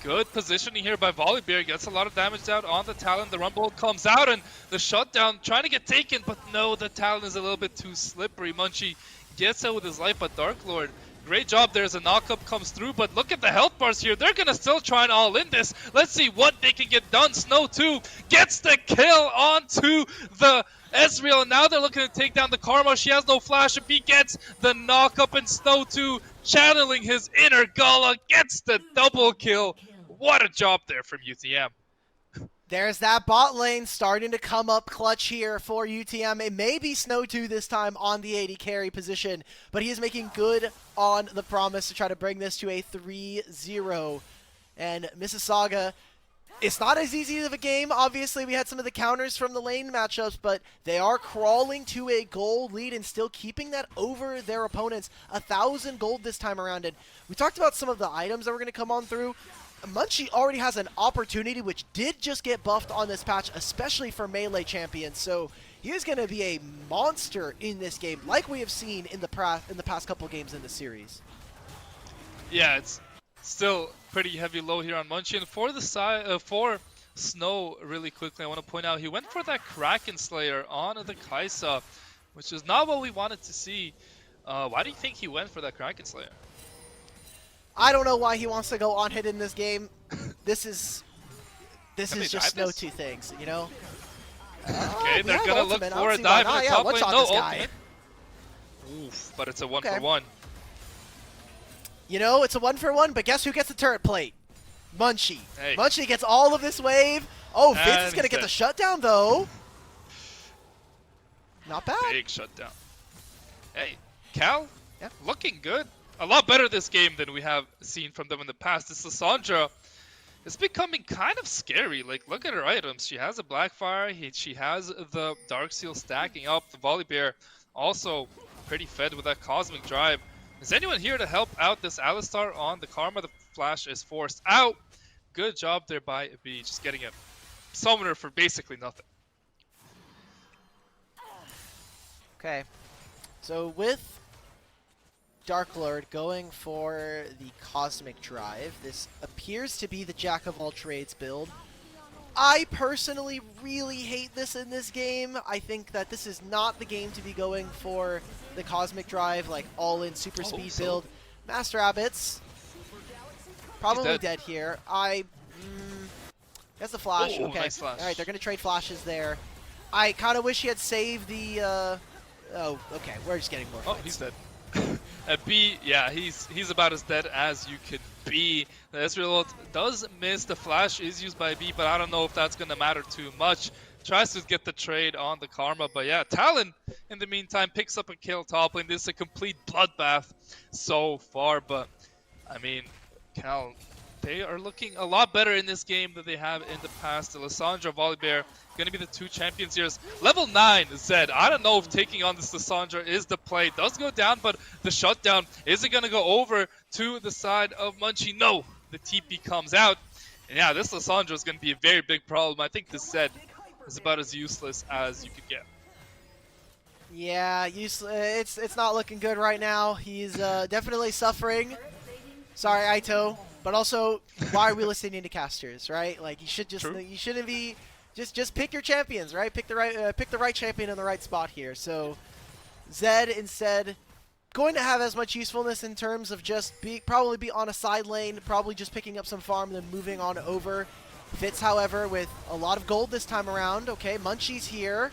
good positioning here by Volibear. Gets a lot of damage out on the Talon. The Rumble comes out and the shutdown trying to get taken, but no, the Talon is a little bit too slippery. Munchie gets out with his life, but Dark Lord, great job there as a knock-up comes through, but look at the health bars here. They're going to still try and all in this. Let's see what they can get done. Snow 2 gets the kill onto the Ezreal, and now they're looking to take down the Karma. She has no flash. If he gets the knock-up, and Snow 2 channeling his inner Gala gets the double kill. What a job there from UTM. There's that bot lane starting to come up clutch here for UTM. It may be Snow 2 this time on the AD carry position, but he is making good on the promise to try to bring this to a 3-0. And Mississauga, it's not as easy of a game. Obviously, we had some of the counters from the lane matchups, but they are crawling to a gold lead and still keeping that over their opponents. 1,000 gold this time around. And we talked about some of the items that were going to come on through. Munchie already has an opportunity, which did just get buffed on this patch, especially for melee champions. So he is going to be a monster in this game, like we have seen in the past couple games in the series. Yeah, it's still pretty heavy low here on Munchie. And for the side, for Snow, really quickly, I want to point out he went for that Kraken Slayer on the Kai'Sa, which is not what we wanted to see. Why do you think he went for that Kraken Slayer? I don't know why he wants to go on hit in this game. This is just Snow 2 things, you know? Okay, they're gonna look for a dive in the top lane. No ultimate. Oof, but it's a 1-for-1. You know, it's a 1-for-1, but guess who gets the turret plate? Munchie. Hey. Munchie gets all of this wave. Oh, Fitz is gonna get the shutdown though. Not bad. Big shutdown. Hey, Cal, looking good. A lot better this game than we have seen from them in the past. This Lissandra is becoming kind of scary. Like, look at her items. She has a Blackfire. She has the Darksteel stacking up. The Volibear also pretty fed with that Cosmic Drive. Is anyone here to help out this Alistar on the Karma? The flash is forced out. Good job there by B, just getting a summoner for basically nothing. Okay. So with Dark Lord going for the Cosmic Drive, this appears to be the Jack of all trades build. I personally really hate this in this game. I think that this is not the game to be going for the Cosmic Drive, like all-in super speed build. Master Rabbits, probably dead here. That's the flash. Oh, okay. nice flash. All right, they're gonna trade flashes there. I kind of wish he had saved the. Oh, okay. We're just getting more. Oh, fights. he's dead. B, yeah, he's about as dead as you could be. The Ezreal does miss. The flash is used by B, but I don't know if that's gonna matter too much. Tries to get the trade on the Karma, but yeah, Talon in the meantime picks up a kill top lane. This is a complete bloodbath so far, but I mean, Cal, they are looking a lot better in this game than they have in the past. The Lissandra, Volibear, going to be the two champions here. Level 9, Zed. I don't know if taking on this Lissandra is the play. It does go down, but the shutdown, is it going to go over to the side of Munchie? No, the TP comes out. And yeah, this Lissandra is going to be a very big problem. I think this Zed is about as useless as you could get. Yeah, it's not looking good right now. He's definitely suffering. Sorry, Aito. But also, why are we listening to casters, right? Like you shouldn't be just pick your champions, right? Pick the right champion in the right spot here. So Zed instead going to have as much usefulness in terms of just probably be on a side lane, probably just picking up some farm, then moving on over. Fits, however, with a lot of gold this time around. Okay, Munchie's here.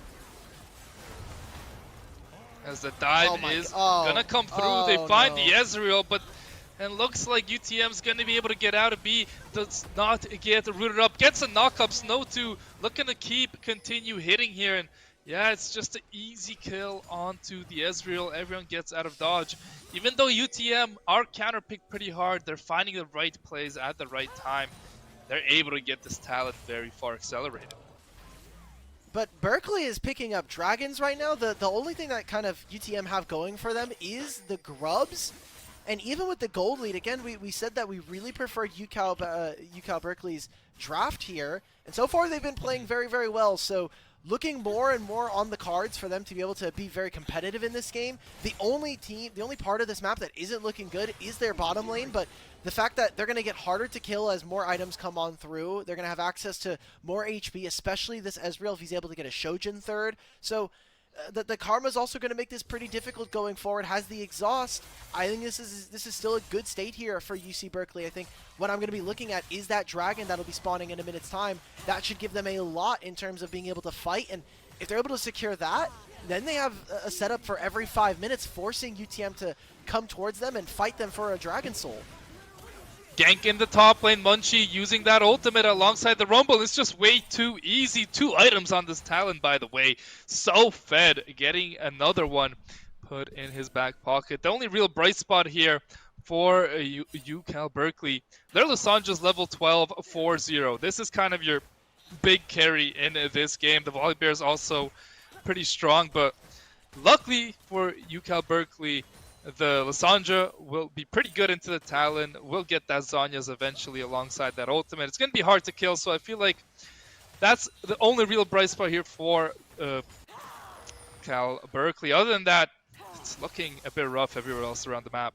As the dive is gonna come through, they find the Ezreal, but and looks like UTM's gonna be able to get out of B. Does not get rooted up. Gets a knock-up. Snow 2 looking to continue hitting here, and yeah, it's just an easy kill onto the Ezreal. Everyone gets out of dodge. Even though UTM are counter-picked pretty hard, they're finding the right plays at the right time. They're able to get this talent very far accelerated. But Berkeley is picking up dragons right now. The only thing that kind of UTM have going for them is the grubs. And even with the gold lead, again, we said that we really preferred UCal Berkeley's draft here. And so far they've been playing very, very well. So looking more and more on the cards for them to be able to be very competitive in this game. The only part of this map that isn't looking good is their bottom lane, but the fact that they're going to get harder to kill as more items come on through, they're going to have access to more HP, especially this Ezreal if he's able to get a Shojin third. So the Karma is also going to make this pretty difficult going forward. Has the exhaust. I think this is still a good state here for UC Berkeley. I think what I'm going to be looking at is that dragon that'll be spawning in a minute's time. That should give them a lot in terms of being able to fight, and if they're able to secure that, then they have a setup for every 5 minutes, forcing UTM to come towards them and fight them for a Dragon Soul. Gank in the top lane, Munchie using that ultimate alongside the Rumble. It's just way too easy. 2 items on this Talon, by the way. So fed, getting another one put in his back pocket. The only real bright spot here for UCal Berkeley, their Lissandra's level 12, 4-0. This is kind of your big carry in this game. The Volibear is also pretty strong, but luckily for UCal Berkeley, the Lissandra will be pretty good into the Talon. We'll get that Zhonya's eventually alongside that ultimate. It's going to be hard to kill, so I feel like that's the only real bright spot here for Cal Berkeley. Other than that, it's looking a bit rough everywhere else around the map.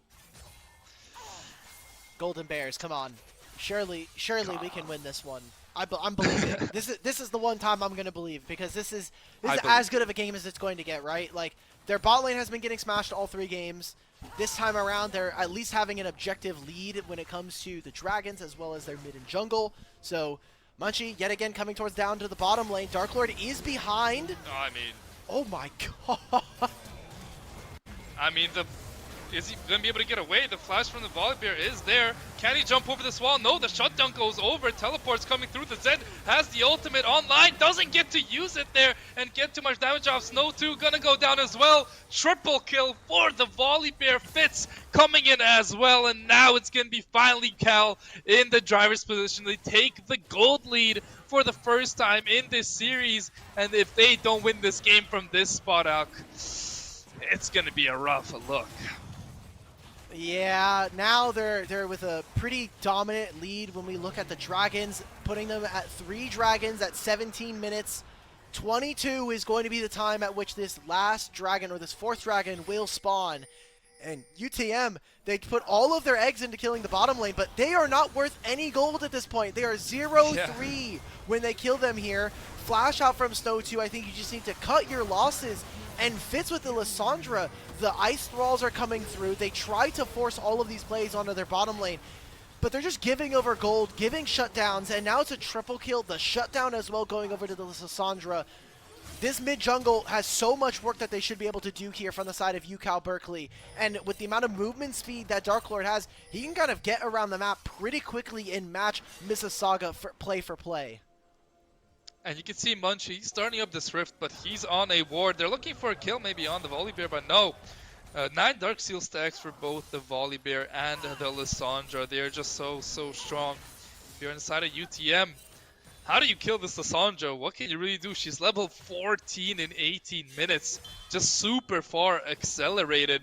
Golden Bears, come on. Surely we can win this one. I'm believing. This is the one time I'm going to believe, because this is as good of a game as it's going to get, right? Like, their bot lane has been getting smashed all 3 games. This time around, they're at least having an objective lead when it comes to the Dragons as well as their mid and jungle. So, Munchie, yet again, coming towards down to the bottom lane. Dark Lord is behind. Oh my god. Is he going to be able to get away? The flash from the Volibear is there. Can he jump over this wall? No, the shutdown goes over. Teleport's coming through. The Zed has the ultimate online. Doesn't get to use it there and get too much damage off. Snow 2 going to go down as well. Triple kill for the Volibear. Fitz coming in as well. And now it's going to be finally Cal in the driver's position. They take the gold lead for the first time in this series. And if they don't win this game from this spot out, it's going to be a rough look. Yeah, now they're with a pretty dominant lead when we look at the Dragons, putting them at 3 Dragons at 17 minutes. 22 is going to be the time at which this last dragon, or this 4th dragon, will spawn. And UTM, they put all of their eggs into killing the bottom lane, but they are not worth any gold at this point. They are 0-3 when they kill them here. Flash out from Snow 2. I think you just need to cut your losses. And Fitz with the Lissandra, the ice thralls are coming through. They try to force all of these plays onto their bottom lane, but they're just giving over gold, giving shutdowns, and now it's a triple kill. The shutdown as well going over to the Lissandra. This mid-jungle has so much work that they should be able to do here from the side of UCal Berkeley. And with the amount of movement speed that Dark Lord has, he can kind of get around the map pretty quickly and match Mississauga for play. And you can see Munchie starting up this rift, but he's on a ward. They're looking for a kill maybe on the Volibear, but no. 9 Dark Seal stacks for both the Volibear and the Lissandra. They're just so strong. If you're inside of UTM, how do you kill this Lissandra? What can you really do? She's level 14 in 18 minutes. Just super far accelerated.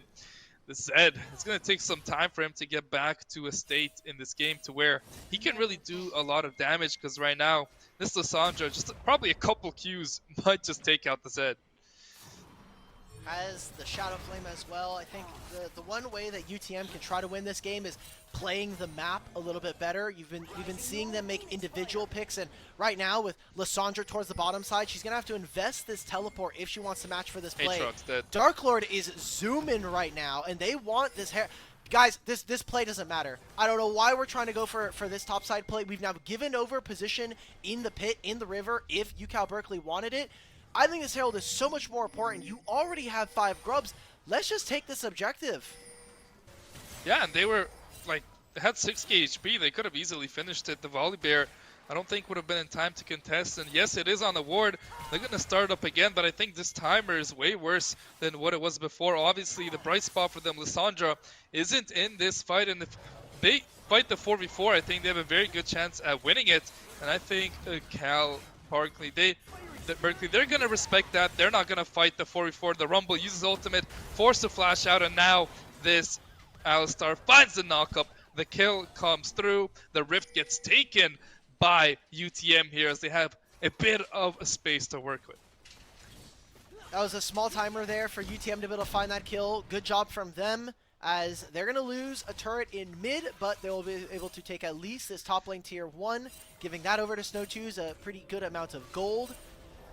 The Zed, it's going to take some time for him to get back to a state in this game to where he can really do a lot of damage, because right now, this Lissandra, just probably a couple Qs, might just take out the Zed. Has the Shadow Flame as well. I think the one way that UTM can try to win this game is playing the map a little bit better. You've been seeing them make individual picks, and right now with Lissandra towards the bottom side, she's gonna have to invest this teleport if she wants to match for this play. Dark Lord is zooming right now, and they want this hair. Guys, this play doesn't matter. I don't know why we're trying to go for this topside play. We've now given over position in the pit, in the river, if UCal Berkeley wanted it. I think this Herald is so much more important. You already have 5 grubs. Let's just take this objective. Yeah, and they were, like, they had 60 HP. They could have easily finished it. The Volibear, I don't think would have been in time to contest. And yes, it is on the ward. They're going to start up again, but I think this timer is way worse than what it was before. Obviously, the bright spot for them, Lissandra, isn't in this fight. And if they fight the 4v4, I think they have a very good chance at winning it. And I think Cal Berkeley, they're going to respect that. They're not going to fight the 4v4. The Rumble uses ultimate, forced to flash out, and now this Alistar finds the knockup. The kill comes through. The Rift gets taken by UTM here as they have a bit of a space to work with. That was a small timer there for UTM to be able to find that kill. Good job from them, as they're going to lose a turret in mid, but they will be able to take at least this top lane tier 1, giving that over to Snow 2's a pretty good amount of gold.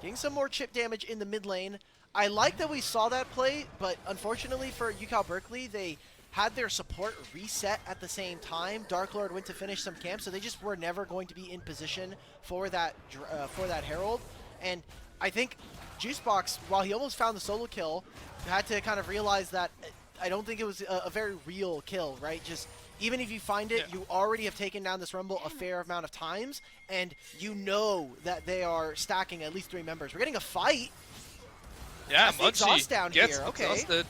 Getting some more chip damage in the mid lane. I like that we saw that play, but unfortunately for UCal Berkeley, they had their support reset at the same time. Dark Lord went to finish some camps, so they just were never going to be in position for that Herald. And I think Juicebox, while he almost found the solo kill, had to kind of realize that I don't think it was a very real kill, right? Just even if you find it, you already have taken down this Rumble a fair amount of times, and you know that they are stacking at least 3 members. We're getting a fight. Yeah, Munchie down gets here. Okay. Exhausted.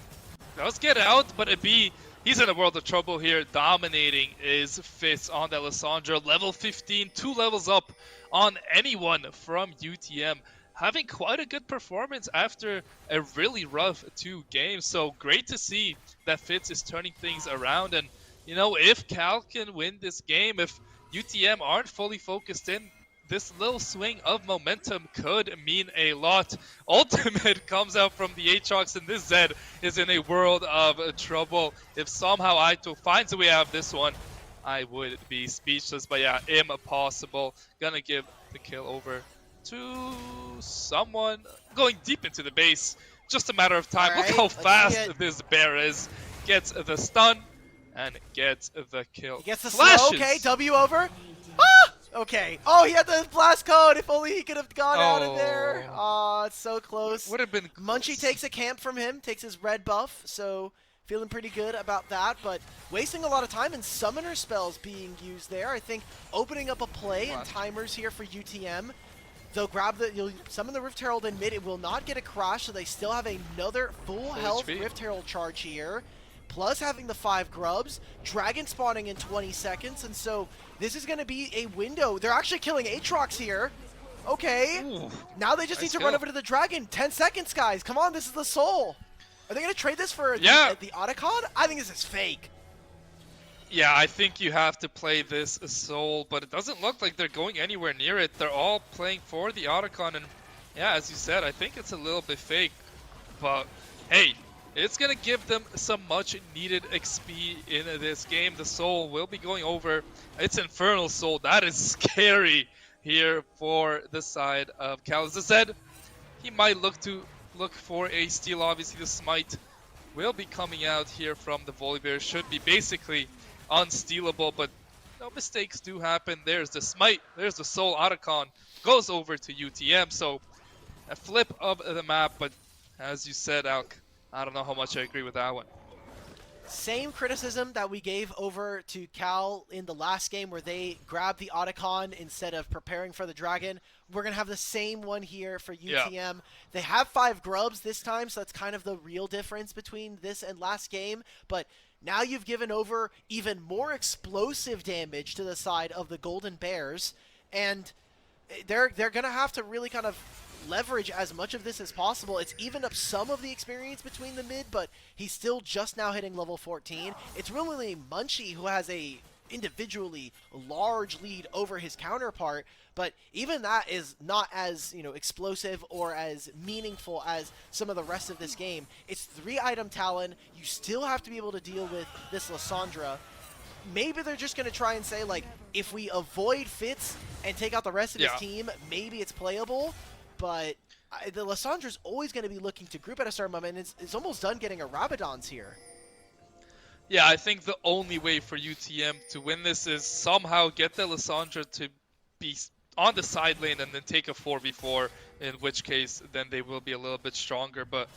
Does get out, but he's in a world of trouble here. Dominating is Fitz on that Lissandra. Level 15, 2 levels up on anyone from UTM. Having quite a good performance after a really rough 2 games. So great to see that Fitz is turning things around. And, you know, if Cal can win this game, if UTM aren't fully focused in, this little swing of momentum could mean a lot. Ultimate comes out from the Aatrox, and this Zed is in a world of trouble. If somehow Aito finds a way out of this one, I would be speechless. But yeah, impossible. Gonna give the kill over to someone going deep into the base. Just a matter of time. Right, look how fast this bear is. Gets the stun and gets the kill. He gets the Flashes. slow. Okay, W over. Ah! Okay. Oh, he had the blast code. If only he could have gone out of there. Oh, it's so close. Would have been close. Munchie takes a camp from him, takes his red buff, so feeling pretty good about that, but wasting a lot of time and summoner spells being used there. I think opening up a play and timers here for UTM. They'll grab you'll summon the Rift Herald in mid. It will not get a crash, so they still have another full health Rift Herald charge here. Plus having the 5 grubs, dragon spawning in 20 seconds, and so this is going to be a window. They're actually killing Aatrox here. Okay, now they just need to run over to the dragon. 10 seconds, guys. Come on, this is the soul. Are they going to trade this for the Otacon? I think this is fake. Yeah, I think you have to play this soul, but it doesn't look like they're going anywhere near it. They're all playing for the Otacon, and Yeah, as you said, I think it's a little bit fake, but hey, it's gonna give them some much needed XP in this game. The Soul will be going over. It's Infernal Soul. That is scary here for the side of Cal. As I said, he might look for a steal. Obviously, the Smite will be coming out here from the Volibear. Should be basically unstealable, but no, mistakes do happen. There's the Smite. There's the Soul. Otacon goes over to UTM. So a flip of the map, but as you said, Alk, I don't know how much I agree with that one. Same criticism that we gave over to Cal in the last game where they grabbed the Otacon instead of preparing for the Dragon. We're going to have the same one here for UTM. Yeah. They have 5 grubs this time, so that's kind of the real difference between this and last game. But now you've given over even more explosive damage to the side of the Golden Bears. And they're going to have to really kind of leverage as much of this as possible. It's evened up some of the experience between the mid, but he's still just now hitting level 14. It's really Munchie who has a individually large lead over his counterpart, but even that is not as, explosive or as meaningful as some of the rest of this game. It's 3-item Talon. You still have to be able to deal with this Lissandra. Maybe they're just going to try and say, like, if we avoid Fitz and take out the rest of his team, maybe it's playable. But the Lissandra's always going to be looking to group at a certain moment, and it's almost done getting a Rabadon's here. Yeah, I think the only way for UTM to win this is somehow get the Lissandra to be on the side lane and then take a 4v4, in which case then they will be a little bit stronger. But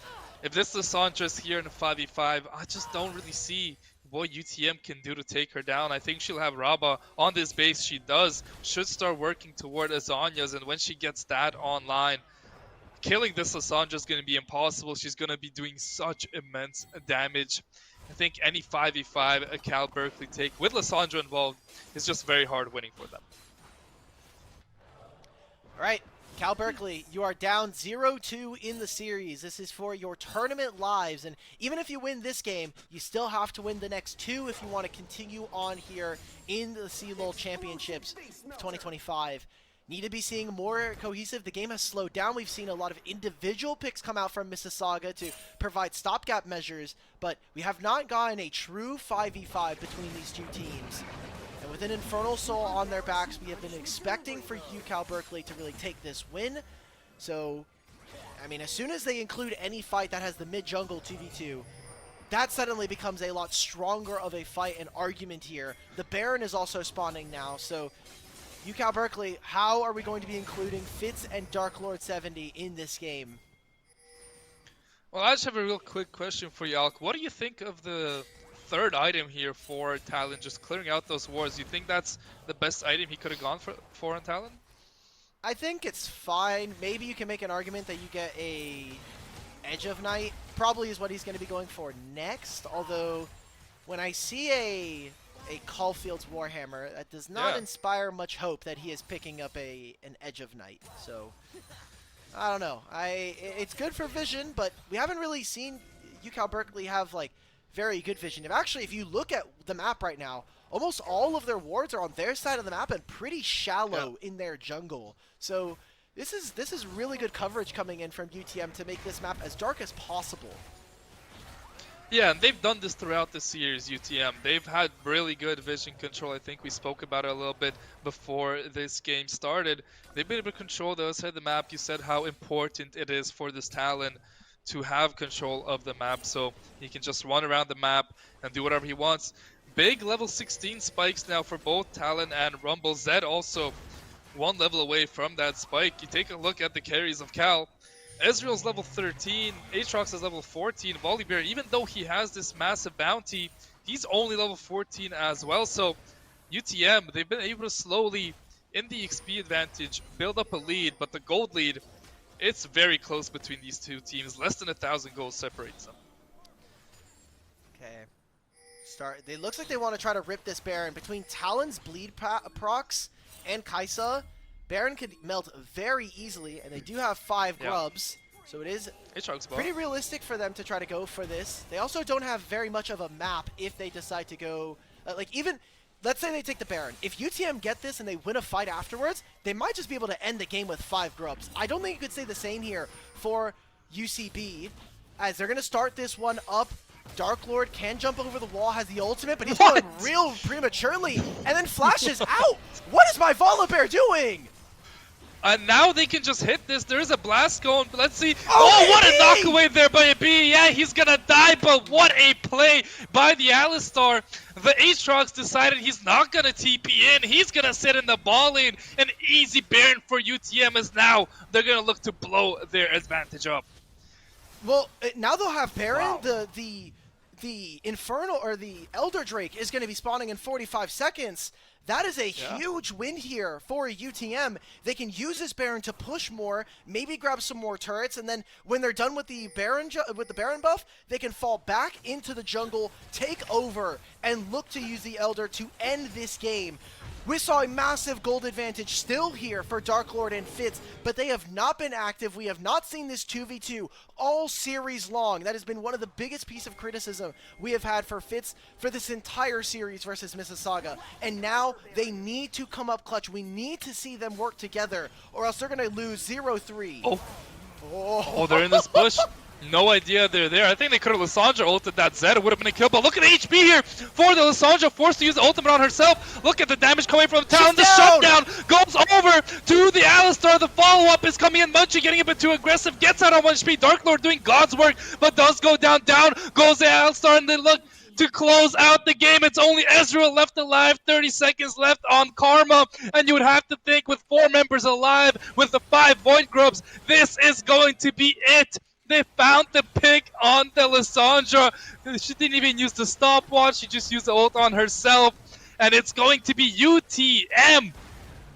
if this Lissandra's here in a 5v5, I just don't really see what UTM can do to take her down. I think she'll have Raba on this base. She should start working toward Azanya's, and when she gets that online, killing this Lissandra is going to be impossible. She's going to be doing such immense damage. I think any 5v5 a Cal Berkeley take with Lissandra involved is just very hard winning for them. All right, Cal Berkeley, you are down 0-2 in the series. This is for your tournament lives, and even if you win this game, you still have to win the next 2 if you want to continue on here in the CLOL Championships 2025. Need to be seeing more cohesive. The game has slowed down. We've seen a lot of individual picks come out from Mississauga to provide stopgap measures, but we have not gotten a true 5v5 between these two teams. And with an Infernal Soul on their backs, we have been expecting for UCal Berkeley to really take this win. So, I mean, as soon as they include any fight that has the mid-jungle 2v2, that suddenly becomes a lot stronger of a fight and argument here. The Baron is also spawning now, so UCal Berkeley, how are we going to be including Fitz and Dark Lord 70 in this game? Well, I just have a real quick question for you, Alk. What do you think of the 3rd item here for Talon, just clearing out those wards? You think that's the best item he could have gone for on Talon? I think it's fine. Maybe you can make an argument that you get a Edge of Night. Probably is what he's going to be going for next, although when I see a Caulfield's Warhammer, that does not inspire much hope that he is picking up an Edge of Night. So, I don't know. It's good for vision, but we haven't really seen UCal Berkeley have, like, very good vision. If you look at the map right now, almost all of their wards are on their side of the map and pretty shallow in their jungle. So this is really good coverage coming in from UTM to make this map as dark as possible. Yeah, and they've done this throughout the series, UTM. They've had really good vision control. I think we spoke about it a little bit before this game started. They've been able to control the other side of the map. You said how important it is for this Talon to have control of the map, so he can just run around the map and do whatever he wants. Big level 16 spikes now for both Talon and Rumble. Zed also 1 level away from that spike. You take a look at the carries of Cal. Ezreal's level 13, Aatrox is level 14, Volibear, even though he has this massive bounty, he's only level 14 as well. So UTM, they've been able to slowly, in the XP advantage, build up a lead, but the gold lead, it's very close between these two teams. Less than 1,000 gold separates them. Okay. It looks like they want to try to rip this Baron. Between Talon's bleed procs and Kaisa, Baron could melt very easily, and they do have 5 grubs, so it is pretty realistic for them to try to go for this. They also don't have very much of a map if they decide to go, let's say they take the Baron. If UTM get this and they win a fight afterwards, they might just be able to end the game with 5 grubs. I don't think you could say the same here for UCB, as they're going to start this one up. Dark Lord can jump over the wall, has the ultimate, but he's going real prematurely, and then flashes out. What is my Volibear doing? And now they can just hit this. There's a blast going. Let's see. Oh, what a knockaway there by a B. Yeah, he's gonna die, but what a play by the Alistar. The Aatrox decided he's not gonna TP in. He's gonna sit in the ball lane. An easy Baron for UTM as now they're gonna look to blow their advantage up. Well, now they'll have Baron. Wow. The Infernal or the Elder Drake is going to be spawning in 45 seconds. That is a huge win here for UTM. They can use this Baron to push more, maybe grab some more turrets, and then when they're done with the Baron buff, they can fall back into the jungle, take over, and look to use the Elder to end this game. We saw a massive gold advantage still here for Dark Lord and Fitz, but they have not been active. We have not seen this 2v2 all series long. That has been one of the biggest piece of criticism we have had for Fitz for this entire series versus Mississauga. And now they need to come up clutch. We need to see them work together, or else they're going to lose 0-3. Oh, they're in this bush. No idea they're there. I think they could have Lissandra ulted that Zed. It would have been a kill, but look at the HP here for the Lissandra, forced to use the ultimate on herself. Look at the damage coming from town. The shutdown goes over to the Alistar. The follow-up is coming in. Munchie getting a bit too aggressive. Gets out on 1 HP. Dark Lord doing God's work, but does go down. Down goes the Alistar, and they look to close out the game. It's only Ezreal left alive, 30 seconds left on Karma, and you would have to think with 4 members alive, with the 5 Void Grubs, this is going to be it. They found the pick on the Lissandra. She didn't even use the stopwatch. She just used the ult on herself. And it's going to be UTM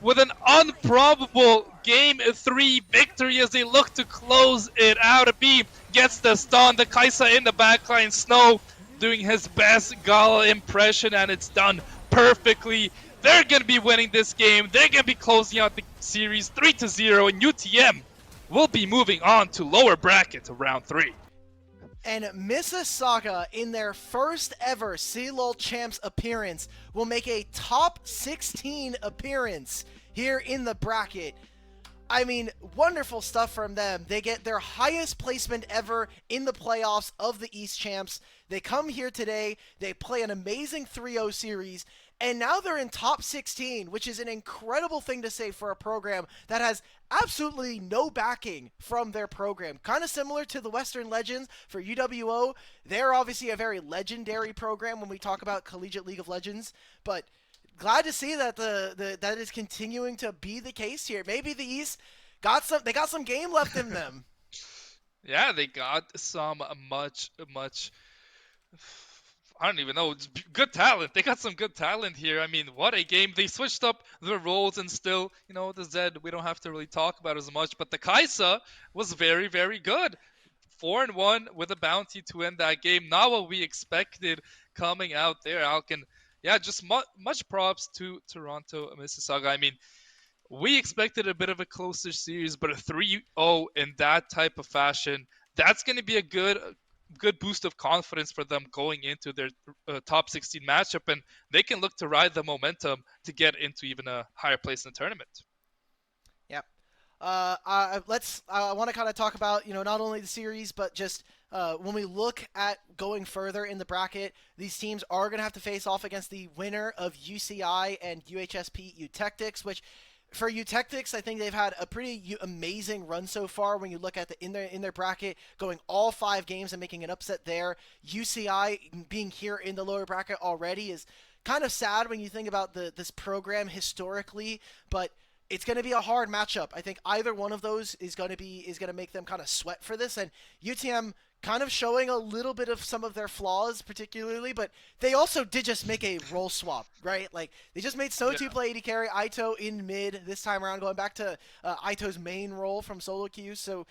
with an improbable Game 3 victory as they look to close it out. A B gets the stun. The Kaisa in the backline. Snow doing his best Gala impression, and it's done perfectly. They're going to be winning this game. They're going to be closing out the series 3-0, and UTM will be moving on to lower bracket to round 3. And Mississauga, in their first ever CLOL Champs appearance, will make a top 16 appearance here in the bracket. I mean, wonderful stuff from them. They get their highest placement ever in the playoffs of the East Champs. They come here today, they play an amazing 3-0 series, and now they're in top 16, which is an incredible thing to say for a program that has absolutely no backing from their program. Kind of similar to the Western Legends for UWO. They're obviously a very legendary program when we talk about Collegiate League of Legends, but glad to see that that is continuing to be the case here. Maybe the East got some game left in them. Yeah, they got some much I don't even know. It's good talent. They got some good talent here. I mean, what a game. They switched up the roles, and still, you know, the Zed, we don't have to really talk about as much, but the Kaisa was very, very good. 4-1 with a bounty to end that game. Not what we expected coming out there, Alkin. Yeah, just much props to Toronto and Mississauga. I mean, we expected a bit of a closer series, but a 3-0 in that type of fashion, that's going to be a good boost of confidence for them going into their top 16 matchup, and they can look to ride the momentum to get into even a higher place in the tournament. Yep. I want to kind of talk about, you know, not only the series, but just when we look at going further in the bracket, these teams are going to have to face off against the winner of UCI and UHSP Eutectics, which for Eutectics, I think they've had a pretty amazing run so far when you look at in their bracket, going all 5 games and making an upset there. UCI being here in the lower bracket already is kind of sad when you think about this program historically, but it's going to be a hard matchup. I think either one of those is going to make them kind of sweat for this, and UTM kind of showing a little bit of some of their flaws particularly, but they also did just make a role swap, right? Like, they just made Snow2 play AD carry, Aito in mid this time around, going back to Aito's main role from solo queue. So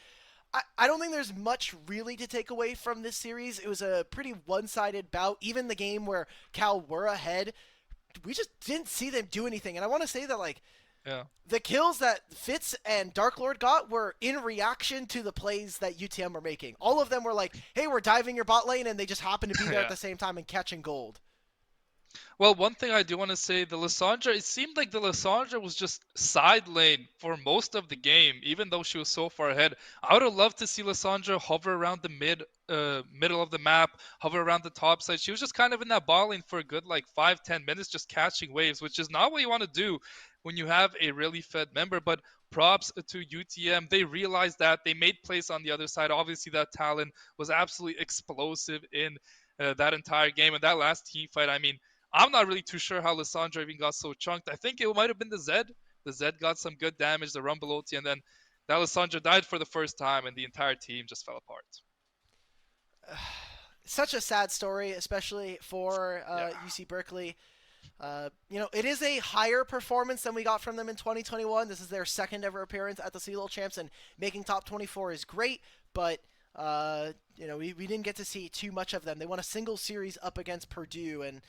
I don't think there's much really to take away from this series. It was a pretty one-sided bout. Even the game where Cal were ahead, we just didn't see them do anything. And I want to say that, like, the kills that Fitz and Dark Lord got were in reaction to the plays that UTM were making. All of them were like, hey, we're diving your bot lane, and they just happened to be there at the same time and catching gold. Well, one thing I do want to say, the Lissandra, it seemed like the Lissandra was just side lane for most of the game, even though she was so far ahead. I would have loved to see Lissandra hover around the middle of the map, hover around the top side. She was just kind of in that ball lane for a good like 5-10 minutes, just catching waves, which is not what you want to do when you have a really fed member. But props to UTM. They realized that. They made plays on the other side. Obviously, that Talon was absolutely explosive in that entire game. And that last team fight, I mean, I'm not really too sure how Lissandra even got so chunked. I think it might have been the Zed. The Zed got some good damage, the Rumble ulti, and then that Lissandra died for the first time, and the entire team just fell apart. Such a sad story, especially for Yeah. UC Berkeley. It is a higher performance than we got from them in 2021. This is their second ever appearance at the CLOL Champs, and making top 24 is great, but we didn't get to see too much of them. They won a single series up against Purdue, and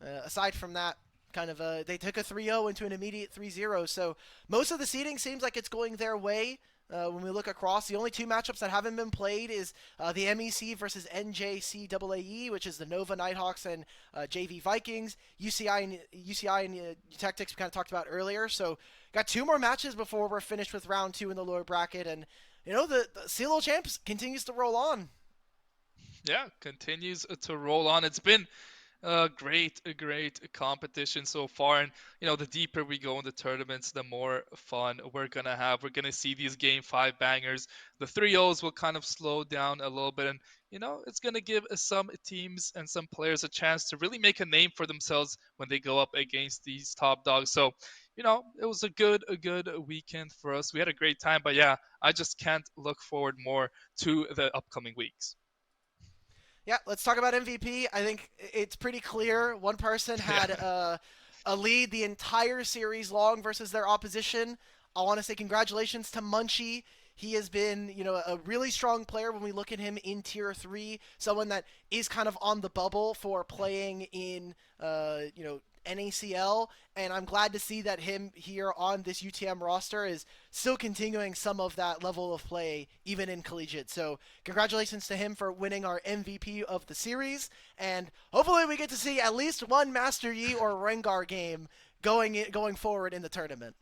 aside from that, they took a 3-0 into an immediate 3-0. So most of the seeding seems like it's going their way. When we look across, the only two matchups that haven't been played is the MEC versus NJCAAE, which is the Nova Nighthawks and JV Vikings. UCI and Tactics we kind of talked about earlier. So got two more matches before we're finished with round two in the lower bracket, and the CLO Champs continues to roll on. Yeah, continues to roll on. It's been a great competition so far. And, the deeper we go in the tournaments, the more fun we're going to have. We're going to see these game five bangers. The 3-0s will kind of slow down a little bit. And, it's going to give some teams and some players a chance to really make a name for themselves when they go up against these top dogs. So, it was a good weekend for us. We had a great time. But yeah, I just can't look forward more to the upcoming weeks. Yeah, let's talk about MVP. I think it's pretty clear. One person Yeah. had a lead the entire series long versus their opposition. I want to say congratulations to Munchie. He has been, a really strong player when we look at him in Tier 3. Someone that is kind of on the bubble for playing in, NACL. And I'm glad to see that him here on this UTM roster is still continuing some of that level of play, even in collegiate. So congratulations to him for winning our MVP of the series. And hopefully we get to see at least one Master Yi or Rengar game going forward in the tournament.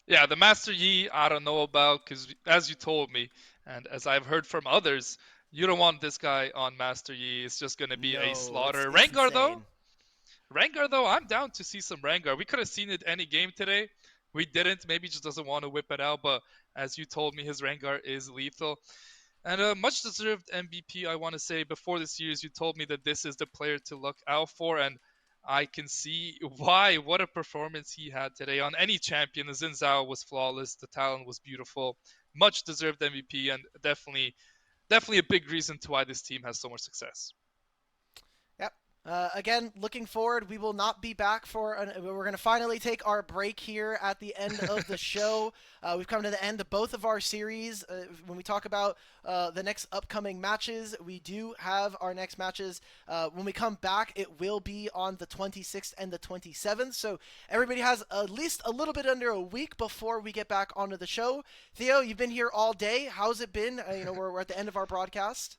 Yeah, the Master Yi, I don't know about because, as you told me, and as I've heard from others, you don't want this guy on Master Yi. It's just going to be a No, it's slaughter. it's Rengar, insane. though, I'm down to see some Rengar. We could have seen it any game today. We didn't. Maybe he just doesn't want to whip it out. But as you told me, his Rengar is lethal. And a much deserved MVP, I want to say. Before the series, you told me that this is the player to look out for, and I can see why. What a performance he had today on any champion. The Xin Zhao was flawless. The talent was beautiful. Much deserved MVP, and definitely a big reason to why this team has so much success. Yep. Again, looking forward, we will not be back we're going to finally take our break here at the end of the show. We've come to the end of both of our series. When we talk about the next upcoming matches, we do have our next matches. When we come back, it will be on the 26th and the 27th. So everybody has at least a little bit under a week before we get back onto the show. Theo, you've been here all day. How's it been? We're at the end of our broadcast.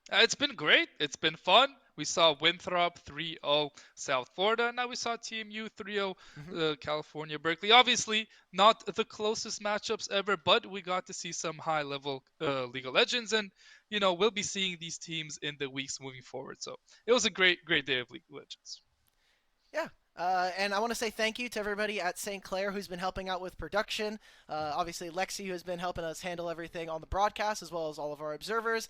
It's been great. It's been fun. We saw Winthrop 3-0 South Florida. Now we saw TMU 3-0 Mm-hmm. California Berkeley. Obviously, not the closest matchups ever, but we got to see some high level League of Legends. And, we'll be seeing these teams in the weeks moving forward. So it was a great day of League of Legends. Yeah. And I want to say thank you to everybody at St. Clair who's been helping out with production. Obviously, Lexi, who has been helping us handle everything on the broadcast, as well as all of our observers.